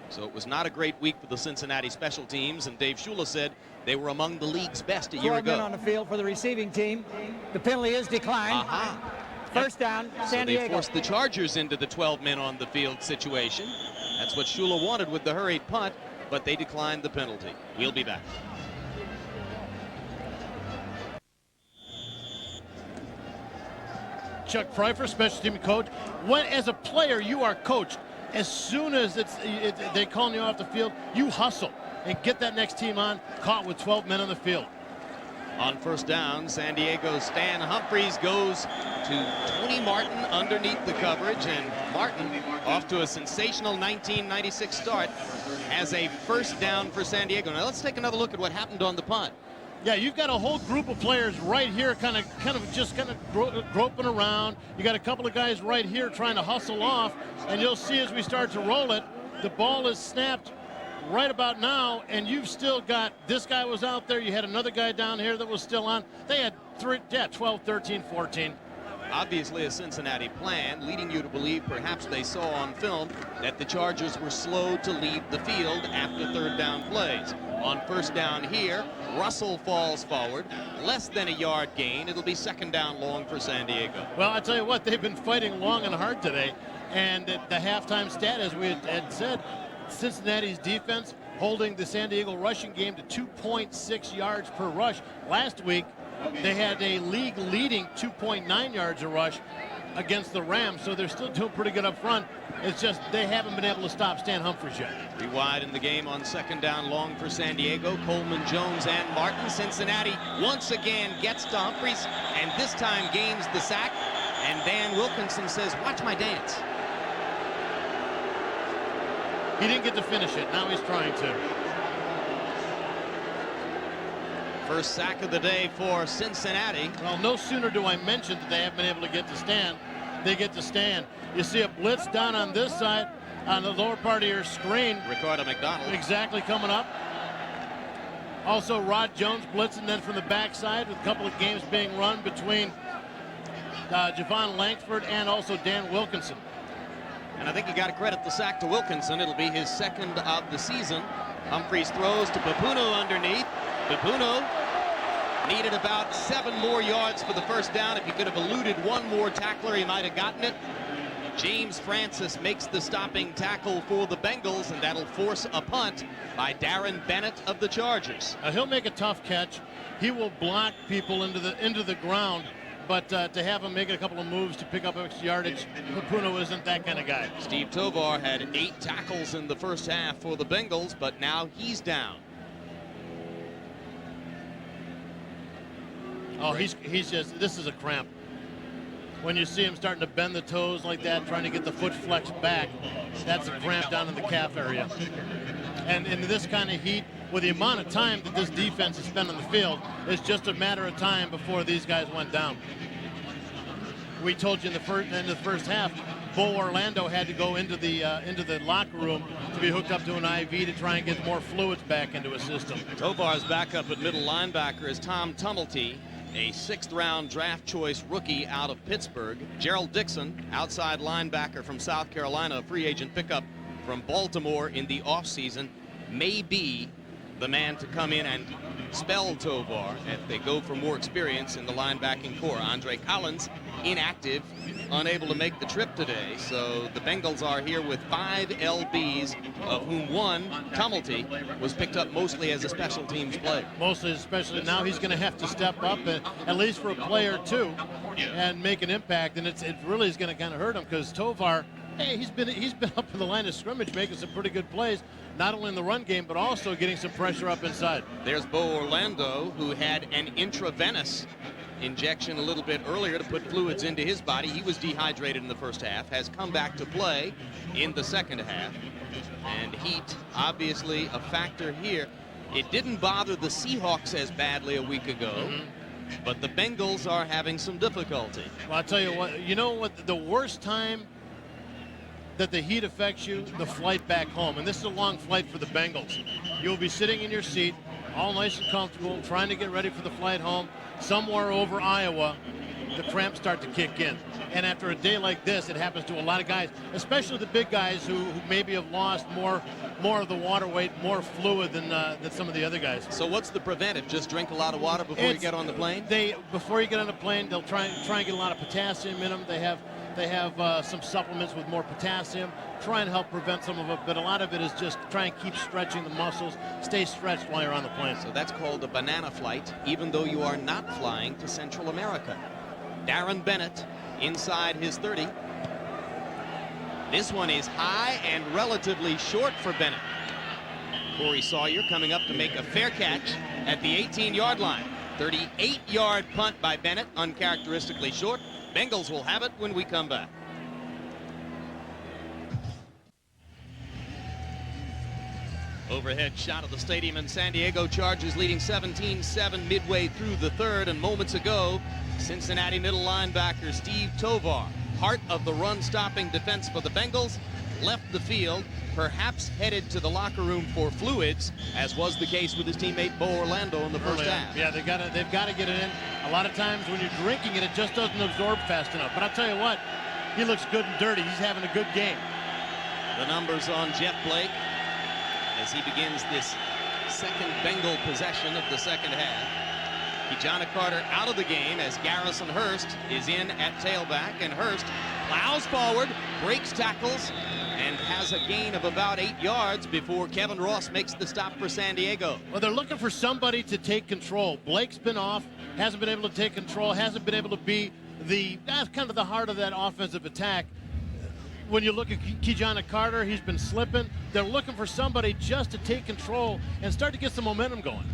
So it was not a great week for the Cincinnati special teams, and Dave Shula said they were among the league's best a year ago. 12 men on the field for the receiving team. The penalty is declined. First down, San Diego. So they forced the Chargers into the 12 men on the field situation. That's what Shula wanted with the hurried punt, but they declined the penalty. We'll be back. Chuck Pfeiffer, special team coach. When, as a player, you are coached. As soon as they call you off the field, you hustle and get that next team on, caught with 12 men on the field. On first down, San Diego's Stan Humphries goes to Tony Martin underneath the coverage, and Martin, off to a sensational 1996 start, has a first down for San Diego. Now let's take another look at what happened on the punt. Yeah, you've got a whole group of players right here kind of groping around. You got a couple of guys right here trying to hustle off, and you'll see as we start to roll it, the ball is snapped right about now, and you've still got, this guy was out there, you had another guy down here that was still on. They had 12, 13, 14. Obviously a Cincinnati plan, leading you to believe perhaps they saw on film that the Chargers were slow to leave the field after third down plays. On first down here, Russell falls forward, less than a yard gain. It'll be second down long for San Diego. Well, I tell you what, they've been fighting long and hard today, and at the halftime stat, as we had said, Cincinnati's defense holding the San Diego rushing game to 2.6 yards per rush. Last week, they had a league-leading 2.9 yards a rush against the Rams, so they're still doing pretty good up front. It's just they haven't been able to stop Stan Humphries yet. Be wide in the game on second down long for San Diego. Coleman, Jones, and Martin. Cincinnati once again gets to Humphries, and this time gains the sack. And Dan Wilkinson says, "Watch my dance." He didn't get to finish it. Now he's trying to. First sack of the day for Cincinnati. Well, no sooner do I mention that they haven't been able to get to Stan, they get to Stan. You see a blitz down on this side, on the lower part of your screen. Ricardo McDonald. Exactly, coming up. Also, Rod Jones blitzing then from the backside, with a couple of games being run between Javon Lankford and also Dan Wilkinson. And I think you got to credit the sack to Wilkinson. It'll be his second of the season. Humphries throws to Papuno underneath. Papuno needed about 7 more yards for the first down. If he could have eluded one more tackler, he might have gotten it. James Francis makes the stopping tackle for the Bengals, and that'll force a punt by Darren Bennett of the Chargers. He'll make a tough catch. He will block people into the ground, but to have him make a couple of moves to pick up extra yardage, Papuno isn't that kind of guy. Steve Tovar had 8 tackles in the first half for the Bengals, but now he's down. Oh, he's just, this is a cramp. When you see him starting to bend the toes like that, trying to get the foot flexed back, that's a cramp down in the calf area. And in this kind of heat, with the amount of time that this defense has spent on the field, it's just a matter of time before these guys went down. We told you in the end of the first half, Bo Orlando had to go into the locker room to be hooked up to an IV to try and get more fluids back into his system. Tovar's backup at middle linebacker is Tom Tumulty, a 6th-round draft choice rookie out of Pittsburgh. Gerald Dixon, outside linebacker from South Carolina, a free agent pickup from Baltimore in the offseason, may be the man to come in and spell Tovar if they go for more experience in the linebacking core. Andre Collins inactive, unable to make the trip today. So the Bengals are here with 5 LBs, of whom one, Tumulty, was picked up mostly as a special teams play. Mostly, especially now, he's going to have to step up, at least for a play or two, and make an impact. And it really is going to kind of hurt him, because Tovar, hey, he's been up in the line of scrimmage making some pretty good plays, not only in the run game, but also getting some pressure up inside. There's Bo Orlando, who had an intravenous injection a little bit earlier to put fluids into his body. He was dehydrated in the first half, has come back to play in the second half. And heat, obviously a factor here. It didn't bother the Seahawks as badly a week ago, but the Bengals are having some difficulty. Well, I'll tell you what, the worst time that the heat affects you, the flight back home. And this is a long flight for the Bengals. You'll be sitting in your seat, all nice and comfortable, trying to get ready for the flight home. Somewhere over Iowa, the cramps start to kick in. And after a day like this, it happens to a lot of guys, especially the big guys who maybe have lost more of the water weight, more fluid than some of the other guys. So what's the preventive? Just drink a lot of water before you get on the plane? Before you get on the plane, they'll try and get a lot of potassium in them. They have some supplements with more potassium, try and help prevent some of it, but a lot of it is just try and keep stretching the muscles, stay stretched while you're on the plane. So that's called a banana flight, even though you are not flying to Central America. Darren Bennett inside his 30. This one is high and relatively short for Bennett. Corey Sawyer coming up to make a fair catch at the 18-yard line. 38-yard punt by Bennett, uncharacteristically short. Bengals will have it when we come back. Overhead shot of the stadium in San Diego. Chargers leading 17-7 midway through the third, and moments ago, Cincinnati middle linebacker Steve Tovar, heart of the run-stopping defense for the Bengals, left the field, perhaps headed to the locker room for fluids, as was the case with his teammate Bo Orlando in the first half. Yeah, they've got to get it in. A lot of times when you're drinking it, it just doesn't absorb fast enough. But I'll tell you what, he looks good and dirty. He's having a good game. The numbers on Jeff Blake as he begins this second Bengal possession of the second half. Kijana Carter out of the game as Garrison Hurst is in at tailback, and Hurst plows forward, breaks tackles, and has a gain of about 8 yards before Kevin Ross makes the stop for San Diego. Well, they're looking for somebody to take control. Blake's been off, hasn't been able to take control, hasn't been able to be that's kind of the heart of that offensive attack. When you look at Kijana Carter, he's been slipping. They're looking for somebody just to take control and start to get some momentum going.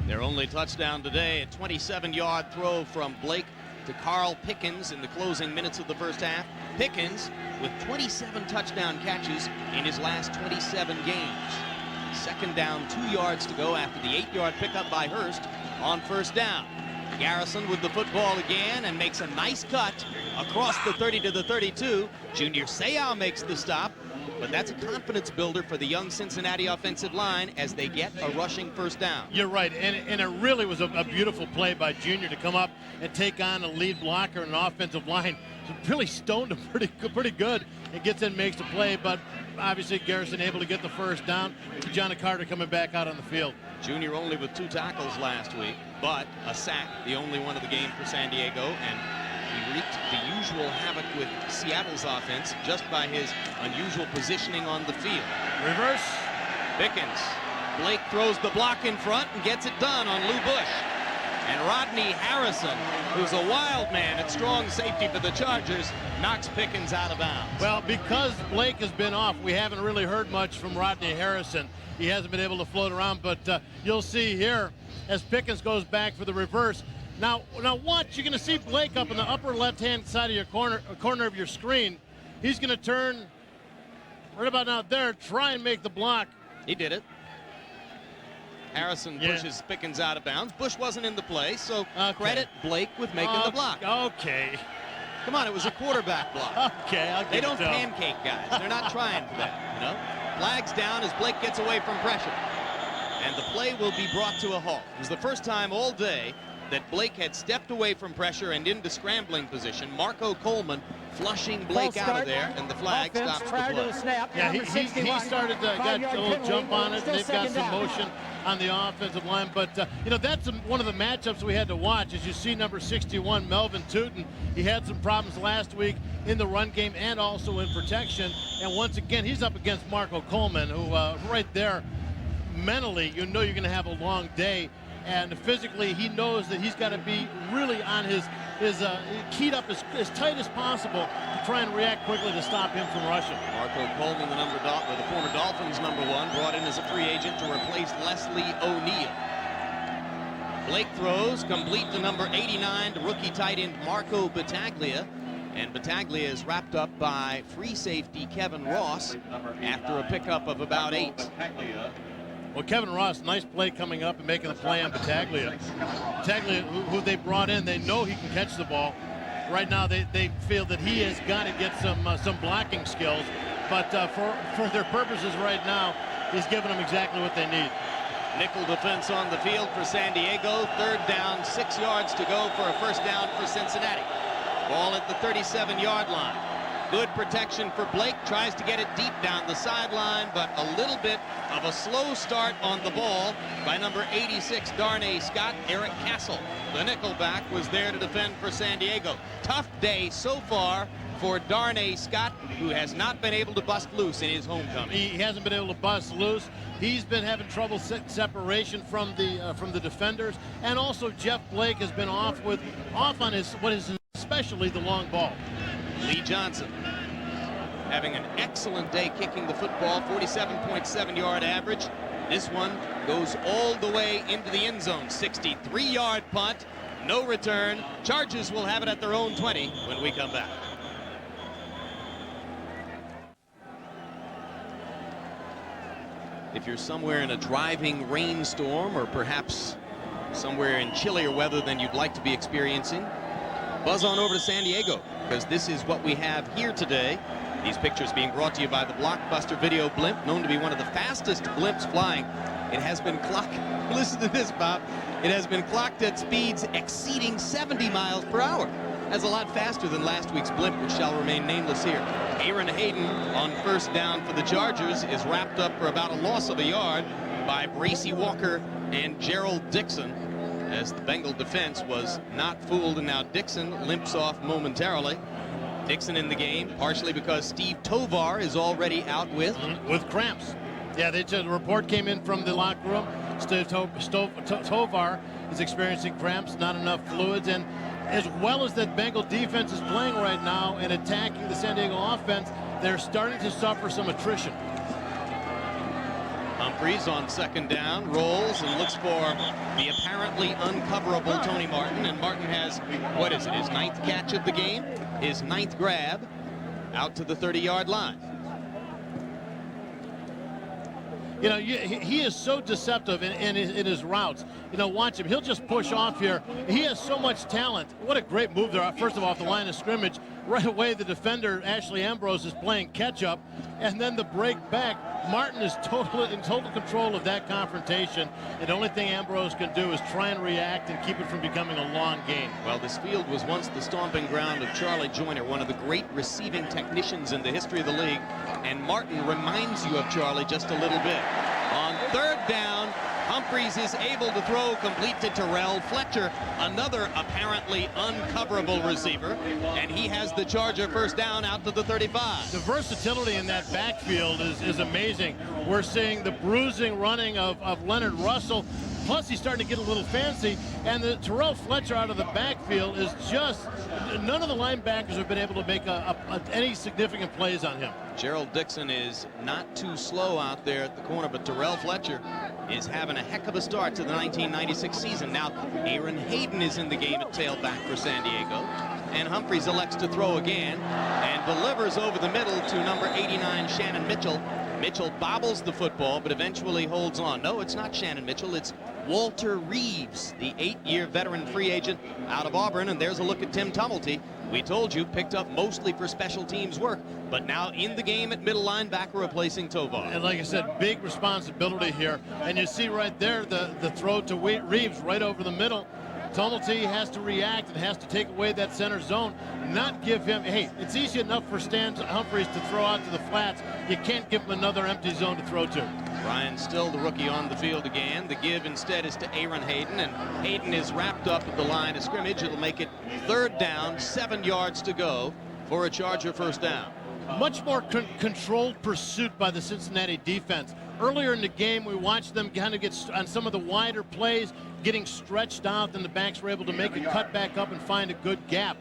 Their only touchdown today, a 27-yard throw from Blake to Carl Pickens in the closing minutes of the first half. Pickens with 27 touchdown catches in his last 27 games. Second down, 2 yards to go after the 8-yard pickup by Hurst on first down. Garrison with the football again and makes a nice cut across the 30 to the 32. Junior Seau makes the stop, but that's a confidence builder for the young Cincinnati offensive line as they get a rushing first down. You're right, and it really was a beautiful play by Junior to come up and take on a lead blocker in an offensive line. So really stoned him pretty good and gets in, makes the play, but obviously Garrison able to get the first down. Kijana Carter coming back out on the field. Junior only with 2 tackles last week, but a sack, the only one of the game for San Diego, and he wreaked the usual havoc with Seattle's offense just by his unusual positioning on the field. Reverse. Pickens. Blake throws the block in front and gets it done on Lou Bush. And Rodney Harrison, who's a wild man at strong safety for the Chargers, knocks Pickens out of bounds. Well, because Blake has been off, we haven't really heard much from Rodney Harrison. He hasn't been able to float around, but you'll see here as Pickens goes back for the reverse. Now watch, you're going to see Blake up in the upper left-hand side of your corner of your screen. He's going to turn right about now there, try and make the block. He did it. Harrison pushes Pickens out of bounds. Bush wasn't in the play, so credit Blake with making the block. Okay. Come on, it was a quarterback block. Okay, I'll give They don't it to pancake guys. They're not trying for that, you know? Flags down as Blake gets away from pressure. And the play will be brought to a halt. It was the first time all day that Blake had stepped away from pressure and into scrambling position. Marco Coleman flushing Blake out of there, and the flag stops the prior to play. the snap. Yeah, he started to got a little jump on it. They've got some motion on the offensive line, but you know, that's one of the matchups we had to watch. As you see, number 61, Melvin Tootin, he had some problems last week in the run game and also in protection. And once again, he's up against Marco Coleman, who right there, mentally, you know you're going to have a long day. And physically, he knows that he's got to be really on his keyed up as tight as possible to try and react quickly to stop him from rushing. Marco Coleman, the former Dolphins #1, brought in as a free agent to replace Leslie O'Neal. Blake throws complete to number 89, to rookie tight end Marco Battaglia. And Battaglia is wrapped up by free safety Kevin Ross after a pickup of about 8. Well, Kevin Ross, nice play coming up and making the play on Battaglia. Battaglia, who they brought in, they know he can catch the ball. Right now, they feel that he has got to get some blocking skills. But for their purposes right now, he's giving them exactly what they need. Nickel defense on the field for San Diego. 3rd down, 6 yards to go for a first down for Cincinnati. Ball at the 37-yard line. Good protection for Blake, tries to get it deep down the sideline, but a little bit of a slow start on the ball by number 86, Darnay Scott. Eric Castle, the nickelback, was there to defend for San Diego. Tough day so far for Darnay Scott, who has not been able to bust loose in his homecoming. He hasn't been able to bust loose. He's been having trouble separation from the defenders, and also Jeff Blake has been off on what is especially the long ball. Lee Johnson having an excellent day kicking the football, 47.7-yard average. This one goes all the way into the end zone. 63-yard punt, no return. Chargers will have it at their own 20 when we come back. If you're somewhere in a driving rainstorm, or perhaps somewhere in chillier weather than you'd like to be experiencing, buzz on over to San Diego, because this is what we have here today. These pictures being brought to you by the Blockbuster Video Blimp, known to be one of the fastest blimps flying. It has been clocked, listen to this, Bob, it has been clocked at speeds exceeding 70 miles per hour. That's a lot faster than last week's blimp, which shall remain nameless here. Aaron Hayden on first down for the Chargers is wrapped up for about a loss of a yard by Bracy Walker and Gerald Dixon, as the Bengal defense was not fooled, and now Dixon limps off momentarily. Dixon in the game, partially because Steve Tovar is already out with cramps. Yeah, the report came in from the locker room. Steve Tovar is experiencing cramps, not enough fluids, and as well as that Bengal defense is playing right now and attacking the San Diego offense, they're starting to suffer some attrition. Humphreys on second down, rolls and looks for the apparently uncoverable Tony Martin, and Martin has, what is it, his 9th catch of the game, his 9th grab, out to the 30-yard line. You know, he is so deceptive in his routes. You know, watch him. He'll just push off here. He has so much talent. What a great move there. First of all, off the line of scrimmage, right away the defender, Ashley Ambrose, is playing catch-up, and then the break back. Martin is in total control of that confrontation, and the only thing Ambrose can do is try and react and keep it from becoming a long gain. Well, this field was once the stomping ground of Charlie Joyner, one of the great receiving technicians in the history of the league, and Martin reminds you of Charlie just a little bit. On third down, Humphreys is able to throw complete to Terrell Fletcher, another apparently uncoverable receiver, and he has the Charger first down out to the 35. The versatility in that backfield is amazing. We're seeing the bruising running of Leonard Russell, plus he's starting to get a little fancy, and the Terrell Fletcher out of the backfield is just, none of the linebackers have been able to make any significant plays on him. Gerald Dixon is not too slow out there at the corner, but Terrell Fletcher is having a heck of a start to the 1996 season. Now, Aaron Hayden is in the game at tailback for San Diego, and Humphreys elects to throw again and delivers over the middle to number 89, Shannon Mitchell. Mitchell bobbles the football, but eventually holds on. No, it's not Shannon Mitchell, it's Walter Reeves, the 8-year veteran free agent out of Auburn. And there's a look at Tim Tumulty. We told you, picked up mostly for special teams work, but now in the game at middle linebacker replacing Tovar. And like I said, big responsibility here. And you see right there the throw to Reeves right over the middle. Tumulty has to react and has to take away that center zone, not give him, hey, it's easy enough for Stan Humphries to throw out to the flats. You can't give him another empty zone to throw to. Ryan Still, the rookie, on the field again. The give instead is to Aaron Hayden, and Hayden is wrapped up at the line of scrimmage. It'll make it 3rd down, 7 yards to go for a Charger first down. Much more controlled pursuit by the Cincinnati defense. Earlier in the game, we watched them kind of get on some of the wider plays, getting stretched out, and the backs were able to make a cut back up and find a good gap.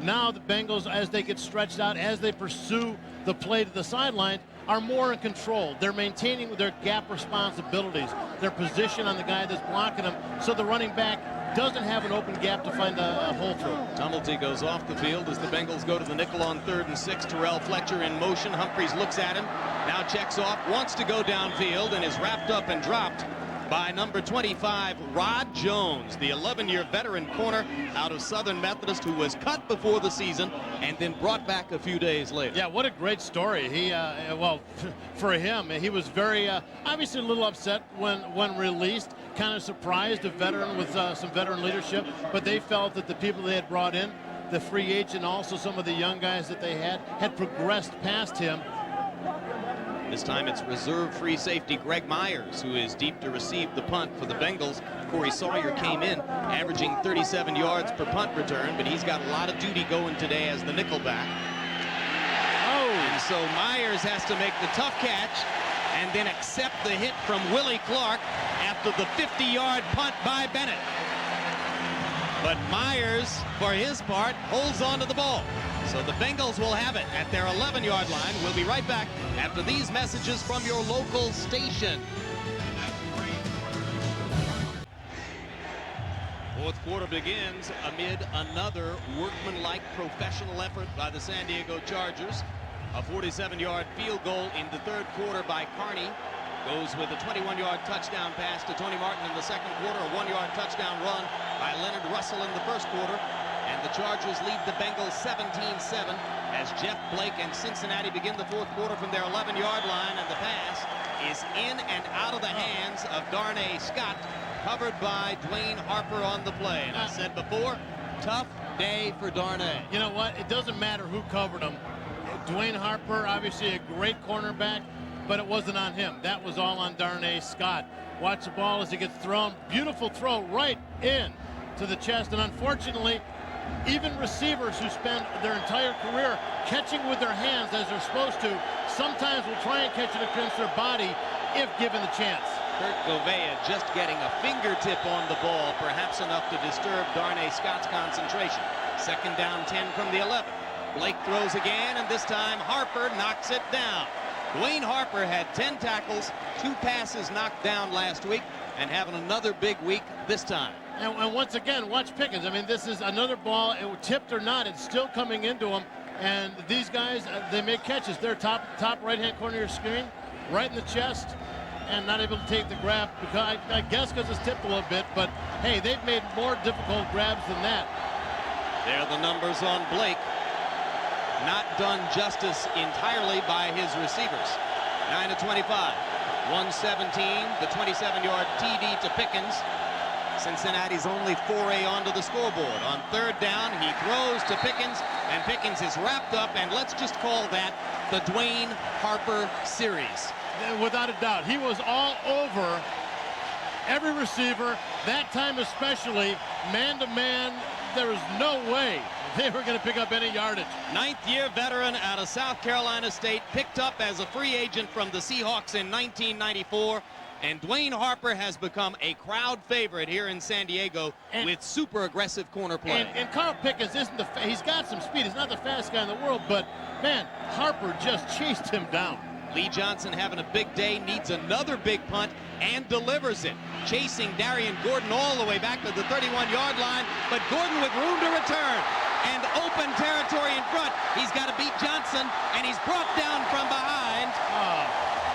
Now the Bengals, as they get stretched out, as they pursue the play to the sideline, are more in control. They're maintaining their gap responsibilities, their position on the guy that's blocking them, so the running back doesn't have an open gap to find a hole through. Tumulty goes off the field as the Bengals go to the nickel on 3rd and 6. Terrell Fletcher in motion. Humphries looks at him, now checks off, wants to go downfield, and is wrapped up and dropped by number 25, Rod Jones, the 11-year veteran corner out of Southern Methodist, who was cut before the season and then brought back a few days later. Yeah, what a great story. He, well, for him, he was very, obviously a little upset when released, kind of surprised, a veteran with some veteran leadership, but they felt that the people they had brought in, the free agent, also some of the young guys that they had progressed past him. This time it's reserve free safety Greg Myers, who is deep to receive the punt for the Bengals. Corey Sawyer came in, averaging 37 yards per punt return, but he's got a lot of duty going today as the nickelback. Oh, and so Myers has to make the tough catch and then accept the hit from Willie Clark after the 50-yard punt by Bennett. But Myers, for his part, holds on to the ball. So the Bengals will have it at their 11-yard line. We'll be right back after these messages from your local station. Fourth quarter begins amid another workmanlike professional effort by the San Diego Chargers. A 47-yard field goal in the 3rd quarter by Carney goes with a 21-yard touchdown pass to Tony Martin in the 2nd quarter, a 1-yard touchdown run by Leonard Russell in the 1st quarter. And the Chargers lead the Bengals 17-7 as Jeff Blake and Cincinnati begin the 4th quarter from their 11-yard line, and the pass is in and out of the hands of Darnay Scott, covered by Dwayne Harper on the play. And I said before, tough day for Darnay. You know what? It doesn't matter who covered him. Dwayne Harper, obviously a great cornerback, but it wasn't on him. That was all on Darnay Scott. Watch the ball as it gets thrown. Beautiful throw right in to the chest, and unfortunately, even receivers who spend their entire career catching with their hands as they're supposed to, sometimes will try and catch it against their body if given the chance. Kurt Govea just getting a fingertip on the ball, perhaps enough to disturb Darnay Scott's concentration. 2nd down, 10 from the 11. Blake throws again, and this time Harper knocks it down. Dwayne Harper had 10 tackles, 2 passes knocked down last week, and having another big week this time. And once again, watch Pickens. I mean, this is another ball, it tipped or not, it's still coming into him. And these guys, they make catches. They're top right-hand corner of your screen, right in the chest, and not able to take the grab, because I guess because it's tipped a little bit, but hey, they've made more difficult grabs than that. There are the numbers on Blake. Not done justice entirely by his receivers. 9 of 25, 117, the 27-yard TD to Pickens. Cincinnati's only foray onto the scoreboard. On 3rd down, he throws to Pickens, and Pickens is wrapped up, and let's just call that the Dwayne Harper series. Without a doubt, he was all over every receiver, that time especially, man-to-man. There was no way they were going to pick up any yardage. 9th-year veteran out of South Carolina State, picked up as a free agent from the Seahawks in 1994. And Dwayne Harper has become a crowd favorite here in San Diego with super aggressive corner play. And Carl Pickens isn't he's got some speed. He's not the fastest guy in the world, but man, Harper just chased him down. Lee Johnson having a big day, needs another big punt and delivers it. Chasing Darian Gordon all the way back to the 31-yard line, but Gordon with room to return and open territory in front. He's got to beat Johnson, and he's brought down from behind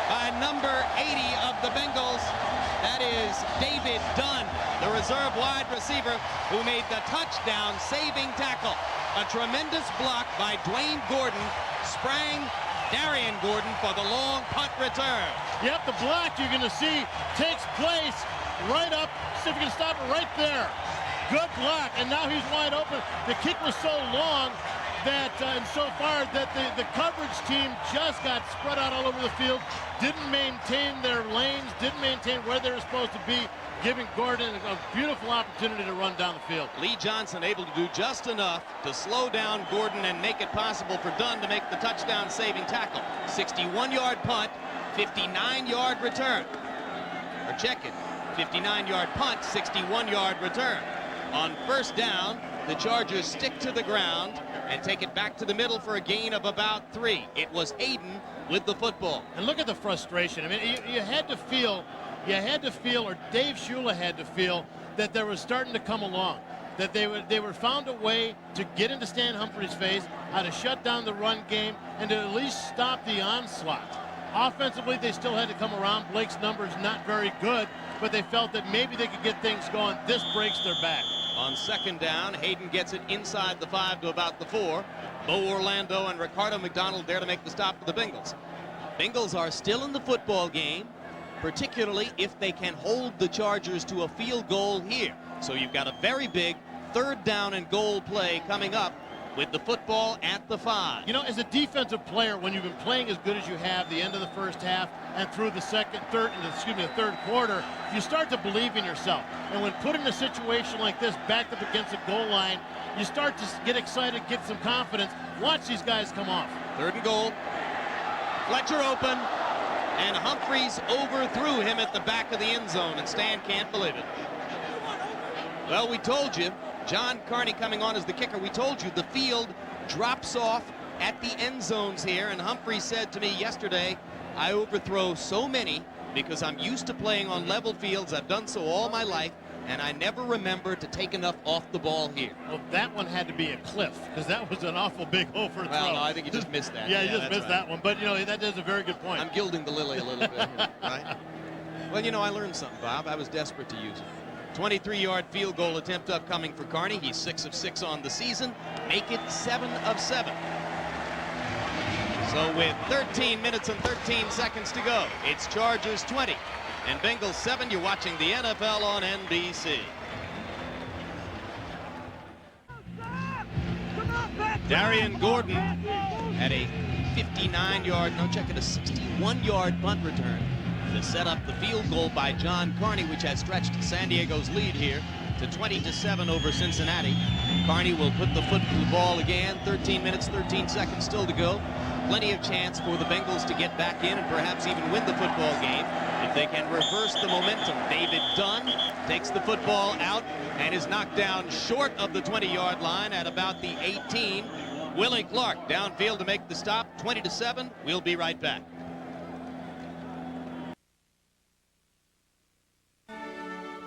by number 80 of the Bengals. That is David Dunn, the reserve wide receiver who made the touchdown saving tackle. A tremendous block by Dwayne Gordon sprang Darian Gordon for the long punt return. Yep, the block you're going to see takes place right up, see if you can stop it right there. Good block, and now he's wide open. The kick was so long that, and so far, that the coverage team just got spread out all over the field, didn't maintain their lanes, didn't maintain where they were supposed to be, giving Gordon a beautiful opportunity to run down the field. Lee Johnson able to do just enough to slow down Gordon and make it possible for Dunn to make the touchdown-saving tackle. 61-yard punt, 59-yard return. Or check it. 59-yard punt, 61-yard return. On first down, the Chargers stick to the ground and take it back to the middle for a gain of about 3. It was Hayden with the football. And look at the frustration. I mean, you had to feel, or Dave Shula had to feel, that they were starting to come along, that they were found a way to get into Stan Humphrey's face, how to shut down the run game, and to at least stop the onslaught. Offensively, they still had to come around. Blake's numbers not very good, but they felt that maybe they could get things going. This breaks their back. On second down, Hayden gets it inside the 5 to about the 4. Bo Orlando and Ricardo McDonald there to make the stop for the Bengals. Bengals are still in the football game, particularly if they can hold the Chargers to a field goal here. So you've got a very big third down and goal play coming up with the football at the 5. You know, as a defensive player, when you've been playing as good as you have the end of the first half and through the third quarter, you start to believe in yourself. And when put in a situation like this, backed up against the goal line, you start to get excited, get some confidence. Watch these guys come off. Third and goal. Fletcher open, and Humphreys overthrew him at the back of the end zone, and Stan can't believe it. Well, we told you, John Carney coming on as the kicker, we told you the field drops off at the end zones here, and Humphrey said to me yesterday, I overthrow so many because I'm used to playing on level fields. I've done so all my life, and I never remember to take enough off the ball here. Well, that one had to be a cliff, because that was an awful big overthrow. Well, no, I think he just missed that. Yeah, he just missed that one, but, you know, that is a very good point. I'm gilding the lily a little bit here, right? Well, you know, I learned something, Bob. I was desperate to use it. 23-yard field goal attempt upcoming for Carney. He's 6 of 6 on the season. Make it 7 of 7. So with 13 minutes and 13 seconds to go, it's Chargers 20 and Bengals 7. You're watching the NFL on NBC. Darian Gordon had a 59-yard, no, check it, a 61-yard punt return to set up the field goal by John Carney, which has stretched San Diego's lead here to 20-7 over Cincinnati. Carney will put the foot to the ball again. 13 minutes, 13 seconds still to go. Plenty of chance for the Bengals to get back in and perhaps even win the football game if they can reverse the momentum. David Dunn takes the football out and is knocked down short of the 20-yard line at about the 18. Willie Clark downfield to make the stop. 20-7. We'll be right back.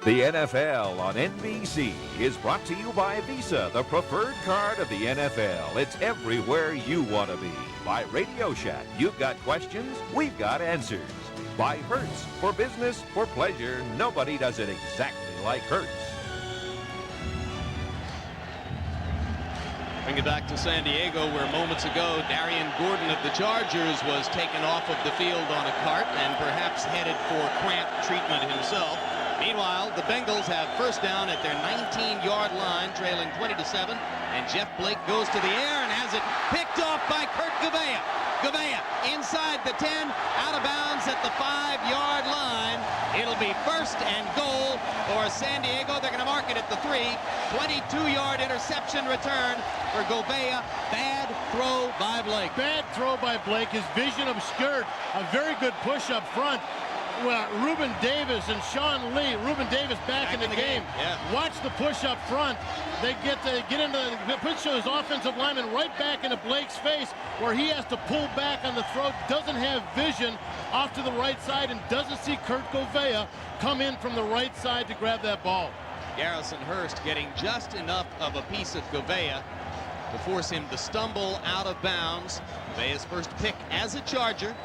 The NFL on NBC is brought to you by Visa, the preferred card of the NFL. It's everywhere you want to be. By Radio Shack, you've got questions, we've got answers. By Hertz, for business, for pleasure, nobody does it exactly like Hertz. Bring it back to San Diego, where moments ago Darian Gordon of the Chargers was taken off of the field on a cart and perhaps headed for cramp treatment himself. Meanwhile, the Bengals have first down at their 19-yard line, trailing 20-7, and Jeff Blake goes to the air and has it picked off by Kurt Gouveia. Gouveia inside the 10, out of bounds at the 5-yard line. It'll be first and goal for San Diego. They're going to mark it at the 3. 22-yard interception return for Gouveia. Bad throw by Blake. Bad throw by Blake. His vision obscured. A very good push up front. Well, Reuben Davis and Sean Lee. Reuben Davis back in the game. Yeah. Watch the push up front. They get into the push his offensive lineman right back into Blake's face, where he has to pull back on the throw. Doesn't have vision off to the right side and doesn't see Kurt Gouveia come in from the right side to grab that ball. Garrison Hurst getting just enough of a piece of Gouveia to force him to stumble out of bounds. Gouveia's first pick as a Charger.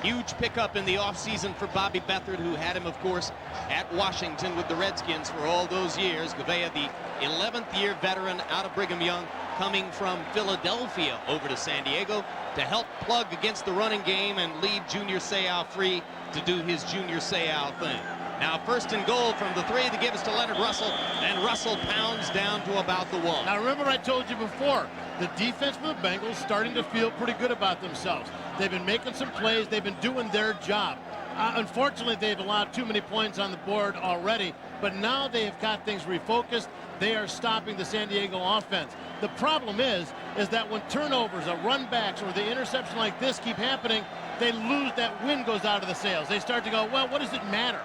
Huge pickup in the offseason for Bobby Beathard, who had him, of course, at Washington with the Redskins for all those years. Gouveia, the 11th year veteran out of Brigham Young, coming from Philadelphia over to San Diego to help plug against the running game and leave Junior Seau free to do his Junior Seau thing. Now 1st and goal from the 3. The give is to Leonard Russell, and Russell pounds down to about the 1. Now remember, I told you before, the defense for the Bengals starting to feel pretty good about themselves. They've been making some plays. They've been doing their job. Unfortunately, they've allowed too many points on the board already, but now they have got things refocused. They are stopping the San Diego offense. The problem is that when turnovers, run backs, or the interception like this keep happening, they lose. That wind goes out of the sails. They start to go, well, what does it matter?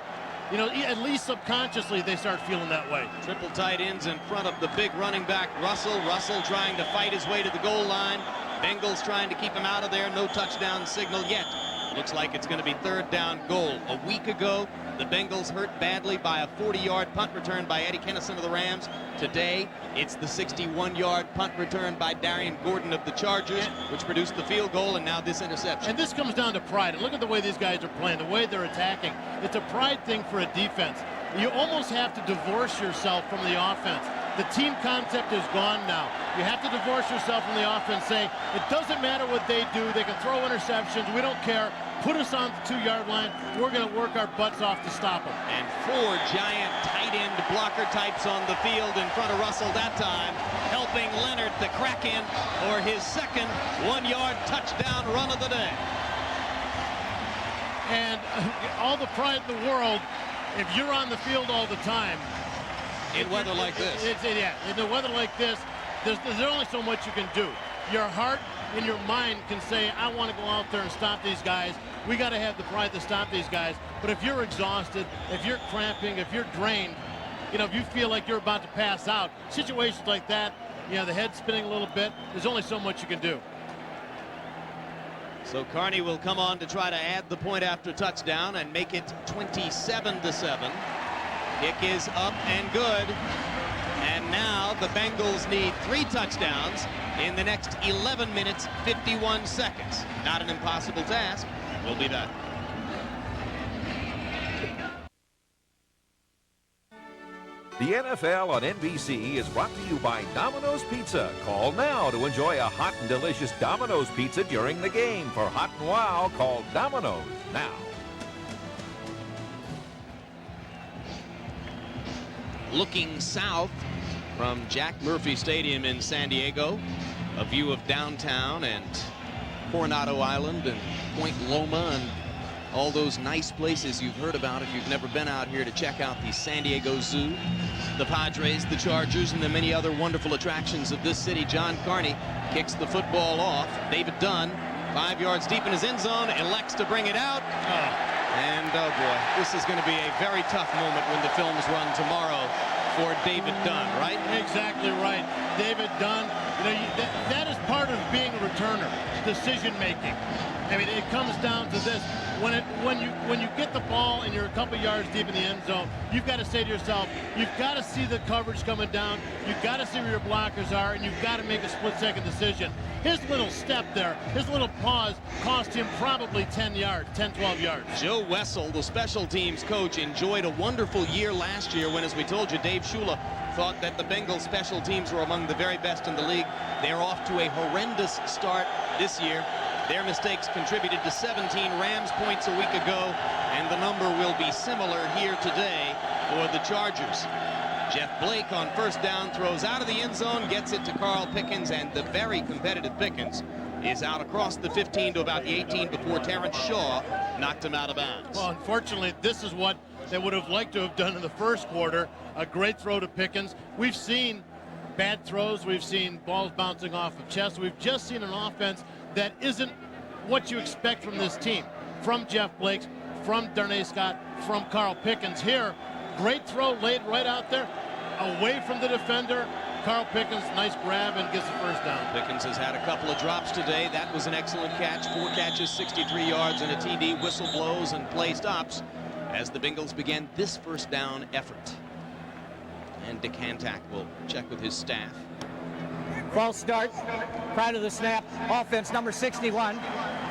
You know, at least subconsciously they start feeling that way. Triple tight ends in front of the big running back, Russell. Russell trying to fight his way to the goal line. Bengals trying to keep him out of there. No touchdown signal yet. Looks like it's going to be 3rd down goal. A week ago, the Bengals hurt badly by a 40-yard punt return by Eddie Kennison of the Rams. Today, it's the 61-yard punt return by Darian Gordon of the Chargers, which produced the field goal, and now this interception. And this comes down to pride. And look at the way these guys are playing, the way they're attacking. It's a pride thing for a defense. You almost have to divorce yourself from the offense. The team concept is gone now. You have to divorce yourself from the offense, say, it doesn't matter what they do. They can throw interceptions. We don't care. Put us on the 2-yard line. We're going to work our butts off to stop them. And 4 giant tight end blocker types on the field in front of Russell that time, helping Leonard to crack in for his 2nd 1-yard touchdown run of the day. And all the pride in the world, if you're on the field all the time, in weather like this. Yeah, in the weather like this, there's only so much you can do. Your heart and your mind can say, I want to go out there and stop these guys. We got to have the pride to stop these guys. But if you're exhausted, if you're cramping, if you're drained, you know, if you feel like you're about to pass out, situations like that, you know, the head's spinning a little bit, there's only so much you can do. So Carney will come on to try to add the point after touchdown and make it 27-7. Kick is up and good. And now the Bengals need 3 touchdowns in the next 11 minutes, 51 seconds. Not an impossible task. We'll be back. The NFL on NBC is brought to you by Domino's Pizza. Call now to enjoy a hot and delicious Domino's Pizza during the game. For Hot and Wow, call Domino's now. Looking south from Jack Murphy Stadium in San Diego, a view of downtown and Coronado Island and Point Loma and all those nice places you've heard about if you've never been out here to check out the San Diego Zoo, the Padres, the Chargers, and the many other wonderful attractions of this city. John Carney kicks the football off. David Dunn, 5 yards deep in his end zone, elects to bring it out. And oh boy, this is going to be a very tough moment when the films run tomorrow for David Dunn, right? Exactly right. David Dunn, you know, that is part of being a returner, decision making. I mean, it comes down to this. When you get the ball and you're a couple yards deep in the end zone, you've got to say to yourself, you've got to see the coverage coming down, you've got to see where your blockers are, and you've got to make a split-second decision. His little step there, his little pause, cost him probably 10 yards, 10, 12 yards. Joe Wessel, the special teams coach, enjoyed a wonderful year last year when, as we told you, Dave Shula thought that the Bengals special teams were among the very best in the league. They're off to a horrendous start this year. Their mistakes contributed to 17 Rams points a week ago, and the number will be similar here today for the Chargers. Jeff Blake on 1st down throws out of the end zone, gets it to Carl Pickens, and the very competitive Pickens is out across the 15 to about the 18 before Terrence Shaw knocked him out of bounds. Well, unfortunately, this is what they would have liked to have done in the first quarter. A great throw to Pickens. We've seen bad throws. We've seen balls bouncing off of chests. We've just seen an offense that isn't what you expect from this team. From Jeff Blake, from Darnay Scott, from Carl Pickens. Here, great throw laid right out there, away from the defender. Carl Pickens, nice grab, and gets the 1st down. Pickens has had a couple of drops today. That was an excellent catch. 4 catches, 63 yards, and a TD. Whistle blows and play stops as the Bengals begin this 1st down effort. And Dick Hantak will check with his staff. False start prior to the snap. Offense number 61.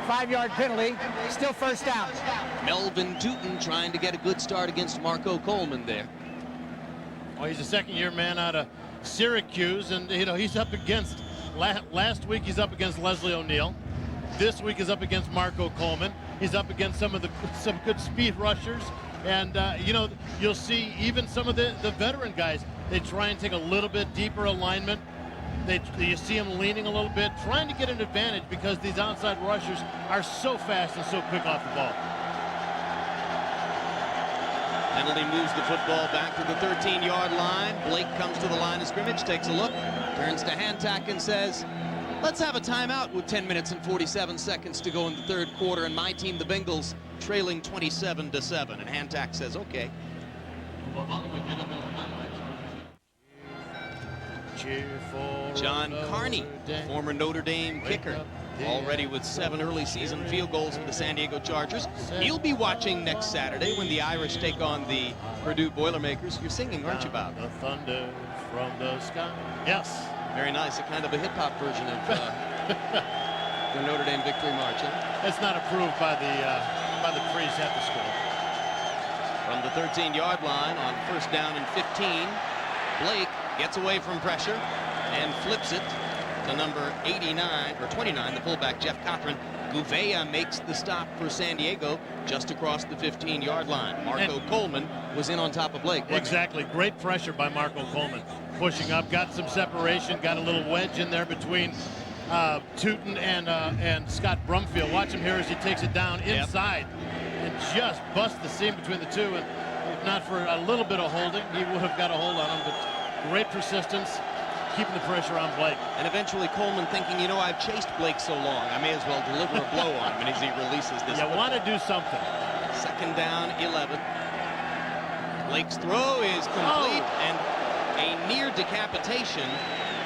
5-yard penalty. Still 1st down. Melvin Tootin trying to get a good start against Marco Coleman there. Well, he's a 2nd-year man out of Syracuse, and you know he's up against last week he's up against Leslie O'Neal. This week is up against Marco Coleman. He's up against some good speed rushers And, you know, you'll see even some of the veteran guys, they try and take a little bit deeper alignment. You see them leaning a little bit, trying to get an advantage because these outside rushers are so fast and so quick off the ball. Penalty moves the football back to the 13-yard line. Blake comes to the line of scrimmage, takes a look, turns to Hantak and says, let's have a timeout with 10 minutes and 47 seconds to go in the third quarter, and my team, the Bengals, trailing 27-7. And Hantak says, okay. John Carney, former Notre Dame kicker, already with 7 early season field goals for the San Diego Chargers. He'll be watching next Saturday when the Irish take on the Purdue Boilermakers. You're singing, aren't you, Bob? The thunder from the sky. Yes. Very nice. A kind of a hip-hop version of the Notre Dame victory march. Huh? It's not approved by the priests at the school. From the 13-yard line on first down and 15, Blake gets away from pressure and flips it to number 89 or 29, the fullback Jeff Cochran. Gouveia makes the stop for San Diego just across the 15-yard line. Marco Coleman was in on top of Blake. Exactly. Great pressure by Marco Coleman. Pushing up, got some separation, got a little wedge in there between Tootin and Scott Brumfield. Watch him here as he takes it down inside and just busts the seam between the two. And if not for a little bit of holding, he would have got a hold on him. But great persistence, keeping the pressure on Blake. And eventually Coleman thinking, you know, I've chased Blake so long, I may as well deliver a blow on him. And as he releases this, you want to do something. Second down, 11. Blake's throw is complete, and a near decapitation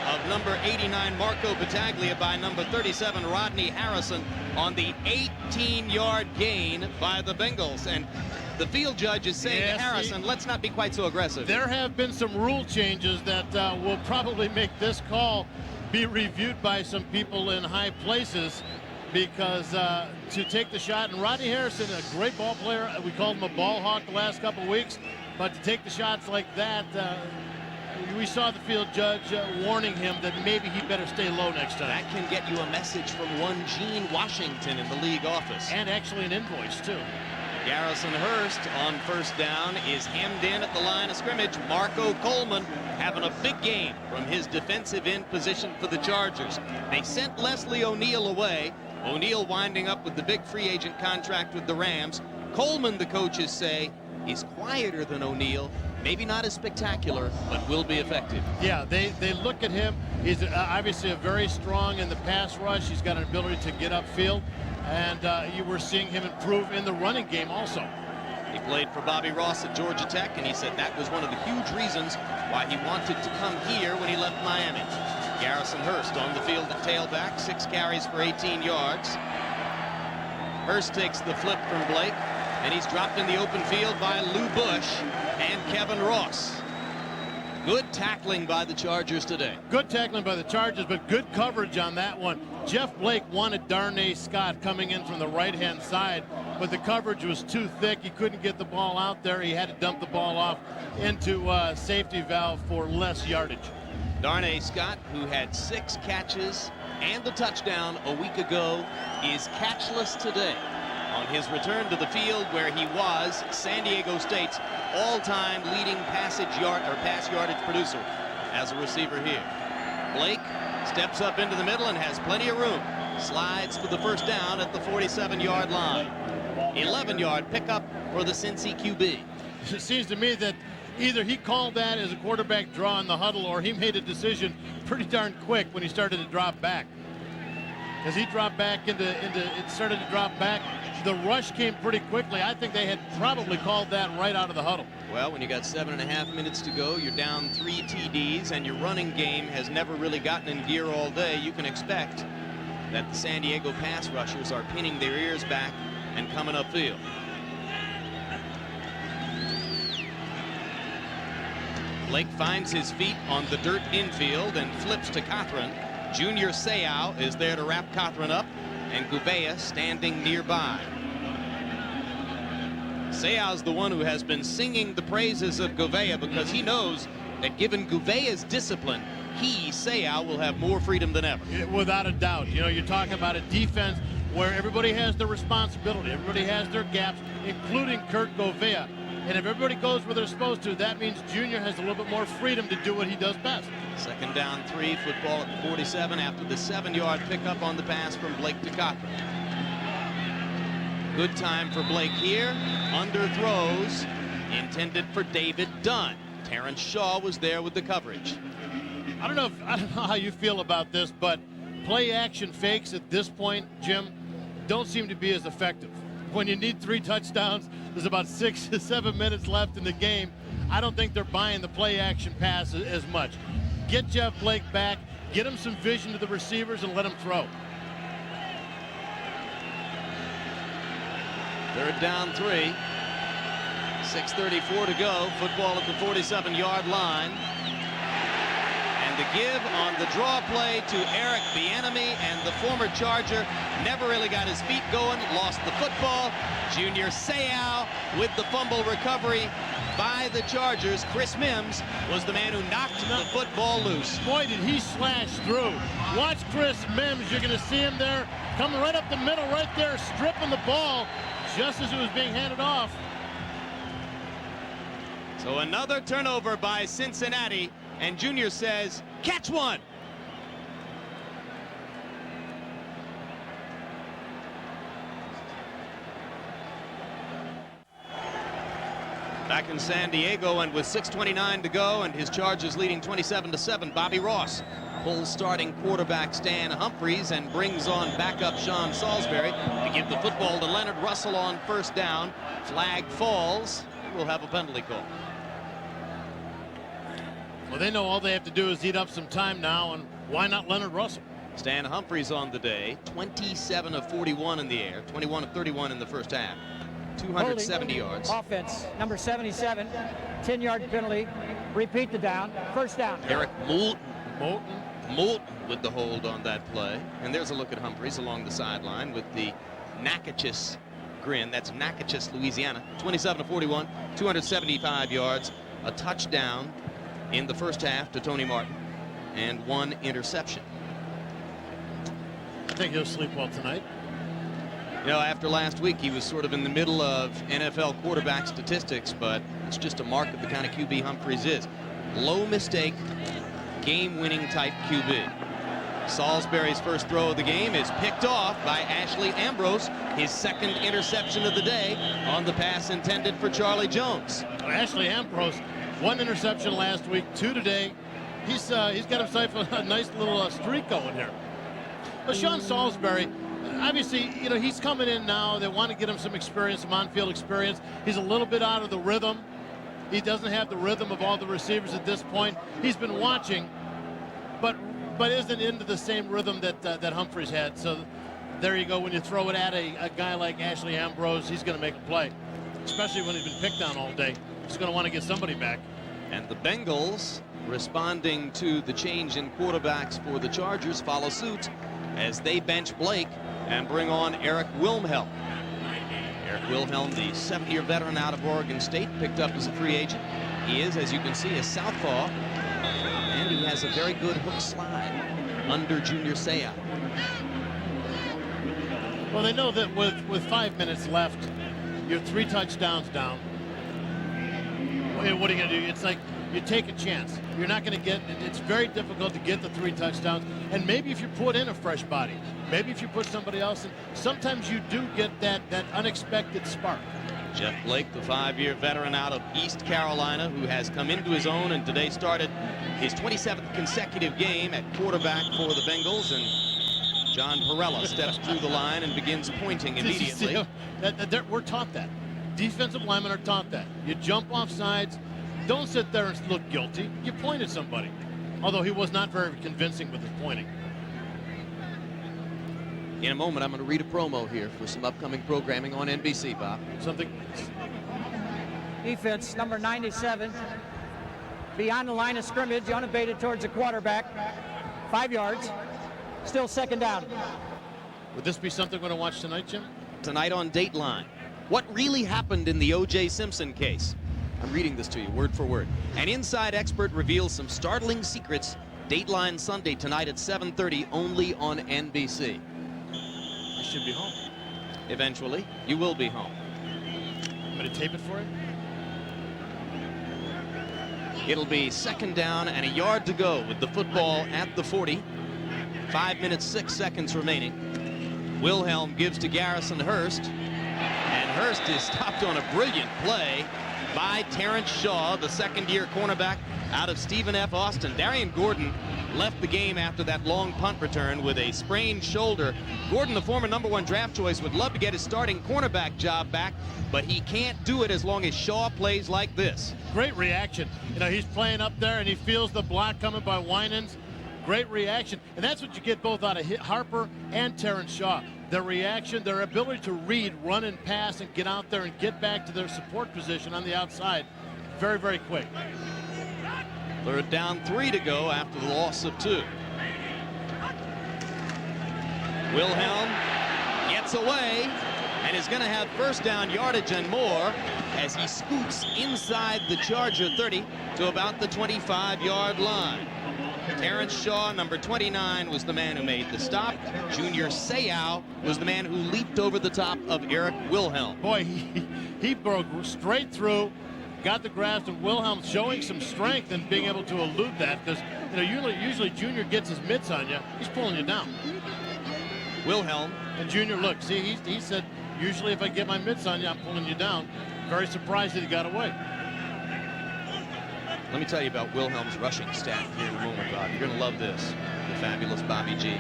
of number 89 Marco Battaglia by number 37 Rodney Harrison on the 18-yard gain by the Bengals. And the field judge is saying to Harrison, let's not be quite so aggressive. There have been some rule changes that will probably make this call be reviewed by some people in high places, because to take the shot, and Rodney Harrison, a great ball player, we called him a ball hawk the last couple of weeks, but to take the shots like that, we saw the field judge warning him that maybe he better stay low next time. That can get you a message from one Gene Washington in the league office. And actually an invoice, too. Garrison Hurst on first down is hemmed in at the line of scrimmage. Marco Coleman having a big game from his defensive end position for the Chargers. They sent Leslie O'Neal away. O'Neal winding up with the big free agent contract with the Rams. Coleman, the coaches say, is quieter than O'Neal. Maybe not as spectacular, but will be effective. Yeah, they look at him. He's obviously a very strong in the pass rush. He's got an ability to get upfield. And you were seeing him improve in the running game also. He played for Bobby Ross at Georgia Tech, and he said that was one of the huge reasons why he wanted to come here when he left Miami. Garrison Hurst on the field at tailback, 6 carries for 18 yards. Hurst takes the flip from Blake, and he's dropped in the open field by Lou Bush and Kevin Ross. Good tackling by the Chargers today. Good tackling by the Chargers, but good coverage on that one. Jeff Blake wanted Darnay Scott coming in from the right-hand side, but the coverage was too thick. He couldn't get the ball out there. He had to dump the ball off into safety valve for less yardage. Darnay Scott, who had 6 catches and a touchdown a week ago, is catchless today on his return to the field where he was San Diego State's all-time leading pass yardage producer as a receiver here. Blake steps up into the middle and has plenty of room. Slides for the first down at the 47-yard line. 11-yard pickup for the Cincy QB. It seems to me that either he called that as a quarterback draw in the huddle, or he made a decision pretty darn quick when he started to drop back. As he dropped back it started to drop back. The rush came pretty quickly. I think they had probably called that right out of the huddle. Well, when you got 7.5 minutes to go, you're down 3 TDs, and your running game has never really gotten in gear all day, you can expect that the San Diego pass rushers are pinning their ears back and coming upfield. Blake finds his feet on the dirt infield and flips to Cochran. Junior Seau is there to wrap Cochran up, and Gouveia standing nearby. Seau's the one who has been singing the praises of Gouveia because he knows that given Gouveia's discipline, Seau will have more freedom than ever. Without a doubt. You know, you're talking about a defense where everybody has their responsibility. Everybody has their gaps, including Kurt Gouveia. And if everybody goes where they're supposed to, that means Junior has a little bit more freedom to do what he does best. Second down 3, football at the 47 after the 7-yard pickup on the pass from Blake to Cochran. Good time for Blake here. Underthrows intended for David Dunn. Terrence Shaw was there with the coverage. I don't know how you feel about this, but play action fakes at this point, Jim, don't seem to be as effective. When you need 3 touchdowns, there's about 6 to 7 minutes left in the game. I don't think they're buying the play action pass as much. Get Jeff Blake back, get him some vision to the receivers, and let him throw. Third down 3. 6:34 to go. Football at the 47-yard line. And the give on the draw play to Eric Bieniemy, and the former Charger never really got his feet going, lost the football. Junior Seau with the fumble recovery by the Chargers. Chris Mims was the man who knocked the football loose. Boy, did he slash through. Watch Chris Mims. You're going to see him there coming right up the middle right there, stripping the ball just as it was being handed off. So another turnover by Cincinnati, and Junior says, catch one. Back in San Diego, and with 6:29 to go and his Chargers leading 27-7, Bobby Ross pulls starting quarterback Stan Humphries and brings on backup Sean Salisbury to give the football to Leonard Russell on first down. Flag falls. We'll have a penalty call. Well, they know all they have to do is eat up some time now, and why not Leonard Russell? Stan Humphries on the day, 27 of 41 in the air, 21 of 31 in the first half, 270 yards. Offense, number 77, 10-yard penalty. Repeat the down. First down. Eric Moulton with the hold on that play. And there's a look at Humphries along the sideline with the Natchitoches grin. That's Natchitoches, Louisiana. 27 of 41, 275 yards, a touchdown in the first half to Tony Martin, and 1 interception. I think he'll sleep well tonight. You know, after last week, he was sort of in the middle of NFL quarterback statistics, but it's just a mark of the kind of QB Humphries is. Low mistake, game-winning type QB. Salisbury's first throw of the game is picked off by Ashley Ambrose, his second interception of the day on the pass intended for Charlie Jones. Ashley Ambrose, 1 interception last week, 2 today. He's got himself a nice little streak going here. But Sean Salisbury, obviously, you know, he's coming in now. They want to get him some experience, some on-field experience. He's a little bit out of the rhythm. He doesn't have the rhythm of all the receivers at this point. He's been watching, but isn't into the same rhythm that Humphries had. So there you go. When you throw it at a guy like Ashley Ambrose, he's going to make a play, especially when he's been picked on all day. He's going to want to get somebody back. And the Bengals, responding to the change in quarterbacks for the Chargers, follow suit as they bench Blake and bring on Eric Wilhelm. Eric Wilhelm, the 7-year veteran out of Oregon State, picked up as a free agent. He is, as you can see, a southpaw, and he has a very good hook slide under Junior Seau. Well, they know that with 5 minutes left, you're 3 touchdowns down. What are you going to do? It's like you take a chance. You're not going to get, it's very difficult to get the 3 touchdowns. And maybe if you put in a fresh body, maybe if you put somebody else in, sometimes you do get that unexpected spark. Jeff Blake, the 5-year veteran out of East Carolina, who has come into his own and today started his 27th consecutive game at quarterback for the Bengals. And John Perella steps through the line and begins pointing immediately. We're taught that. Defensive linemen are taught that. You jump off sides. Don't sit there and look guilty. You point at somebody. Although he was not very convincing with his pointing. In a moment, I'm going to read a promo here for some upcoming programming on NBC, Bob. Something. Defense, number 97, beyond the line of scrimmage, unabated towards the quarterback, 5 yards, still second down. Would this be something we're going to watch tonight, Jim? Tonight on Dateline, what really happened in the O.J. Simpson case? I'm reading this to you word for word. An inside expert reveals some startling secrets. Dateline Sunday tonight at 7:30, only on NBC. I should be home. Eventually, you will be home. I'm going to tape it for you? It'll be 2nd down and a yard to go with the football at the 40. 5 minutes, 6 seconds remaining. Wilhelm gives to Garrison Hurst. And Hurst is stopped on a brilliant play by Terrence Shaw, the second-year cornerback out of Stephen F. Austin. Darian Gordon left the game after that long punt return with a sprained shoulder. Gordon, the former #1 draft choice, would love to get his starting cornerback job back, but he can't do it as long as Shaw plays like this. Great reaction. You know, he's playing up there and he feels the block coming by Winans. Great reaction. And that's what you get both out of Harper and Terrence Shaw. Their reaction, their ability to read, run and pass and get out there and get back to their support position on the outside. Very, very quick. 3rd down, 3 to go after the loss of 2. Wilhelm gets away and is going to have 1st down yardage and more as he scoots inside the Charger 30 to about the 25-yard line. Terrence Shaw, number 29, was the man who made the stop. Junior Seau was the man who leaped over the top of Eric Wilhelm. Boy, he broke straight through, got the grasp, and Wilhelm showing some strength and being able to elude that, because you know usually Junior gets his mitts on you, he's pulling you down. Wilhelm. And Junior, look, see, he said, usually if I get my mitts on you, I'm pulling you down. Very surprised that he got away. Let me tell you about Wilhelm's rushing stat here in a moment, Bob. You're going to love this, the fabulous Bobby G.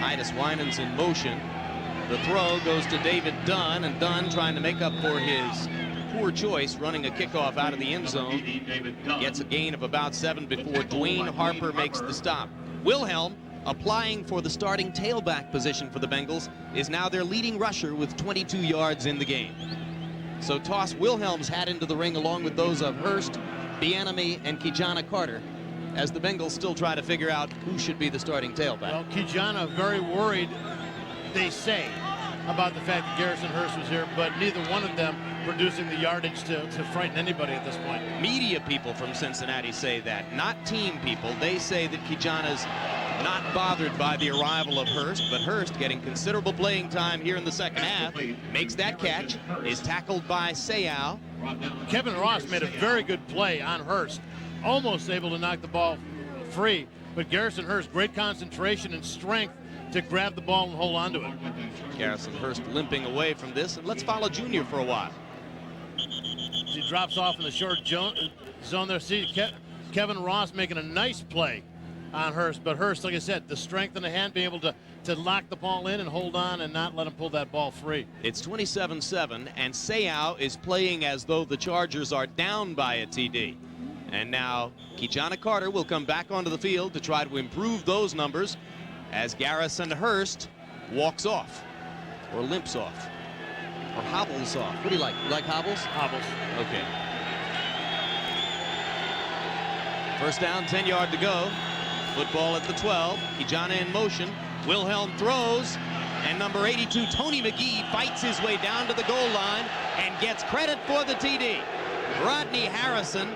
Titus Winans in motion. The throw goes to David Dunn, and Dunn, trying to make up for his poor choice, running a kickoff out of the end zone, gets a gain of about 7 before Dwayne Harper makes the stop. Wilhelm, applying for the starting tailback position for the Bengals, is now their leading rusher with 22 yards in the game. So toss Wilhelm's hat into the ring along with those of Hurst, Bieniemy, and Kijana Carter as the Bengals still try to figure out who should be the starting tailback. Well, Kijana very worried, they say, about the fact that Garrison Hurst was here, but neither one of them producing the yardage to frighten anybody at this point. Media people from Cincinnati say that, not team people. They say that Kijana's not bothered by the arrival of Hurst, but Hurst getting considerable playing time here in the second half, makes that catch, is tackled by Seau. Kevin Ross made a very good play on Hurst, almost able to knock the ball free, but Garrison Hurst, great concentration and strength to grab the ball and hold on to it. Garrison Hurst limping away from this, and let's follow Junior for a while. He drops off in the short zone there. See Kevin Ross making a nice play on Hurst, but Hurst, like I said, the strength in the hand, being able to lock the ball in and hold on and not let him pull that ball free. It's 27-7, and Seau is playing as though the Chargers are down by a TD. And now Kijana Carter will come back onto the field to try to improve those numbers as Garrison Hurst walks off, or limps off, or hobbles off. What do you like? You like hobbles? Hobbles. Okay. 1st down, 10-yard to go. Football at the 12. Kijana in motion. Wilhelm throws, and number 82, Tony McGee, fights his way down to the goal line and gets credit for the TD. Rodney Harrison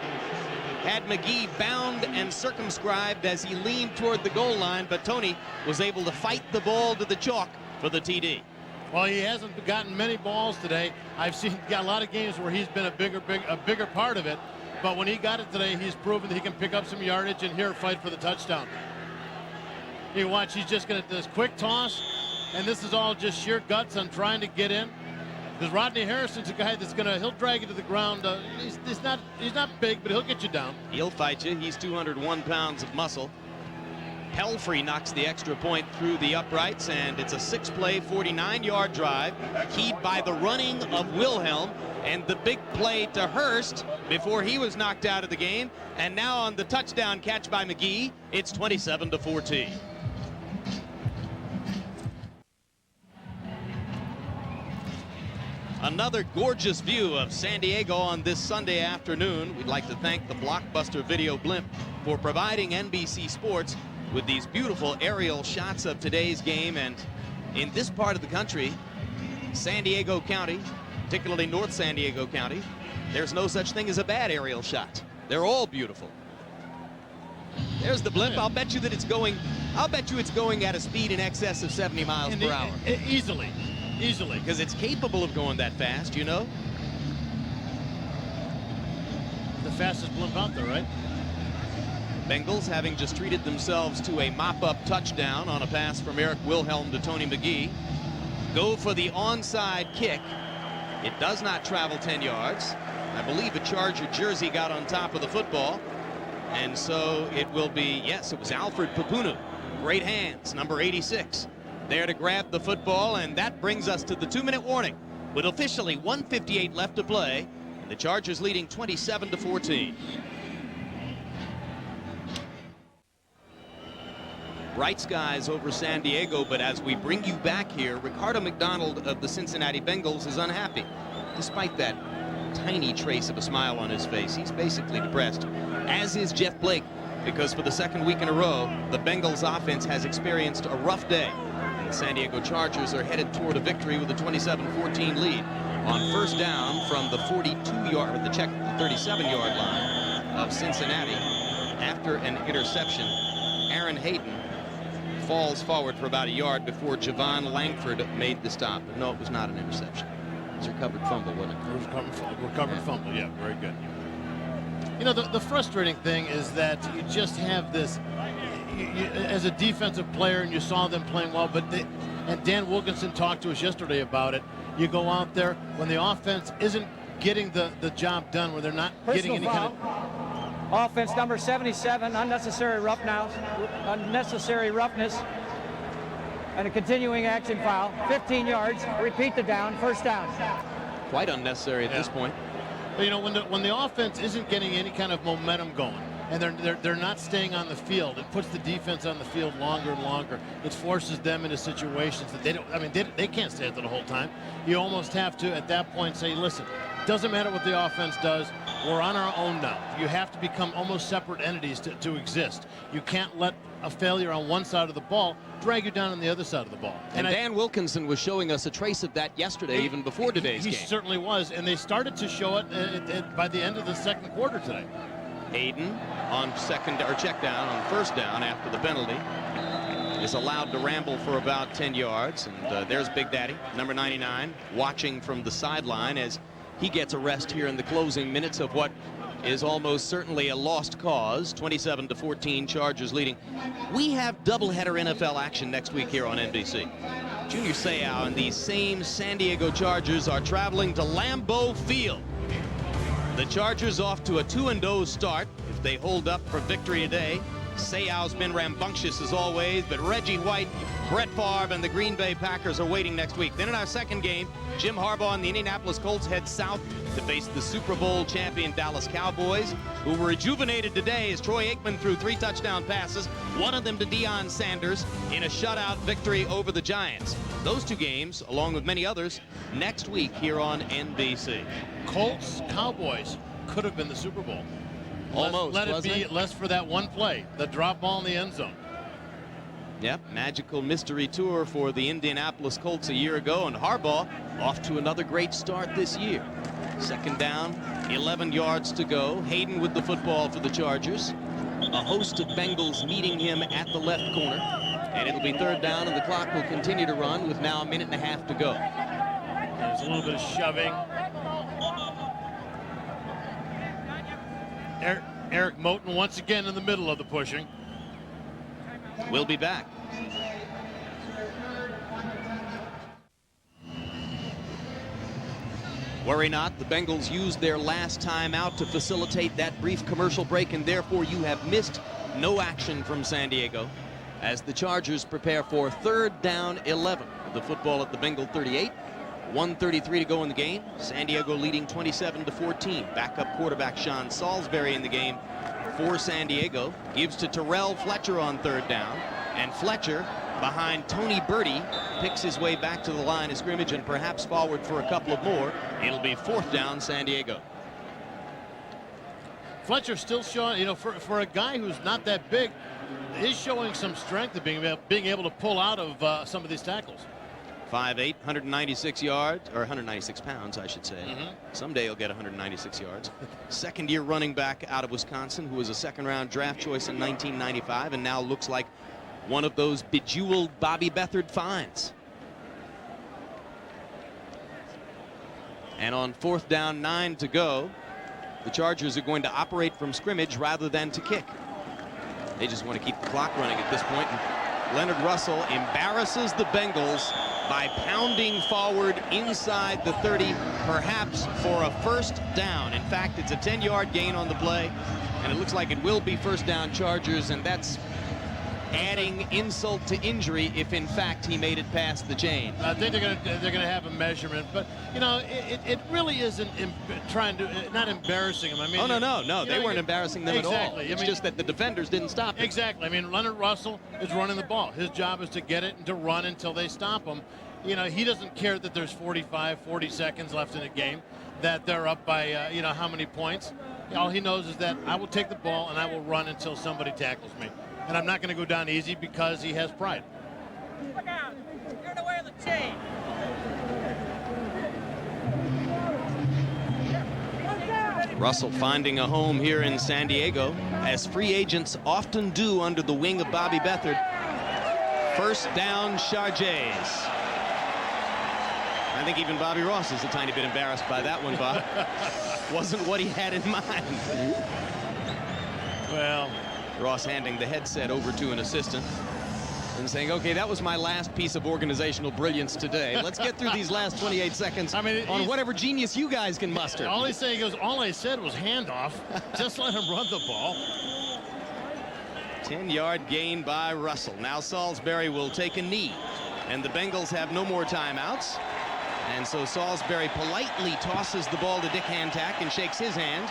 had McGee bound and circumscribed as he leaned toward the goal line, but Tony was able to fight the ball to the chalk for the TD. Well, he hasn't gotten many balls today. I've got a lot of games where he's been a bigger part of it, but when he got it today, he's proven that he can pick up some yardage and here fight for the touchdown. You watch, he's just going to this quick toss, and this is all just sheer guts on trying to get in. Because Rodney Harrison's a guy that's he'll drag you to the ground. He's not big, but he'll get you down. He'll fight you. He's 201 pounds of muscle. Pelfrey knocks the extra point through the uprights, and it's a 6-play, 49-yard drive, keyed by the running of Wilhelm and the big play to Hurst before he was knocked out of the game. And now on the touchdown catch by McGee, it's 27-14. Another gorgeous view of San Diego on this Sunday afternoon. We'd like to thank the Blockbuster Video Blimp for providing NBC Sports with these beautiful aerial shots of today's game. And in this part of the country, San Diego County, particularly North San Diego County, there's no such thing as a bad aerial shot. They're all beautiful. There's the blimp. I'll bet you that it's going at a speed in excess of 70 miles per hour. Easily. Because it's capable of going that fast, you know. the fastest blimp out there, right? Bengals having just treated themselves to a mop-up touchdown on a pass from Eric Wilhelm to Tony McGee. Go for the onside kick. It does not travel 10 yards. I believe a Charger jersey got on top of the football. And so it will be, yes, it was Alfred Papunu. Great hands, number 86, there to grab the football. And that brings us to the 2-minute warning with officially 1:58 left to play. The Chargers leading 27-14. Bright skies over San Diego, but as we bring you back here, Ricardo McDonald of the Cincinnati Bengals is unhappy. Despite that tiny trace of a smile on his face, he's basically depressed, as is Jeff Blake, because for the second week in a row, the Bengals offense has experienced a rough day. And the San Diego Chargers are headed toward a victory with a 27-14 lead. On first down from the 42-yard, or the 37-yard line of Cincinnati, after an interception, Aaron Hayden falls forward for about a yard before Javon Langford made the stop. But no, it was not an interception. It was a recovered fumble, wasn't it? It was a recovered fumble, yeah, very good. You know, the frustrating thing is that you just have this, as a defensive player, and you saw them playing well, but and Dan Wilkinson talked to us yesterday about it. You go out there when the offense isn't getting the job done, where they're not getting any kind of... Offense number 77, unnecessary roughness, and a continuing action foul. 15 yards, repeat the down, first down. Quite unnecessary at this point. But you know, when the offense isn't getting any kind of momentum going, and they're not staying on the field, it puts the defense on the field longer and longer. It forces them into situations that they don't. I mean, they can't stay there the whole time. You almost have to at that point say, listen, doesn't matter what the offense does. We're on our own now. You have to become almost separate entities to exist. You can't let a failure on one side of the ball drag you down on the other side of the ball. And Dan Wilkinson was showing us a trace of that yesterday, even before today's game. He certainly was, and they started to show it by the end of the second quarter today. Hayden on check down on first down after the penalty is allowed to ramble for about 10 yards. And there's Big Daddy, number 99, watching from the sideline as he gets a rest here in the closing minutes of what is almost certainly a lost cause. 27-14, Chargers leading. We have doubleheader NFL action next week here on NBC. Junior Seau and the same San Diego Chargers are traveling to Lambeau Field. The Chargers off to a 2-0 start. If they hold up for victory today, Seau's been rambunctious as always, but Reggie White, Brett Favre, and the Green Bay Packers are waiting next week. Then in our second game, Jim Harbaugh and the Indianapolis Colts head south to face the Super Bowl champion Dallas Cowboys, who were rejuvenated today as Troy Aikman threw 3 touchdown passes, one of them to Deion Sanders, in a shutout victory over the Giants. Those 2 games, along with many others, next week here on NBC. Colts, Cowboys could have been the Super Bowl. Almost, let it be less for that one play, the drop ball in the end zone. Yep, magical mystery tour for the Indianapolis Colts a year ago, and Harbaugh off to another great start this year. Second down, 11 yards to go. Hayden with the football for the Chargers. A host of Bengals meeting him at the left corner, and it'll be third down, and the clock will continue to run with now a minute and a half to go. There's a little bit of shoving. Eric Moten once again in the middle of the pushing. We'll be back. Worry not, the Bengals used their last time out to facilitate that brief commercial break, and therefore you have missed no action from San Diego as the Chargers prepare for third down 11. The football at the Bengal 38. 1:33 to go in the game. San Diego leading 27-14. Backup quarterback Sean Salisbury in the game for San Diego. Gives to Terrell Fletcher on third down. And Fletcher, behind Tony Birdie, picks his way back to the line of scrimmage and perhaps forward for a couple of more. It'll be fourth down, San Diego. Fletcher still showing, you know, for a guy who's not that big, is showing some strength of being able to pull out of some of these tackles. 5'8", 196 yards, or 196 pounds, I should say. Someday he'll get 196 yards. Second-year running back out of Wisconsin, who was a second-round draft choice in 1995, and now looks like one of those bejeweled Bobby Beathard finds. And on fourth down, 9 to go, the Chargers are going to operate from scrimmage rather than to kick. They just want to keep the clock running at this point. And Leonard Russell embarrasses the Bengals by pounding forward inside the 30, perhaps for a first down. In fact, it's a 10-yard gain on the play, and it looks like it will be first down Chargers, and that's adding insult to injury if in fact he made it past the chain. I think they're gonna have a measurement, but you know it really isn't not embarrassing them. I mean, oh no, they weren't embarrassing them exactly. at all. It's I mean, just that the defenders didn't stop it. Exactly. I mean, Leonard Russell is running the ball. His job is to get it and to run until they stop him. You know, he doesn't care that there's 45, 40 seconds left in the game, that they're up by you know how many points. All he knows is that I will take the ball and I will run until somebody tackles me. And I'm not going to go down easy because he has pride. Look out. You're in the way of the chain. Russell finding a home here in San Diego, as free agents often do under the wing of Bobby Beathard. First down, Chargers. I think even Bobby Ross is a tiny bit embarrassed by that one, Bob. Wasn't what he had in mind. Well, Ross handing the headset over to an assistant and saying, okay, that was my last piece of organizational brilliance today. Let's get through these last 28 seconds on whatever genius you guys can muster. All he's saying is, all I said was handoff. Just let him run the ball. 10-yard gain by Russell. Now Salisbury will take a knee, and the Bengals have no more timeouts. And so Salisbury politely tosses the ball to Dick Hantack and shakes his hand.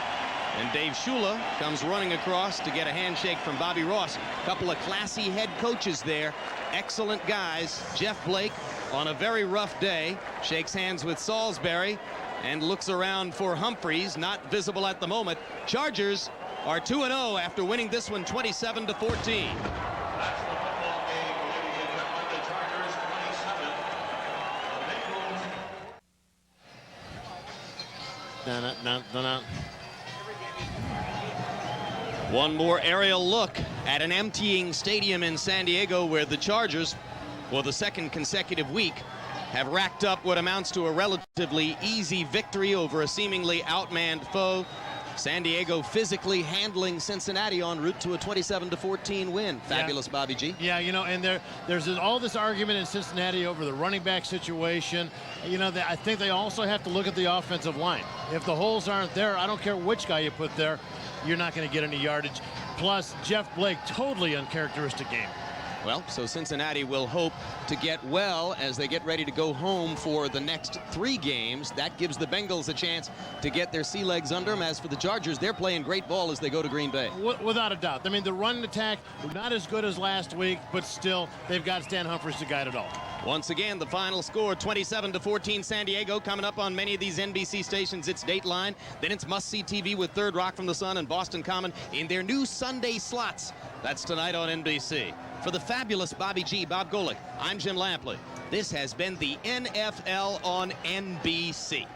And Dave Shula comes running across to get a handshake from Bobby Ross. A couple of classy head coaches there. Excellent guys. Jeff Blake, on a very rough day, shakes hands with Salisbury and looks around for Humphreys, not visible at the moment. Chargers are 2-0 after winning this one 27-14. One more aerial look at an emptying stadium in San Diego, where the Chargers, for the second consecutive week, have racked up what amounts to a relatively easy victory over a seemingly outmanned foe. San Diego physically handling Cincinnati en route to a 27-14 win. Fabulous, yeah. Bobby G. Yeah, you know, and there's all this argument in Cincinnati over the running back situation. You know, I think they also have to look at the offensive line. If the holes aren't there, I don't care which guy you put there, you're not going to get any yardage. Plus, Jeff Blake, totally uncharacteristic game. Well, so Cincinnati will hope to get well as they get ready to go home for the next 3 games. That gives the Bengals a chance to get their sea legs under them. As for the Chargers, they're playing great ball as they go to Green Bay. Without a doubt. I mean, the run attack, not as good as last week, but still, they've got Stan Humphries to guide it all. Once again, the final score, 27-14 San Diego. Coming up on many of these NBC stations, it's Dateline. Then it's must-see TV with Third Rock from the Sun and Boston Common in their new Sunday slots. That's tonight on NBC. For the fabulous Bobby G, Bob Golic, I'm Jim Lampley. This has been the NFL on NBC.